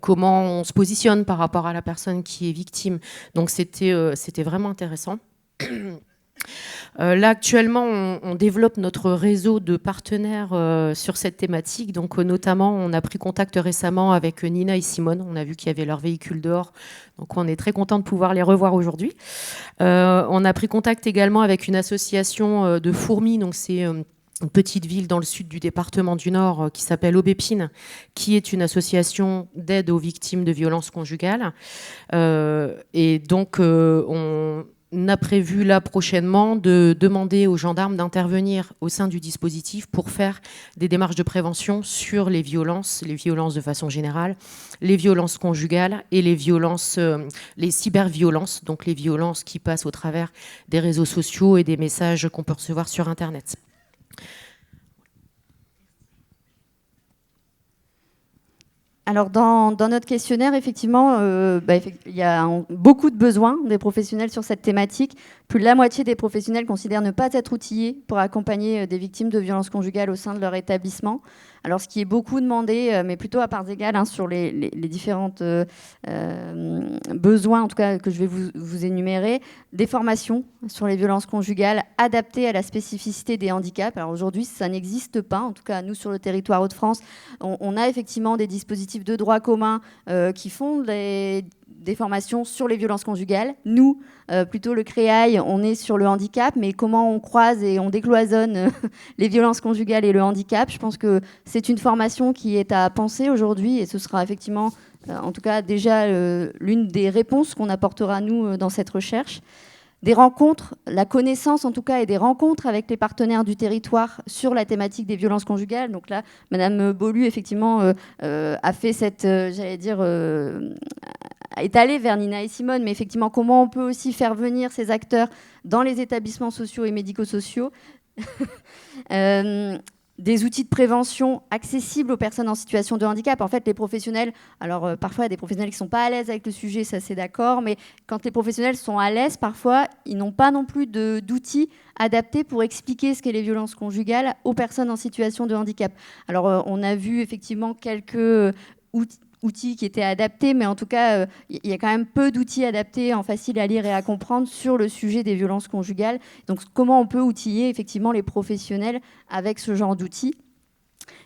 S8: comment on se positionne par rapport à la personne qui est victime. Donc c'était vraiment intéressant. Là, actuellement, on développe notre réseau de partenaires sur cette thématique. Donc, notamment, on a pris contact récemment avec Nina et Simone. On a vu qu'il y avait leur véhicule dehors. Donc, on est très content de pouvoir les revoir aujourd'hui. On a pris contact également avec une association de Fourmis. Donc, c'est une petite ville dans le sud du département du Nord qui s'appelle Aubépine, qui est une association d'aide aux victimes de violences conjugales. Et donc, on a prévu là prochainement de demander aux gendarmes d'intervenir au sein du dispositif pour faire des démarches de prévention sur les violences de façon générale, les violences conjugales et les cyberviolences, donc les violences qui passent au travers des réseaux sociaux et des messages qu'on peut recevoir sur Internet.
S7: Alors, dans notre questionnaire, effectivement, il y a beaucoup de besoins des professionnels sur cette thématique. Plus de la moitié des professionnels considèrent ne pas être outillés pour accompagner des victimes de violences conjugales au sein de leur établissement. Alors, ce qui est beaucoup demandé, mais plutôt à parts égales, sur les différents besoins, en tout cas, que je vais vous énumérer, des formations sur les violences conjugales adaptées à la spécificité des handicaps. Alors, aujourd'hui, ça n'existe pas. En tout cas, nous, sur le territoire Hauts-de-France, on a effectivement des dispositifs de droit commun qui font des formations sur les violences conjugales. Nous, plutôt le CREAI, on est sur le handicap, mais comment on croise et on décloisonne les violences conjugales et le handicap. Je pense que c'est une formation qui est à penser aujourd'hui et ce sera effectivement, en tout cas déjà, l'une des réponses qu'on apportera nous dans cette recherche. Des rencontres, la connaissance en tout cas, et des rencontres avec les partenaires du territoire sur la thématique des violences conjugales. Donc là, Madame Beaulu, effectivement, a fait cette, est allée vers Nina et Simone, mais effectivement, comment on peut aussi faire venir ces acteurs dans les établissements sociaux et médico-sociaux des outils de prévention accessibles aux personnes en situation de handicap. En fait, les professionnels, alors parfois il y a des professionnels qui ne sont pas à l'aise avec le sujet, ça c'est d'accord, mais quand les professionnels sont à l'aise, parfois ils n'ont pas non plus d'outils adaptés pour expliquer ce qu'est les violences conjugales aux personnes en situation de handicap. Alors on a vu effectivement quelques outils qui étaient adaptés, mais en tout cas, il y a quand même peu d'outils adaptés, faciles à lire et à comprendre sur le sujet des violences conjugales. Donc, comment on peut outiller effectivement les professionnels avec ce genre d'outils ?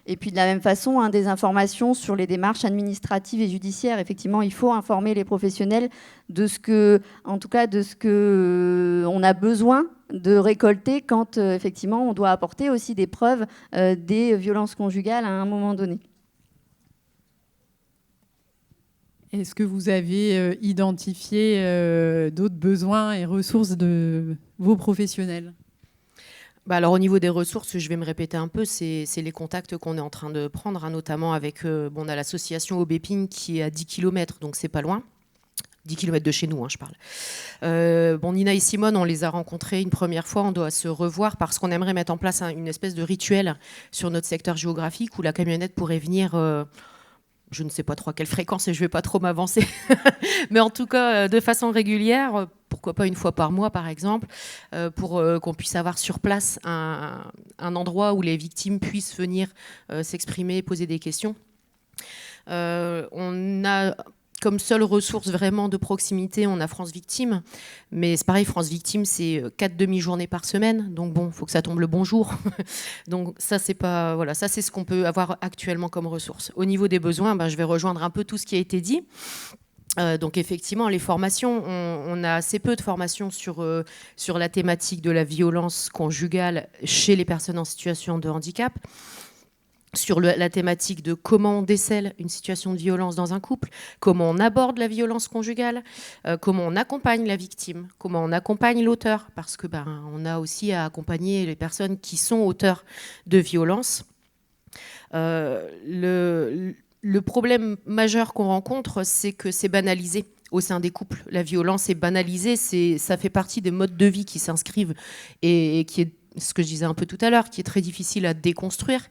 S7: Et puis, de la même façon, des informations sur les démarches administratives et judiciaires. Effectivement, il faut informer les professionnels de ce que, en tout cas, de ce que on a besoin de récolter quand, effectivement, on doit apporter aussi des preuves des violences conjugales à un moment donné.
S6: Est-ce que vous avez identifié d'autres besoins et ressources de vos professionnels ?
S8: Alors au niveau des ressources, je vais me répéter un peu, c'est les contacts qu'on est en train de prendre, notamment avec on a l'association Aubépine qui est à 10 km, donc c'est pas loin. 10 km de chez nous, je parle. Nina et Simone, on les a rencontrés une première fois, on doit se revoir parce qu'on aimerait mettre en place une espèce de rituel sur notre secteur géographique où la camionnette pourrait venir... je ne sais pas trop à quelle fréquence et je ne vais pas trop m'avancer, mais en tout cas de façon régulière, pourquoi pas une fois par mois par exemple, pour qu'on puisse avoir sur place un endroit où les victimes puissent venir s'exprimer, poser des questions. On a comme seule ressource vraiment de proximité, on a France Victime, mais c'est pareil, France Victime, c'est 4 demi-journées par semaine, donc bon, il faut que ça tombe le bon jour. Donc ça, c'est pas, voilà, ça c'est ce qu'on peut avoir actuellement comme ressource. Au niveau des besoins, je vais rejoindre un peu tout ce qui a été dit. Donc effectivement, les formations, on a assez peu de formations sur la thématique de la violence conjugale chez les personnes en situation de handicap. Sur la thématique de comment on décèle une situation de violence dans un couple, comment on aborde la violence conjugale, comment on accompagne la victime, comment on accompagne l'auteur, parce que on a aussi à accompagner les personnes qui sont auteurs de violences. Le problème majeur qu'on rencontre, c'est que c'est banalisé au sein des couples. La violence est banalisée, ça fait partie des modes de vie qui s'inscrivent et qui est ce que je disais un peu tout à l'heure, qui est très difficile à déconstruire,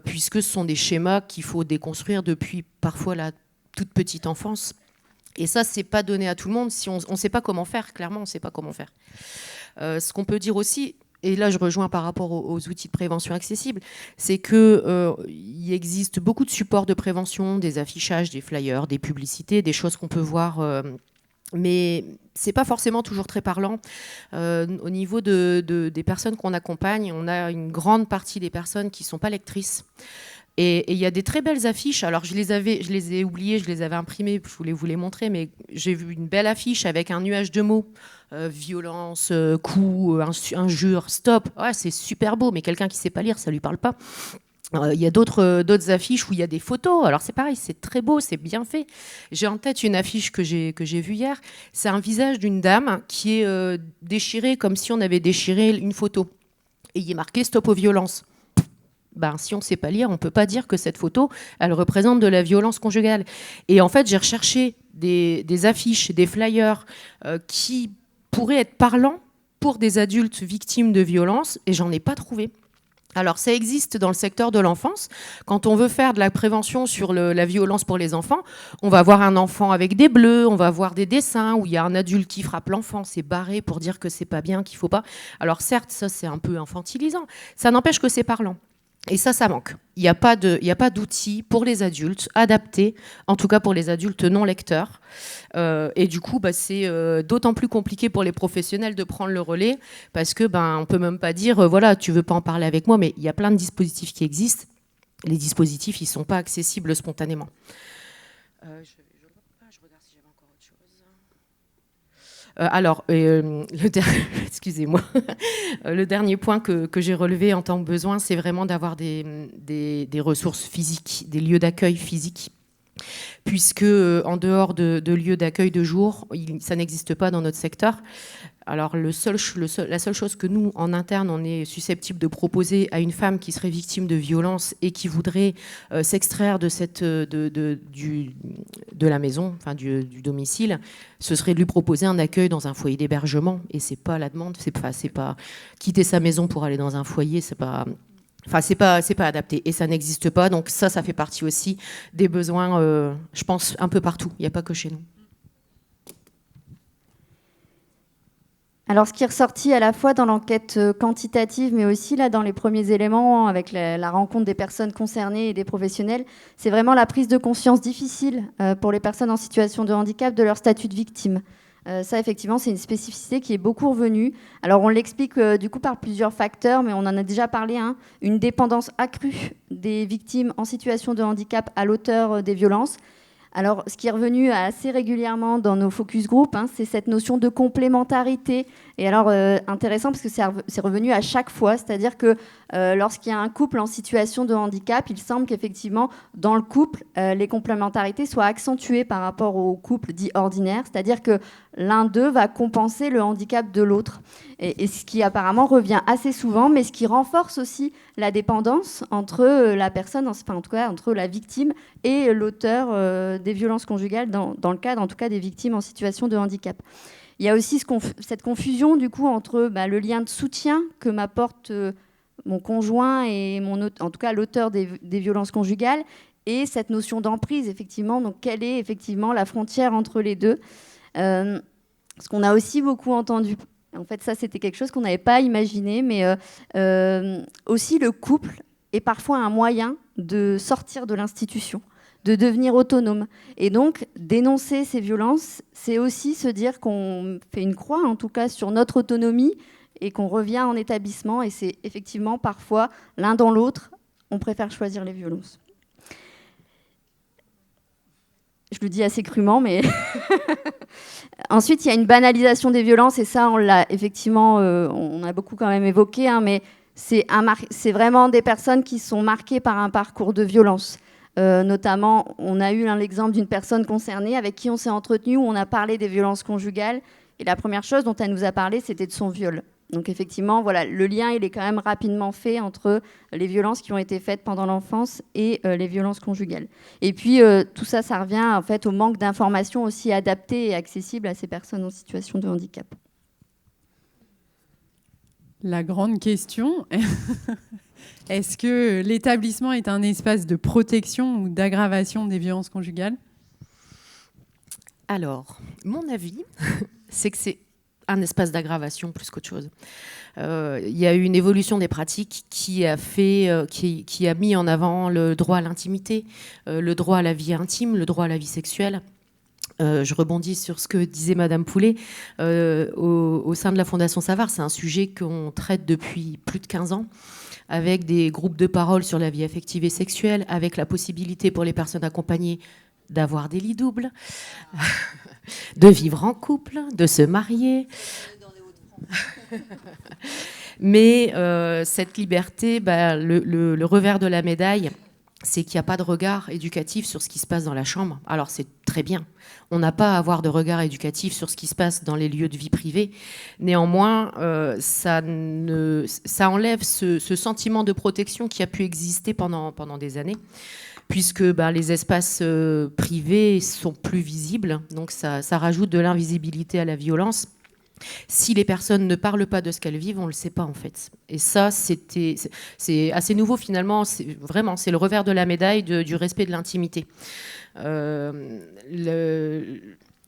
S8: puisque ce sont des schémas qu'il faut déconstruire depuis parfois la toute petite enfance. Et ça, c'est pas donné à tout le monde. Si on ne sait pas comment faire, clairement, on ne sait pas comment faire. Ce qu'on peut dire aussi, et là je rejoins par rapport aux outils de prévention accessibles, c'est qu'il existe beaucoup de supports de prévention, des affichages, des flyers, des publicités, des choses qu'on peut voir... mais c'est pas forcément toujours très parlant. Au niveau des personnes qu'on accompagne, on a une grande partie des personnes qui sont pas lectrices. Et il y a des très belles affiches. Alors je les ai oubliées, je les avais imprimées, je voulais vous les montrer, mais j'ai vu une belle affiche avec un nuage de mots. Violence, coup, injure, stop. Ouais, c'est super beau, mais quelqu'un qui sait pas lire, ça lui parle pas. Il y a d'autres affiches où il y a des photos. Alors c'est pareil, c'est très beau, c'est bien fait. J'ai en tête une affiche que j'ai vue hier. C'est un visage d'une dame qui est déchirée comme si on avait déchiré une photo. Et il est marqué « Stop aux violences ». Si on ne sait pas lire, on ne peut pas dire que cette photo, elle représente de la violence conjugale. Et en fait, j'ai recherché des affiches, des flyers qui pourraient être parlants pour des adultes victimes de violences, et j'en ai pas trouvé. Alors, ça existe dans le secteur de l'enfance. Quand on veut faire de la prévention sur la violence pour les enfants, on va voir un enfant avec des bleus, on va voir des dessins où il y a un adulte qui frappe l'enfant, c'est barré pour dire que c'est pas bien, qu'il faut pas. Alors certes, ça c'est un peu infantilisant. Ça n'empêche que c'est parlant. Et ça manque. Il n'y a pas d'outils pour les adultes adaptés, en tout cas pour les adultes non lecteurs. Et du coup, c'est d'autant plus compliqué pour les professionnels de prendre le relais, parce que on peut même pas dire, voilà, tu veux pas en parler avec moi, mais il y a plein de dispositifs qui existent. Les dispositifs, ils sont pas accessibles spontanément. Je regarde si j'avais encore Excusez-moi. Le dernier point que j'ai relevé en tant que besoin, c'est vraiment d'avoir des ressources physiques, des lieux d'accueil physiques, puisque en dehors de lieux d'accueil de jour, ça n'existe pas dans notre secteur. Alors la seule chose que nous, en interne, on est susceptible de proposer à une femme qui serait victime de violence et qui voudrait s'extraire de la maison, enfin du domicile, ce serait de lui proposer un accueil dans un foyer d'hébergement. Et c'est pas la demande, c'est pas quitter sa maison pour aller dans un foyer, c'est pas adapté et ça n'existe pas. Donc ça fait partie aussi des besoins, je pense, un peu partout. Il n'y a pas que chez nous.
S7: Alors, ce qui est ressorti à la fois dans l'enquête quantitative, mais aussi là dans les premiers éléments, avec la rencontre des personnes concernées et des professionnels, c'est vraiment la prise de conscience difficile pour les personnes en situation de handicap de leur statut de victime. Ça, effectivement, c'est une spécificité qui est beaucoup revenue. Alors, on l'explique du coup par plusieurs facteurs, mais on en a déjà parlé. Une dépendance accrue des victimes en situation de handicap à l'auteur des violences. Alors, ce qui est revenu assez régulièrement dans nos focus group, c'est cette notion de complémentarité. Et alors, intéressant parce que c'est revenu à chaque fois, c'est-à-dire que lorsqu'il y a un couple en situation de handicap, il semble qu'effectivement, dans le couple, les complémentarités soient accentuées par rapport au couple dit ordinaire, c'est-à-dire que l'un d'eux va compenser le handicap de l'autre. Et ce qui apparemment revient assez souvent, mais ce qui renforce aussi la dépendance entre la personne, enfin en tout cas entre la victime et l'auteur des violences conjugales, dans le cadre en tout cas des victimes en situation de handicap. Il y a aussi cette confusion du coup entre le lien de soutien que m'apporte mon conjoint et en tout cas l'auteur des violences conjugales et cette notion d'emprise effectivement. Donc quelle est effectivement la frontière entre les deux? Ce qu'on a aussi beaucoup entendu, en fait ça c'était quelque chose qu'on n'avait pas imaginé, mais aussi le couple est parfois un moyen de sortir de l'institution, de devenir autonome. Et donc, dénoncer ces violences, c'est aussi se dire qu'on fait une croix, en tout cas, sur notre autonomie et qu'on revient en établissement. Et c'est effectivement, parfois, l'un dans l'autre, on préfère choisir les violences. Je le dis assez crûment, mais... Ensuite, il y a une banalisation des violences, et ça, on l'a effectivement, on a beaucoup quand même évoqué, mais c'est vraiment des personnes qui sont marquées par un parcours de violence. Notamment, on a eu l'exemple d'une personne concernée avec qui on s'est entretenu, où on a parlé des violences conjugales. Et la première chose dont elle nous a parlé, c'était de son viol. Donc effectivement, voilà, le lien, il est quand même rapidement fait entre les violences qui ont été faites pendant l'enfance et les violences conjugales. Et puis, tout ça, ça revient en fait au manque d'informations aussi adaptées et accessibles à ces personnes en situation de handicap.
S6: La grande question... Est-ce que l'établissement est un espace de protection ou d'aggravation des violences conjugales?
S8: Alors, mon avis, c'est que c'est un espace d'aggravation plus qu'autre chose. Il y a eu une évolution des pratiques qui a mis en avant le droit à l'intimité, le droit à la vie intime, le droit à la vie sexuelle. Je rebondis sur ce que disait Madame Poulet. Au sein de la Fondation Savart, c'est un sujet qu'on traite depuis plus de 15 ans, avec des groupes de parole sur la vie affective et sexuelle, avec la possibilité pour les personnes accompagnées d'avoir des lits doubles, de vivre en couple, de se marier. Mais cette liberté, le revers de la médaille, c'est qu'il n'y a pas de regard éducatif sur ce qui se passe dans la chambre. Alors c'est très bien. On n'a pas à avoir de regard éducatif sur ce qui se passe dans les lieux de vie privée. Néanmoins, ça enlève ce sentiment de protection qui a pu exister pendant des années, puisque les espaces privés sont plus visibles. Donc ça rajoute de l'invisibilité à la violence. Si les personnes ne parlent pas de ce qu'elles vivent, on ne le sait pas en fait. Et ça, c'est assez nouveau finalement. C'est le revers de la médaille du respect de l'intimité.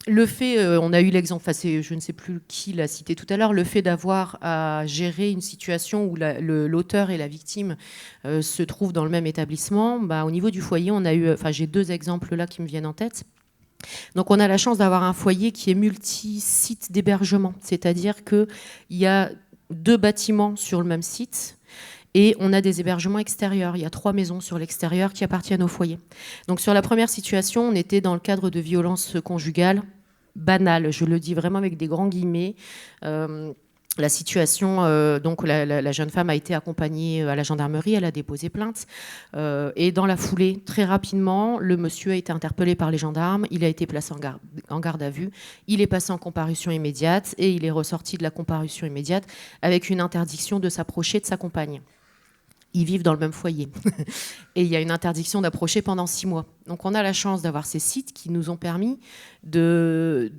S8: Le fait, on a eu l'exemple, je ne sais plus qui l'a cité tout à l'heure, le fait d'avoir à gérer une situation où l'auteur et la victime se trouvent dans le même établissement. Au niveau du foyer, on a eu, j'ai 2 exemples là qui me viennent en tête. Donc on a la chance d'avoir un foyer qui est multi-site d'hébergement, c'est-à-dire qu'il y a 2 bâtiments sur le même site et on a des hébergements extérieurs. Il y a 3 maisons sur l'extérieur qui appartiennent au foyer. Donc sur la première situation, on était dans le cadre de violences conjugales banal. Je le dis vraiment avec des grands guillemets. La situation, donc la jeune femme a été accompagnée à la gendarmerie, elle a déposé plainte. Et dans la foulée, très rapidement, le monsieur a été interpellé par les gendarmes, il a été placé en garde à vue, il est passé en comparution immédiate et il est ressorti de la comparution immédiate avec une interdiction de s'approcher de sa compagne. Ils vivent dans le même foyer. Et il y a une interdiction d'approcher pendant 6 mois. Donc on a la chance d'avoir ces sites qui nous ont permis de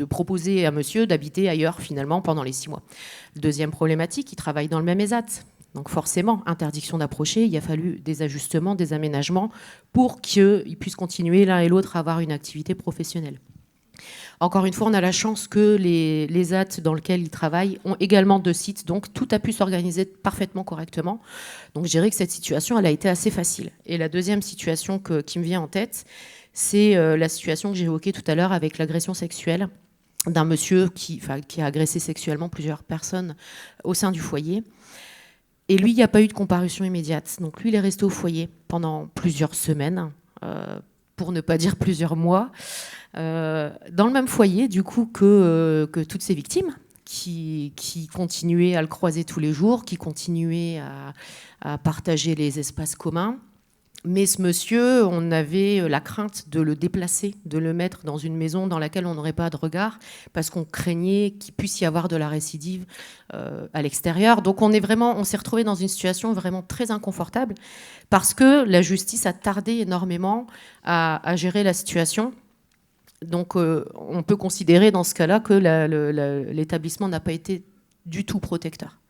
S8: proposer à monsieur d'habiter ailleurs finalement pendant les 6 mois. Deuxième problématique, il travaille dans le même ESAT. Donc forcément, interdiction d'approcher, il a fallu des ajustements, des aménagements pour qu'ils puissent continuer l'un et l'autre à avoir une activité professionnelle. Encore une fois, on a la chance que les ESAT dans lesquels ils travaillent ont également 2 sites, donc tout a pu s'organiser parfaitement correctement. Donc je dirais que cette situation, elle a été assez facile. Et la deuxième situation qui me vient en tête, c'est la situation que j'ai évoquée tout à l'heure avec l'agression sexuelle d'un monsieur qui a agressé sexuellement plusieurs personnes au sein du foyer. Et lui, il n'y a pas eu de comparution immédiate. Donc lui, il est resté au foyer pendant plusieurs semaines, pour ne pas dire plusieurs mois, dans le même foyer du coup que toutes ces victimes qui continuaient à le croiser tous les jours, qui continuaient à partager les espaces communs. Mais ce monsieur, on avait la crainte de le déplacer, de le mettre dans une maison dans laquelle on n'aurait pas de regard, parce qu'on craignait qu'il puisse y avoir de la récidive à l'extérieur. Donc on s'est retrouvé dans une situation vraiment très inconfortable, parce que la justice a tardé énormément à gérer la situation. Donc on peut considérer dans ce cas-là que l'établissement n'a pas été du tout protecteur.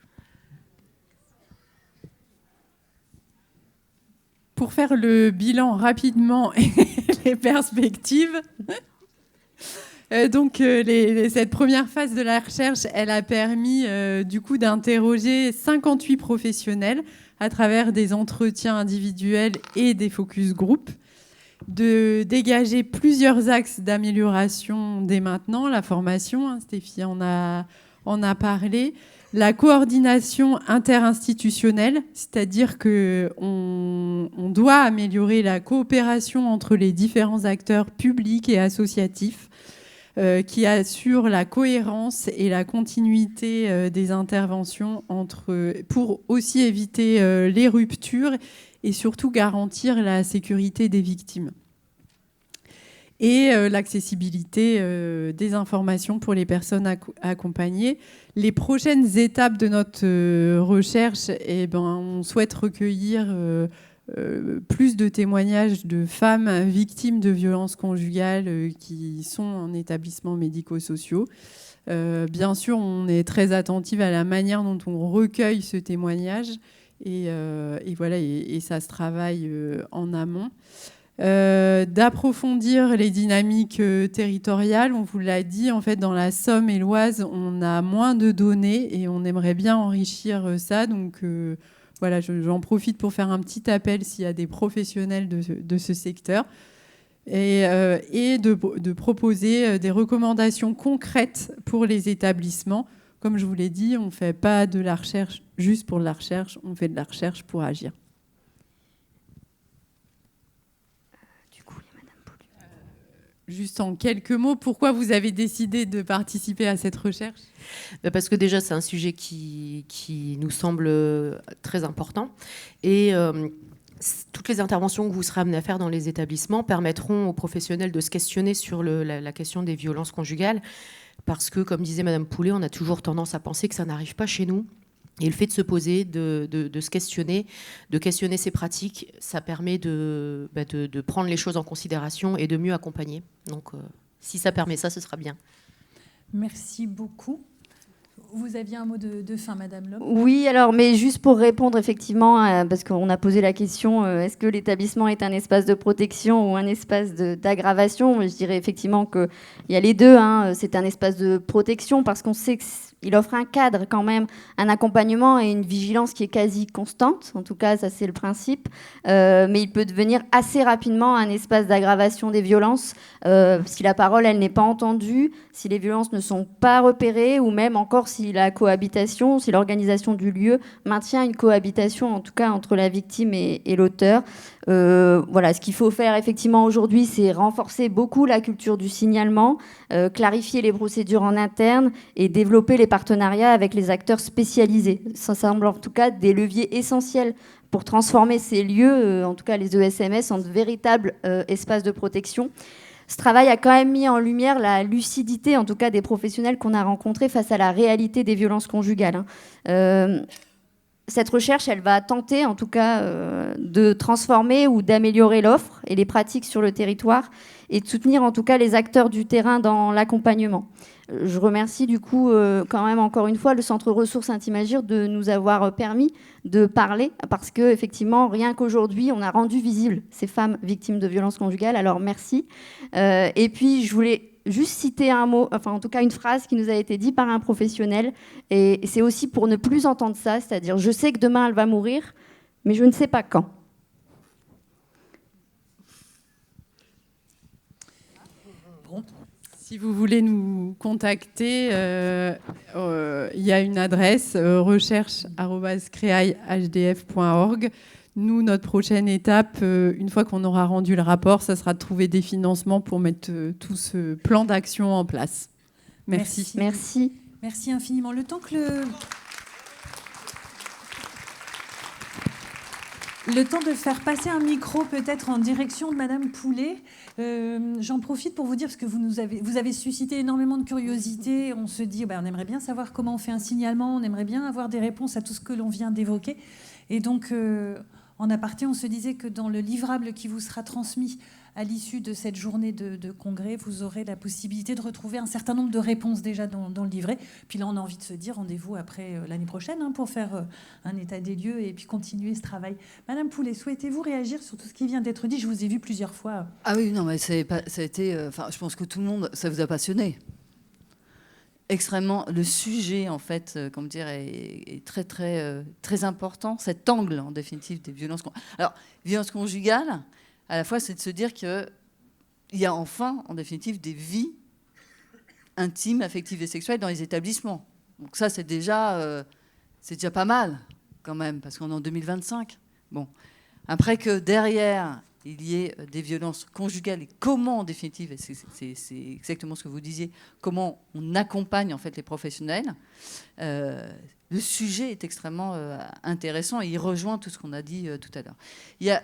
S6: Pour faire le bilan rapidement et les perspectives, cette première phase de la recherche, elle a permis du coup d'interroger 58 professionnels à travers des entretiens individuels et des focus group, de dégager plusieurs axes d'amélioration dès maintenant, la formation, Stéphie en a parlé, la coordination interinstitutionnelle, c'est-à-dire qu'on doit améliorer la coopération entre les différents acteurs publics et associatifs qui assurent la cohérence et la continuité des interventions pour aussi éviter les ruptures et surtout garantir la sécurité des victimes. Et l'accessibilité des informations pour les personnes accompagnées. Les prochaines étapes de notre recherche, on souhaite recueillir plus de témoignages de femmes victimes de violences conjugales qui sont en établissements médico-sociaux. Bien sûr, on est très attentive à la manière dont on recueille ce témoignage et ça se travaille en amont. D'approfondir les dynamiques territoriales. On vous l'a dit, en fait, dans la Somme et l'Oise, on a moins de données et on aimerait bien enrichir ça. Donc, j'en profite pour faire un petit appel s'il y a des professionnels de ce secteur et de proposer des recommandations concrètes pour les établissements. Comme je vous l'ai dit, on ne fait pas de la recherche juste pour de la recherche, on fait de la recherche pour agir. Juste en quelques mots, pourquoi vous avez décidé de participer à cette recherche ?
S8: Parce que déjà, c'est un sujet qui nous semble très important. Et toutes les interventions que vous serez amenés à faire dans les établissements permettront aux professionnels de se questionner sur la question des violences conjugales. Parce que, comme disait Madame Poulet, on a toujours tendance à penser que ça n'arrive pas chez nous. Et le fait de se poser, de se questionner, de questionner ces pratiques, ça permet de prendre les choses en considération et de mieux accompagner. Donc, si ça permet ça, ce sera bien.
S1: Merci beaucoup. Vous aviez un mot de fin, Madame Lhomme ?
S7: Oui, alors, mais juste pour répondre effectivement, parce qu'on a posé la question, est-ce que l'établissement est un espace de protection ou un espace d'aggravation ? Je dirais effectivement qu'il y a les deux. C'est un espace de protection parce qu'on sait qu'il offre un cadre quand même, un accompagnement et une vigilance qui est quasi constante. En tout cas, ça c'est le principe. Mais il peut devenir assez rapidement un espace d'aggravation des violences si la parole, elle n'est pas entendue, si les violences ne sont pas repérées ou même encore si si la cohabitation, si l'organisation du lieu maintient une cohabitation, en tout cas entre la victime et l'auteur. Voilà, ce qu'il faut faire effectivement aujourd'hui, c'est renforcer beaucoup la culture du signalement, clarifier les procédures en interne et développer les partenariats avec les acteurs spécialisés. Ça semble en tout cas des leviers essentiels pour transformer ces lieux, en tout cas les ESMS, en de véritables espaces de protection. Ce travail a quand même mis en lumière la lucidité, en tout cas des professionnels qu'on a rencontrés face à la réalité des violences conjugales. Cette recherche, elle va tenter, en tout cas, de transformer ou d'améliorer l'offre et les pratiques sur le territoire et de soutenir, en tout cas, les acteurs du terrain dans l'accompagnement. Je remercie, du coup, quand même, encore une fois, le Centre Ressources Intimagir de nous avoir permis de parler, parce que, effectivement, rien qu'aujourd'hui, on a rendu visibles ces femmes victimes de violences conjugales. Alors, merci. Et puis, je voulais juste citer un mot, enfin en tout cas une phrase qui nous a été dite par un professionnel, et c'est aussi pour ne plus entendre ça, c'est-à-dire je sais que demain elle va mourir, mais je ne sais pas quand.
S6: Bon. Si vous voulez nous contacter, il y a une adresse recherche@creaille-hdf.org. Nous, notre prochaine étape, une fois qu'on aura rendu le rapport, ça sera de trouver des financements pour mettre tout ce plan d'action en place. Merci.
S7: Merci.
S1: Merci infiniment. Le temps de faire passer un micro peut-être en direction de Madame Poulet. J'en profite pour vous dire, parce que vous avez suscité énormément de curiosité. On se dit, on aimerait bien savoir comment on fait un signalement, on aimerait bien avoir des réponses à tout ce que l'on vient d'évoquer. Et donc, en aparté, on se disait que dans le livrable qui vous sera transmis à l'issue de cette journée de congrès, vous aurez la possibilité de retrouver un certain nombre de réponses déjà dans le livret. Puis là, on a envie de se dire rendez-vous après l'année prochaine pour faire un état des lieux et puis continuer ce travail. Madame Poulet, souhaitez-vous réagir sur tout ce qui vient d'être dit ? Je vous ai vu plusieurs fois.
S3: Ah oui, non, mais ça a été... je pense que tout le monde, ça vous a passionné. Extrêmement, le sujet en fait, comment dire, est très très très important. Cet angle en définitive des violences. Alors, violence conjugale, à la fois, c'est de se dire que il y a enfin, en définitive, des vies intimes, affectives et sexuelles dans les établissements. Donc ça, c'est déjà pas mal quand même, parce qu'on est en 2025. Bon, après que derrière il y ait des violences conjugales et comment, en définitive, et c'est exactement ce que vous disiez, comment on accompagne en fait les professionnels. Le sujet est extrêmement intéressant et il rejoint tout ce qu'on a dit tout à l'heure. Il y a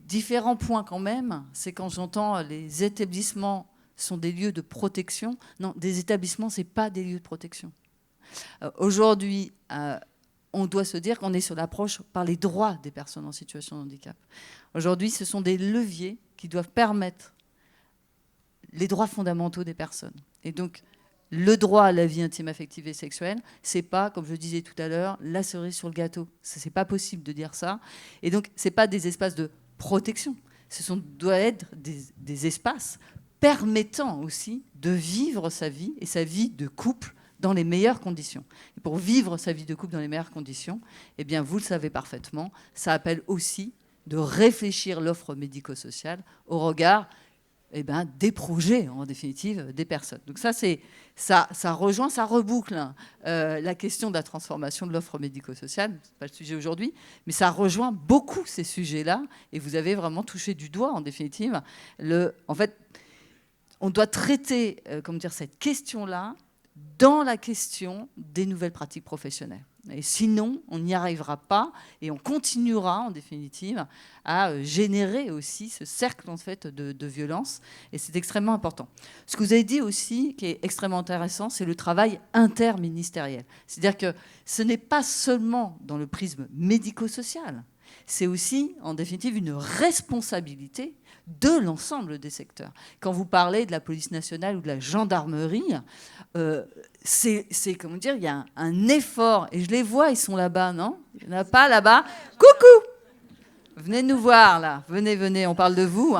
S3: différents points quand même. C'est quand j'entends les établissements sont des lieux de protection. Non, des établissements, c'est pas des lieux de protection. Aujourd'hui, on doit se dire qu'on est sur l'approche par les droits des personnes en situation de handicap. Aujourd'hui, ce sont des leviers qui doivent permettre les droits fondamentaux des personnes. Et donc, le droit à la vie intime, affective et sexuelle, c'est pas, comme je disais tout à l'heure, la cerise sur le gâteau. C'est pas possible de dire ça. Et donc, c'est pas des espaces de protection. Doit être des espaces permettant aussi de vivre sa vie et sa vie de couple dans les meilleures conditions. Et pour vivre sa vie de couple dans les meilleures conditions, eh bien, vous le savez parfaitement, ça appelle aussi de réfléchir l'offre médico-sociale au regard des projets, en définitive, des personnes. Donc ça rejoint, ça reboucle la question de la transformation de l'offre médico-sociale. Ce n'est pas le sujet aujourd'hui, mais ça rejoint beaucoup ces sujets-là. Et vous avez vraiment touché du doigt, en définitive. En fait, on doit traiter cette question-là dans la question des nouvelles pratiques professionnelles. Et sinon, on n'y arrivera pas et on continuera, en définitive, à générer aussi ce cercle en fait, de violence. Et c'est extrêmement important. Ce que vous avez dit aussi, qui est extrêmement intéressant, c'est le travail interministériel. C'est-à-dire que ce n'est pas seulement dans le prisme médico-social, c'est aussi, en définitive, une responsabilité de l'ensemble des secteurs. Quand vous parlez de la police nationale ou de la gendarmerie, c'est comment dire, il y a un effort, et je les vois, ils sont là-bas, non ? Il n'y en a pas là-bas. Coucou ! Venez nous voir, là. Venez, on parle de vous.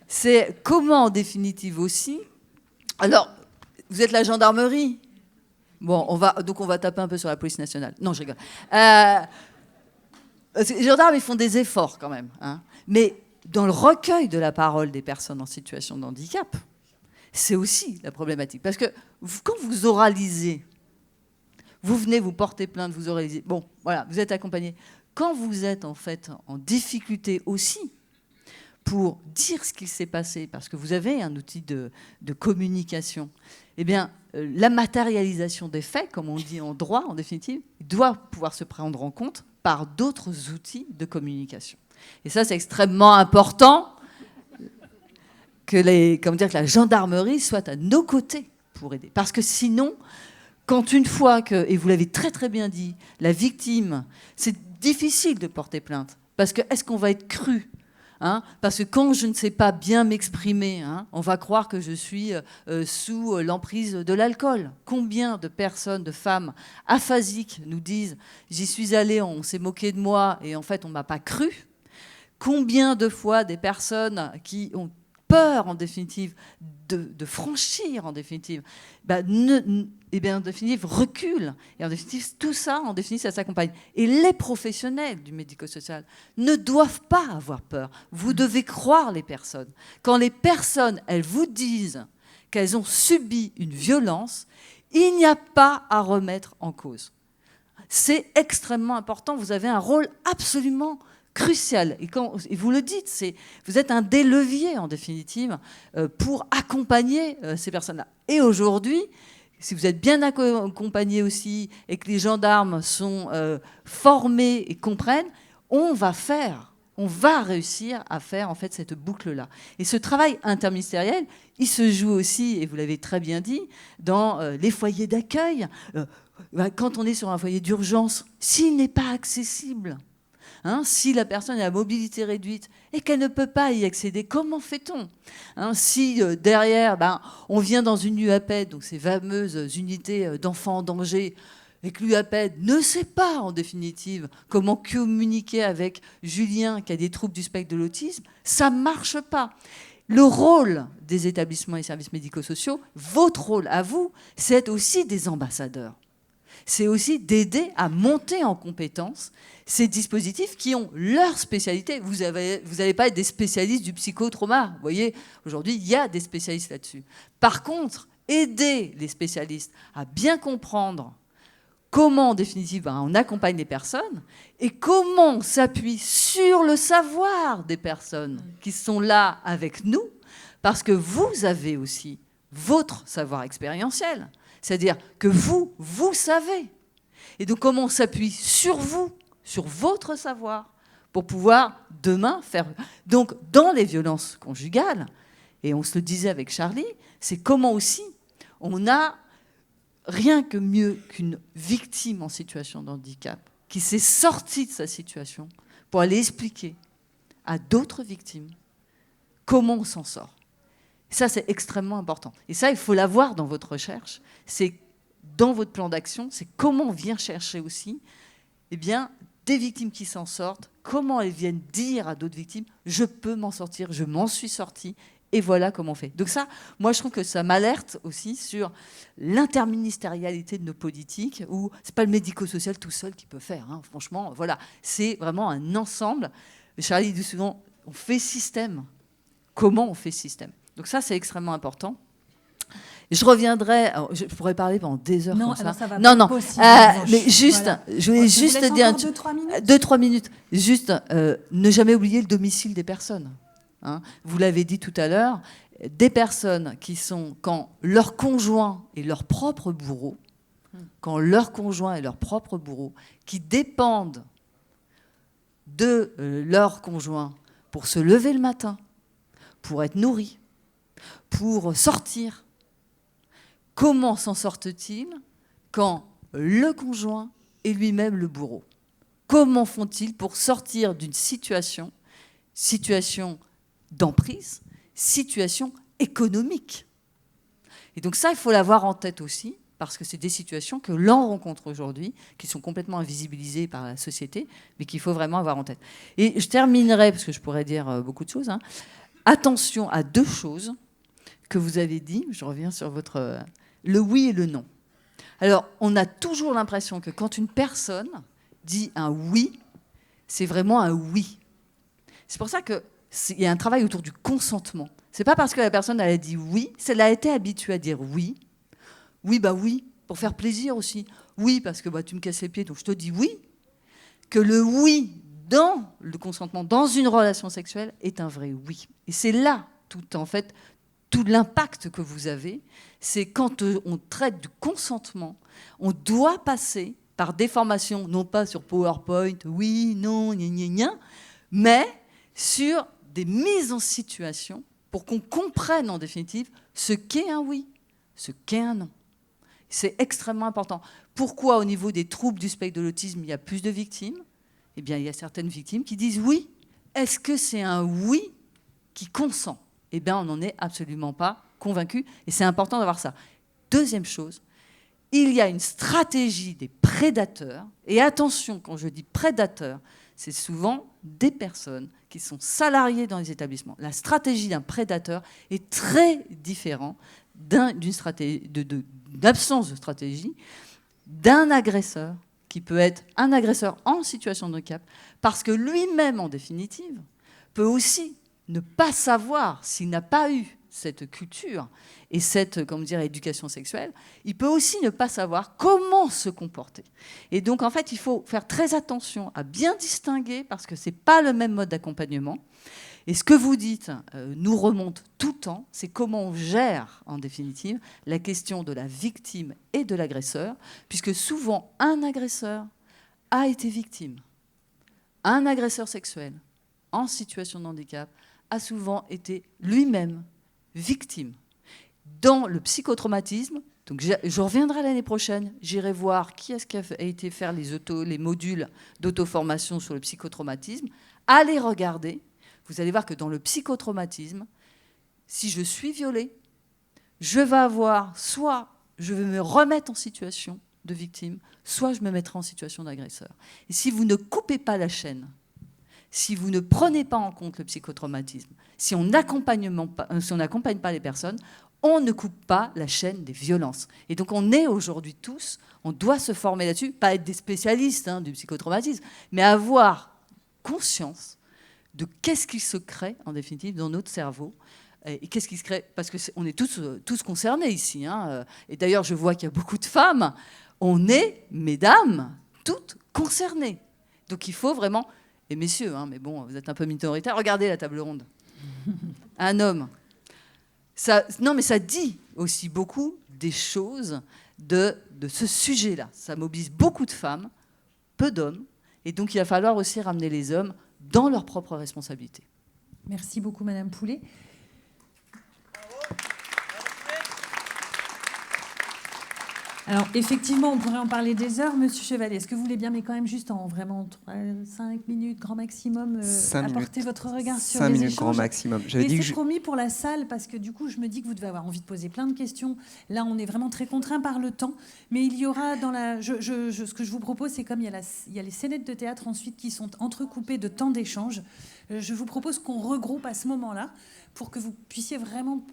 S3: C'est comment, en définitive aussi... Alors, vous êtes la gendarmerie ? Bon, on va taper un peu sur la police nationale. Non, je rigole. Les gendarmes, ils font des efforts quand même. Mais dans le recueil de la parole des personnes en situation de handicap, c'est aussi la problématique. Parce que quand vous oralisez vous venez, vous portez plainte, vous aurez les... Bon, voilà, vous êtes accompagné. Quand vous êtes en fait en difficulté aussi pour dire ce qui s'est passé, parce que vous avez un outil de communication, eh bien, la matérialisation des faits, comme on dit en droit, en définitive, doit pouvoir se prendre en compte par d'autres outils de communication. Et ça, c'est extrêmement important que la gendarmerie soit à nos côtés pour aider. Parce que sinon, quand une fois que, et vous l'avez très très bien dit, la victime, c'est difficile de porter plainte. Parce que est-ce qu'on va être cru ? Parce que quand je ne sais pas bien m'exprimer, on va croire que je suis sous l'emprise de l'alcool. Combien de personnes, de femmes aphasiques nous disent « j'y suis allée, on s'est moqué de moi et en fait on ne m'a pas cru ». Combien de fois des personnes qui ont peur en définitive de franchir en définitive, en définitive reculent. Et en définitive, tout ça, en définitive, ça s'accompagne. Et les professionnels du médico-social ne doivent pas avoir peur. Vous devez croire les personnes. Quand les personnes, elles vous disent qu'elles ont subi une violence, il n'y a pas à remettre en cause. C'est extrêmement important. Vous avez un rôle absolument crucial. Et vous le dites, vous êtes un des leviers, en définitive, pour accompagner ces personnes-là. Et aujourd'hui, si vous êtes bien accompagné aussi et que les gendarmes sont formés et comprennent, on va réussir à faire en fait cette boucle-là. Et ce travail interministériel, il se joue aussi, et vous l'avez très bien dit, dans les foyers d'accueil. Quand on est sur un foyer d'urgence, s'il n'est pas accessible, si la personne a la mobilité réduite et qu'elle ne peut pas y accéder, comment fait-on ? Si derrière, on vient dans une UAPED, donc ces fameuses unités d'enfants en danger, et que l'UAPED ne sait pas, en définitive, comment communiquer avec Julien qui a des troubles du spectre de l'autisme, ça ne marche pas. Le rôle des établissements et services médico-sociaux, votre rôle à vous, c'est aussi des ambassadeurs. C'est aussi d'aider à monter en compétence ces dispositifs qui ont leur spécialité. Vous n'allez pas être des spécialistes du psychotrauma. Vous voyez, aujourd'hui, il y a des spécialistes là-dessus. Par contre, aider les spécialistes à bien comprendre comment, en définitive, on accompagne les personnes et comment on s'appuie sur le savoir des personnes qui sont là avec nous, parce que vous avez aussi votre savoir expérientiel. C'est-à-dire que vous savez. Et donc, comment on s'appuie sur vous, sur votre savoir, pour pouvoir demain faire... Donc, dans les violences conjugales, et on se le disait avec Charlie, c'est comment aussi on a rien que mieux qu'une victime en situation de handicap qui s'est sortie de sa situation pour aller expliquer à d'autres victimes comment on s'en sort. Ça, c'est extrêmement important. Et ça, il faut l'avoir dans votre recherche. C'est dans votre plan d'action, c'est comment on vient chercher aussi des victimes qui s'en sortent, comment elles viennent dire à d'autres victimes « je peux m'en sortir, je m'en suis sortie ». Et voilà comment on fait. Donc ça, moi, je trouve que ça m'alerte aussi sur l'interministérialité de nos politiques, où c'est pas le médico-social tout seul qui peut faire. Franchement, voilà, c'est vraiment un ensemble. Charlie dit souvent, on fait système. Comment on fait système ? Donc ça, c'est extrêmement important. Je reviendrai, je pourrais parler pendant des heures comme ça.
S1: Ça va pas possible,
S3: mais juste, voilà. Je voulais juste dire 2-3 minutes. Juste, ne jamais oublier le domicile des personnes. Vous l'avez dit tout à l'heure, des personnes qui sont, quand leur conjoint est leur propre bourreau, qui dépendent de leur conjoint pour se lever le matin, pour être nourris, pour sortir. Comment s'en sortent-ils quand le conjoint est lui-même le bourreau ? Comment font-ils pour sortir d'une situation d'emprise, situation économique ? Et donc ça, il faut l'avoir en tête aussi, parce que c'est des situations que l'on rencontre aujourd'hui, qui sont complètement invisibilisées par la société, mais qu'il faut vraiment avoir en tête. Et je terminerai, parce que je pourrais dire beaucoup de choses, attention à 2 choses que vous avez dit, je reviens sur le oui et le non. Alors, on a toujours l'impression que quand une personne dit un oui, c'est vraiment un oui. C'est pour ça qu'il y a un travail autour du consentement. C'est pas parce que la personne elle a dit oui, c'est qu'elle a été habituée à dire oui. Oui, bah oui, pour faire plaisir aussi. Oui, parce que tu me casses les pieds, donc je te dis oui. Que le oui dans le consentement, dans une relation sexuelle, est un vrai oui. Et c'est là, tout l'impact que vous avez, c'est quand on traite du consentement, on doit passer par des formations, non pas sur PowerPoint, oui, non, gna gna gna, mais sur des mises en situation pour qu'on comprenne en définitive ce qu'est un oui, ce qu'est un non. C'est extrêmement important. Pourquoi au niveau des troubles du spectre de l'autisme, il y a plus de victimes ? Eh bien, il y a certaines victimes qui disent oui. Est-ce que c'est un oui qui consent ? Eh bien, on n'en est absolument pas convaincu. Et c'est important d'avoir ça. Deuxième chose, il y a une stratégie des prédateurs. Et attention, quand je dis prédateurs, c'est souvent des personnes qui sont salariées dans les établissements. La stratégie d'un prédateur est très différente d'absence de stratégie d'un agresseur, qui peut être un agresseur en situation de handicap, parce que lui-même, en définitive, peut aussi ne pas savoir, s'il n'a pas eu cette culture et cette éducation sexuelle, il peut aussi ne pas savoir comment se comporter. Et donc, en fait, il faut faire très attention à bien distinguer, parce que ce n'est pas le même mode d'accompagnement. Et ce que vous dites nous remonte tout le temps, c'est comment on gère, en définitive, la question de la victime et de l'agresseur, puisque souvent, un agresseur a été victime. Un agresseur sexuel en situation de handicap a souvent été lui-même victime. Dans le psychotraumatisme, donc je reviendrai l'année prochaine, j'irai voir qui est-ce qui a été faire les modules d'auto-formation sur le psychotraumatisme. Allez regarder. Vous allez voir que dans le psychotraumatisme, si je suis violée, je vais avoir soit je vais me remettre en situation de victime, soit je me mettrai en situation d'agresseur. Et si vous ne coupez pas la chaîne, si vous ne prenez pas en compte le psychotraumatisme, si on n'accompagne pas les personnes, on ne coupe pas la chaîne des violences. Et donc on est aujourd'hui tous, on doit se former là-dessus, pas être des spécialistes du psychotraumatisme, mais avoir conscience de qu'est-ce qui se crée, en définitive, dans notre cerveau. Et qu'est-ce qui se crée ? Parce qu'on est tous concernés ici. Et d'ailleurs, je vois qu'il y a beaucoup de femmes. On est, mesdames, toutes concernées. Donc il faut vraiment... Et messieurs, mais bon, vous êtes un peu minoritaires. Regardez la table ronde. Un homme. Non, mais ça dit aussi beaucoup des choses de ce sujet-là. Ça mobilise beaucoup de femmes, peu d'hommes. Et donc il va falloir aussi ramener les hommes dans leurs propres responsabilités.
S1: Merci beaucoup, Madame Poulet. Alors, effectivement, on pourrait en parler des heures. Monsieur Chevalier, est-ce que vous voulez bien, mais quand même juste en vraiment 5 minutes, grand maximum, apporter votre regard sur les échanges ? 5 minutes, grand
S4: maximum.
S1: Et c'est promis pour la salle, parce que du coup, je me dis que vous devez avoir envie de poser plein de questions. Là, on est vraiment très contraint par le temps. Mais il y aura dans la... ce que je vous propose, c'est comme il y a les scénettes de théâtre ensuite qui sont entrecoupées de temps d'échange. Je vous propose qu'on regroupe à ce moment-là pour que vous puissiez vraiment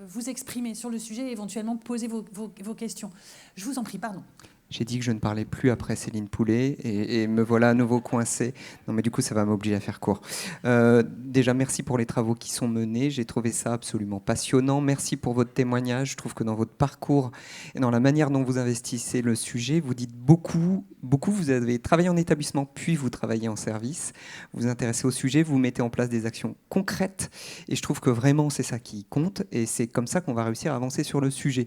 S1: vous exprimer sur le sujet et éventuellement poser vos questions. Je vous en prie, pardon.
S4: J'ai dit que je ne parlais plus après Céline Poulet et me voilà à nouveau coincé. Non, mais du coup, ça va m'obliger à faire court. Déjà, merci pour les travaux qui sont menés. J'ai trouvé ça absolument passionnant. Merci pour votre témoignage. Je trouve que dans votre parcours et dans la manière dont vous investissez le sujet, vous dites beaucoup. Vous avez travaillé en établissement, puis vous travaillez en service. Vous vous intéressez au sujet, vous mettez en place des actions concrètes. Et je trouve que vraiment, c'est ça qui compte. Et c'est comme ça qu'on va réussir à avancer sur le sujet.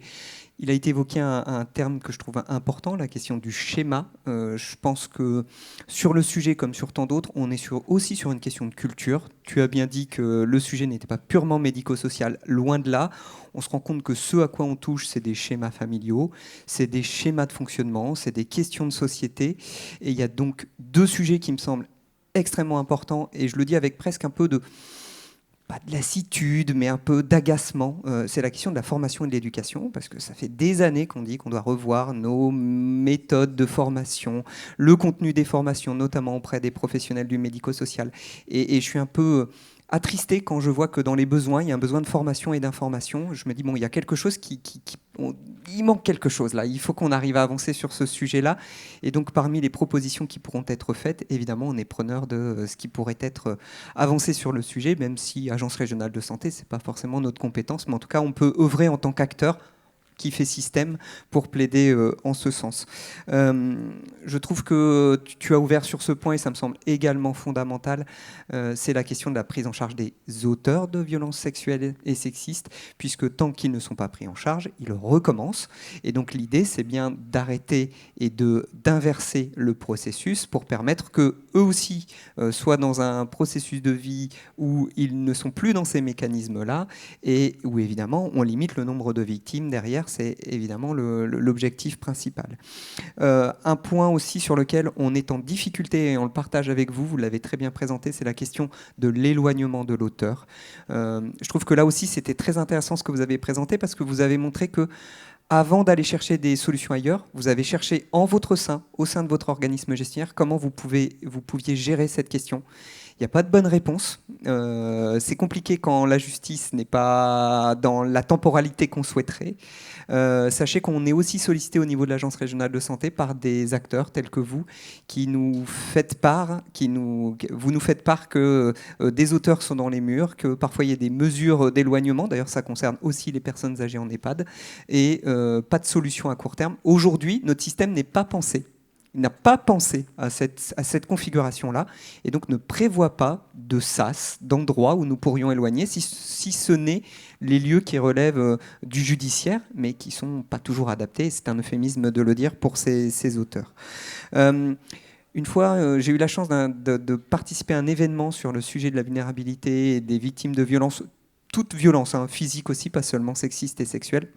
S4: Il a été évoqué un terme que je trouve important, la question du schéma. Je pense que sur le sujet, comme sur tant d'autres, on est aussi sur une question de culture. Tu as bien dit que le sujet n'était pas purement médico-social, loin de là. On se rend compte que ce à quoi on touche, c'est des schémas familiaux, c'est des schémas de fonctionnement, c'est des questions de société. Et il y a donc 2 sujets qui me semblent extrêmement importants, et je le dis avec presque un peu de... pas de lassitude, mais un peu d'agacement. C'est la question de la formation et de l'éducation, parce que ça fait des années qu'on dit qu'on doit revoir nos méthodes de formation, le contenu des formations, notamment auprès des professionnels du médico-social. Et je suis un peu attristé quand je vois que dans les besoins, il y a un besoin de formation et d'information. Je me dis, bon, il y a quelque chose il manque quelque chose là. Il faut qu'on arrive à avancer sur ce sujet-là. Et donc, parmi les propositions qui pourront être faites, évidemment, on est preneur de ce qui pourrait être avancé sur le sujet, même si Agence régionale de santé, c'est pas forcément notre compétence. Mais en tout cas, on peut œuvrer en tant qu'acteur qui fait système pour plaider en ce sens. Je trouve que tu as ouvert sur ce point et ça me semble également fondamental, c'est la question de la prise en charge des auteurs de violences sexuelles et sexistes, puisque tant qu'ils ne sont pas pris en charge, ils recommencent. Et donc l'idée, c'est bien d'arrêter et d'inverser le processus pour permettre qu'eux aussi soient dans un processus de vie où ils ne sont plus dans ces mécanismes-là et où évidemment on limite le nombre de victimes derrière, c'est évidemment l'objectif principal. Un point aussi sur lequel on est en difficulté et on le partage avec vous, vous l'avez très bien présenté, c'est la question de l'éloignement de l'auteur. Je trouve que là aussi c'était très intéressant ce que vous avez présenté parce que vous avez montré que avant d'aller chercher des solutions ailleurs, vous avez cherché en votre sein, au sein de votre organisme gestionnaire, comment vous pouviez gérer cette question. Il n'y a pas de bonne réponse. C'est compliqué quand la justice n'est pas dans la temporalité qu'on souhaiterait. Sachez qu'on est aussi sollicité au niveau de l'Agence régionale de santé par des acteurs tels que vous, qui nous faites part, vous nous faites part que des auteurs sont dans les murs, que parfois il y a des mesures d'éloignement, d'ailleurs ça concerne aussi les personnes âgées en EHPAD, et pas de solution à court terme. Aujourd'hui, notre système n'est pas pensé. Il n'a pas pensé à cette configuration-là et donc ne prévoit pas de sas, d'endroits où nous pourrions éloigner, si ce n'est les lieux qui relèvent du judiciaire, mais qui ne sont pas toujours adaptés. C'est un euphémisme de le dire pour ces auteurs. Une fois, j'ai eu la chance de participer à un événement sur le sujet de la vulnérabilité et des victimes de violences, toute violence, physique aussi, pas seulement sexiste et sexuelle,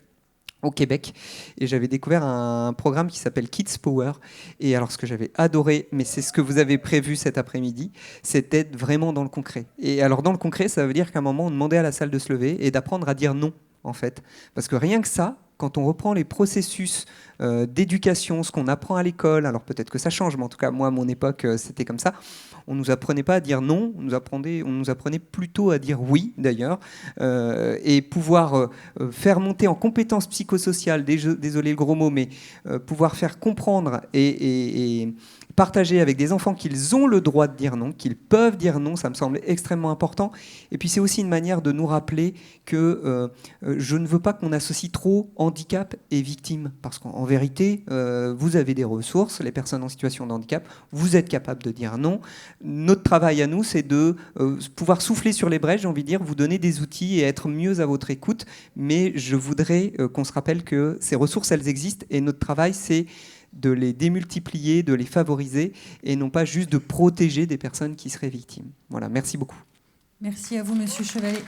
S4: au Québec, et j'avais découvert un programme qui s'appelle Kids Power. Et alors ce que j'avais adoré, mais c'est ce que vous avez prévu cet après-midi, c'était vraiment dans le concret. Et alors dans le concret, ça veut dire qu'à un moment on demandait à la salle de se lever et d'apprendre à dire non, en fait, parce que rien que ça, quand on reprend les processus d'éducation, ce qu'on apprend à l'école, alors peut-être que ça change, mais en tout cas moi à mon époque c'était comme ça, on ne nous apprenait pas à dire non, on nous apprenait plutôt à dire oui d'ailleurs, et pouvoir faire monter en compétences psychosociales, désolé le gros mot, mais pouvoir faire comprendre et partager avec des enfants qu'ils ont le droit de dire non, qu'ils peuvent dire non, ça me semble extrêmement important. Et puis c'est aussi une manière de nous rappeler que je ne veux pas qu'on associe trop handicap et victime, parce qu'en vérité, vous avez des ressources, les personnes en situation de handicap, vous êtes capables de dire non. Notre travail à nous, c'est de pouvoir souffler sur les braises, j'ai envie de dire, vous donner des outils et être mieux à votre écoute, mais je voudrais qu'on se rappelle que ces ressources, elles existent, et notre travail, c'est de les démultiplier, de les favoriser, et non pas juste de protéger des personnes qui seraient victimes. Voilà, merci beaucoup.
S1: Merci à vous, Monsieur Chevalet.